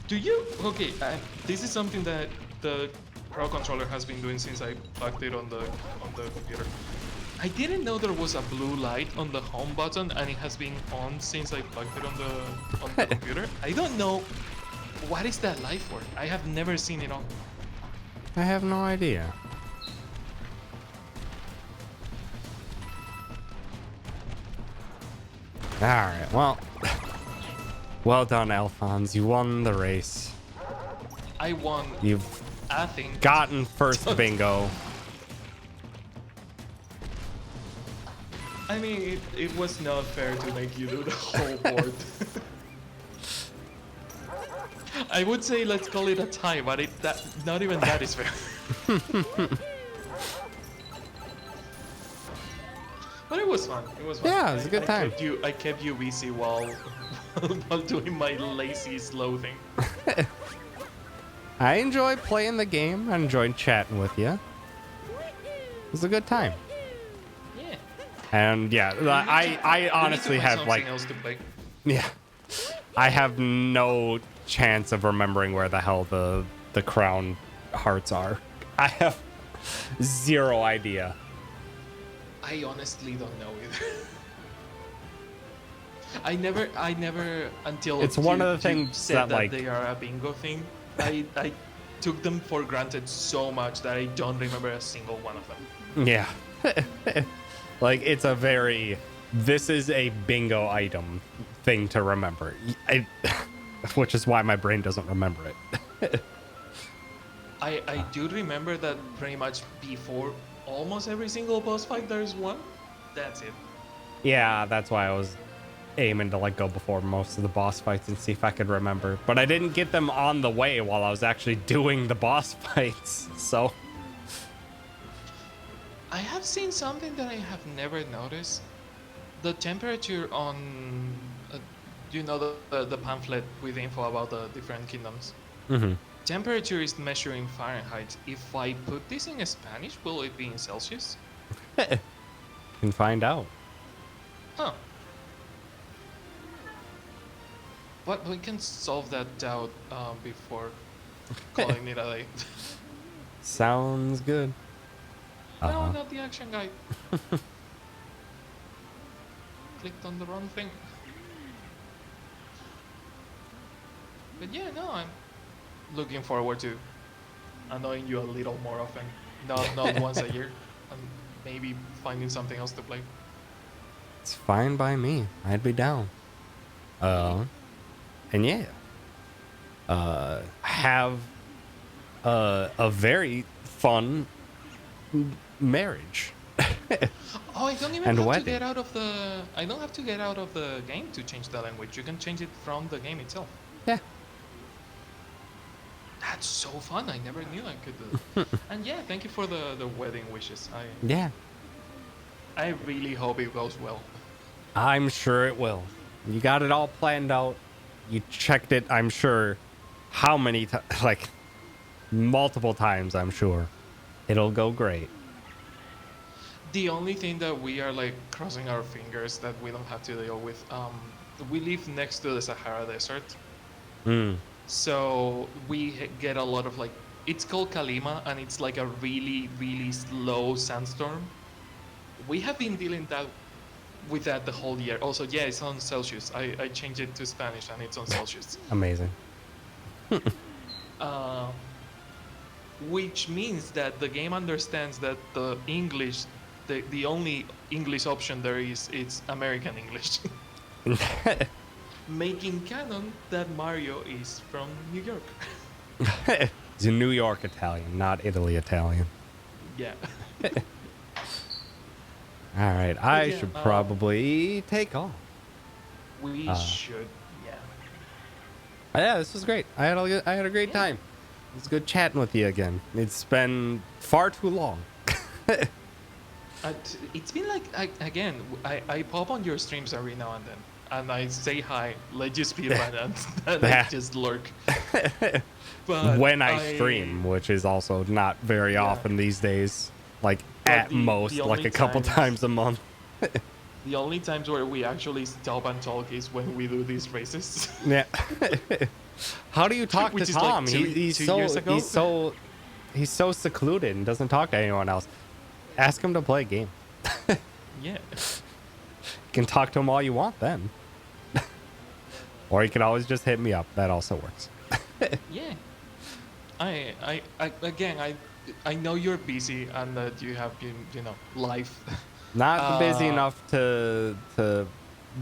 A: Do you? Okay, this is something that the Pro Controller has been doing since I plugged it on the computer. I didn't know there was a blue light on the home button, and it has been on since I plugged it on the computer. I don't know what is that light for. I have never seen it on.
B: I have no idea. All right. Well done, Alphonse. You won the race.
A: I won.
B: You've
A: I think.
B: gotten first bingo.
A: I mean, it was not fair to make you do the whole board. I would say let's call it a tie, but not even that is fair. But it was fun. It was fun.
B: Yeah, it was a good time.
A: I kept you busy while while doing my lazy slow thing.
B: I enjoyed playing the game. I enjoyed chatting with you. It was a good time.
A: Yeah.
B: And yeah, I honestly have
A: something
B: like,
A: else to play.
B: yeah, I have no chance of remembering where the hell the crown hearts are. I have zero idea.
A: I honestly don't know either. I never until
B: It's one of the
A: you
B: things
A: said
B: that, like-
A: they are a bingo thing. I took them for granted so much that I don't remember a single one of them.
B: Yeah. Like, it's a very, this is a bingo item thing to remember. Which is why my brain doesn't remember it.
A: I do remember that pretty much before almost every single boss fight there's one. That's it.
B: Yeah, that's why I was aiming to like go before most of the boss fights and see if I could remember. But I didn't get them on the way while I was actually doing the boss fights. So
A: I have seen something that I have never noticed. The temperature on, do you know the pamphlet with info about the different kingdoms?
B: mhm.
A: Temperature is measured in Fahrenheit. If I put this in Spanish, will it be in Celsius?
B: Can find out.
A: Huh. But we can solve that doubt before calling it a day.
B: Sounds good.
A: No, not the action guide. Clicked on the wrong thing. But yeah, no, I'm looking forward to annoying you a little more often. Not once a year. And maybe finding something else to play.
B: It's fine by me. I'd be down. And yeah. Have a very fun marriage.
A: Oh, I don't even
B: And
A: have
B: wedding.
A: to get out of the. I don't have to get out of the game to change the language. You can change it from the game itself.
B: Yeah.
A: That's so fun. I never knew I could do that. And yeah, thank you for the wedding wishes.
B: Yeah.
A: I really hope it goes well.
B: I'm sure it will. You got it all planned out. You checked it, I'm sure. How many times? Like, multiple times, I'm sure. It'll go great.
A: The only thing that we are like crossing our fingers that we don't have to deal with, we live next to the Sahara Desert,
B: Mm.
A: so we get a lot of like, it's called Kalima, and it's like a really, really slow sandstorm. We have been dealing with that the whole year. Also, yeah, it's on Celsius. I changed it to Spanish, and it's on Celsius.
B: Amazing.
A: Uh, which means that the game understands that the English, the only English option there is it's American English, making canon that Mario is from New York.
B: It's a New York Italian, not Italy Italian.
A: Yeah.
B: All right,
A: But
B: I
A: yeah,
B: should probably take off.
A: we should. Yeah.
B: Yeah, this was great. I had a great time. It was good chatting with you again. It's been far too long.
A: It's been like again. I pop on your streams every now and then, and I say hi, let you speed run, and I just lurk. But
B: When I stream, which is also not very often these days, like
A: But
B: at
A: the
B: most, like
A: only
B: a couple
A: times-
B: times a month.
A: the only times where we actually stop and talk is when we do these races.
B: Yeah. How do you talk to
A: Which is like
B: Tom?
A: two years ago?
B: He's so secluded and doesn't talk to anyone else. Ask him to play a game.
A: Yeah.
B: You can talk to him all you want then. Or you can always just hit me up. That also works.
A: Yeah. I know you're busy and that you have life.
B: Not busy
A: Uh,
B: enough to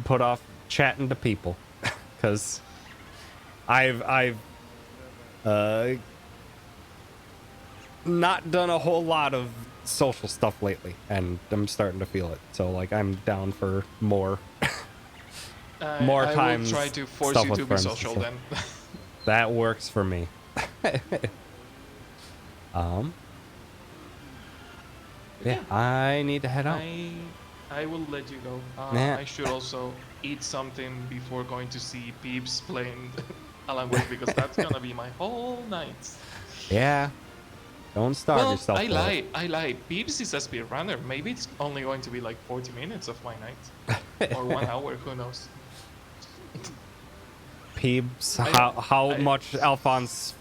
B: put off chatting to people, because I've not done a whole lot of social stuff lately, and I'm starting to feel it. So like I'm down for more more
A: I
B: times.
A: will try to force
B: stuff
A: you
B: with
A: to be
B: friends and
A: social
B: stuff.
A: then.
B: That works for me. Yeah, I need to head out.
A: I will let you go.
B: Nah.
A: I should also eat something before going to see Peeps playing Alan Wake because that's gonna be my whole night.
B: Yeah. Don't starve
A: Well,
B: yourself.
A: I lie. Peeps is a speedrunner. Maybe it's only going to be like 40 minutes of my night. Or 1 hour, who knows.
B: Peebs,
A: I-
B: how
A: I-
B: much Alphonse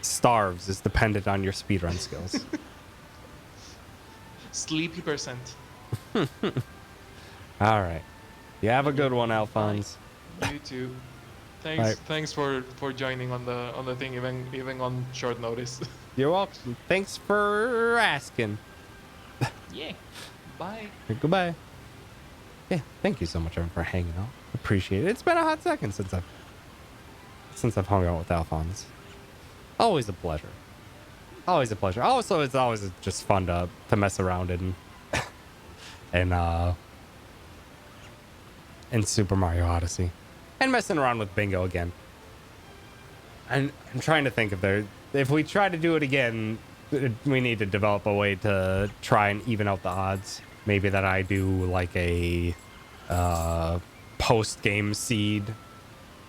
B: starves is dependent on your speedrun skills.
A: Sleepy percent.
B: All right. You have a good one, Alphonse.
A: You too.
B: Bye.
A: Thanks for joining on the thing even on short notice.
B: You're welcome. Thanks for asking.
A: Yeah. Bye.
B: Goodbye. Yeah, thank you so much everyone for hanging out. Appreciate it. It's been a hot second since I've hung out with Alphonse. Always a pleasure. Always a pleasure. Also, it's always just fun to mess around in Super Mario Odyssey, and messing around with Bingo again. I'm trying to think if we try to do it again, we need to develop a way to try and even out the odds. Maybe that I do like a post game seed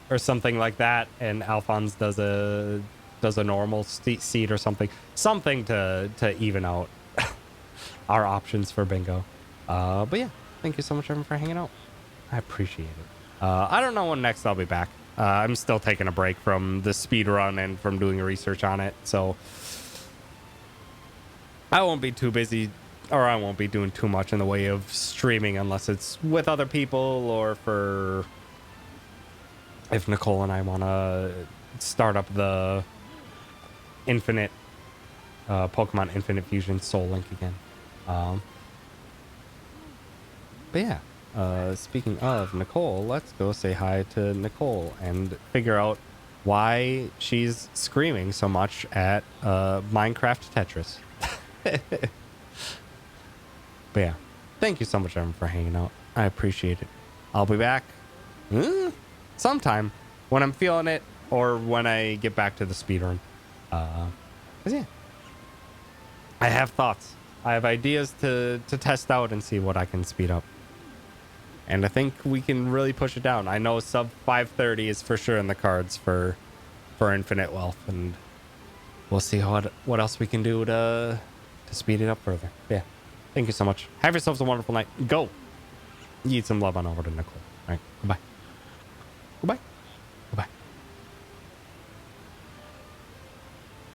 B: or something like that, and Alphonse does a normal seed or something to even out our options for Bingo. But yeah, thank you so much everyone for hanging out. I appreciate it. I don't know when next I'll be back. I'm still taking a break from the speed run and from doing research on it, so I won't be too busy, or I won't be doing too much in the way of streaming unless it's with other people or for if Nicole and I want to start up the Infinite Pokemon Infinite Fusion Soul Link again. But yeah, speaking of Nicole, let's go say hi to Nicole and figure out why she's screaming so much at Minecraft Tetris. But yeah, thank you so much everyone for hanging out. I appreciate it. I'll be back sometime when I'm feeling it or when I get back to the speedrun. 'Cause yeah, I have thoughts. I have ideas to test out and see what I can speed up. And I think we can really push it down. I know sub 530 is for sure in the cards for infinite wealth, and we'll see what else we can do to speed it up further. Yeah. Thank you so much. Have yourselves a wonderful night. Go. Eat some love on over to Nicole. All right. Goodbye. Goodbye.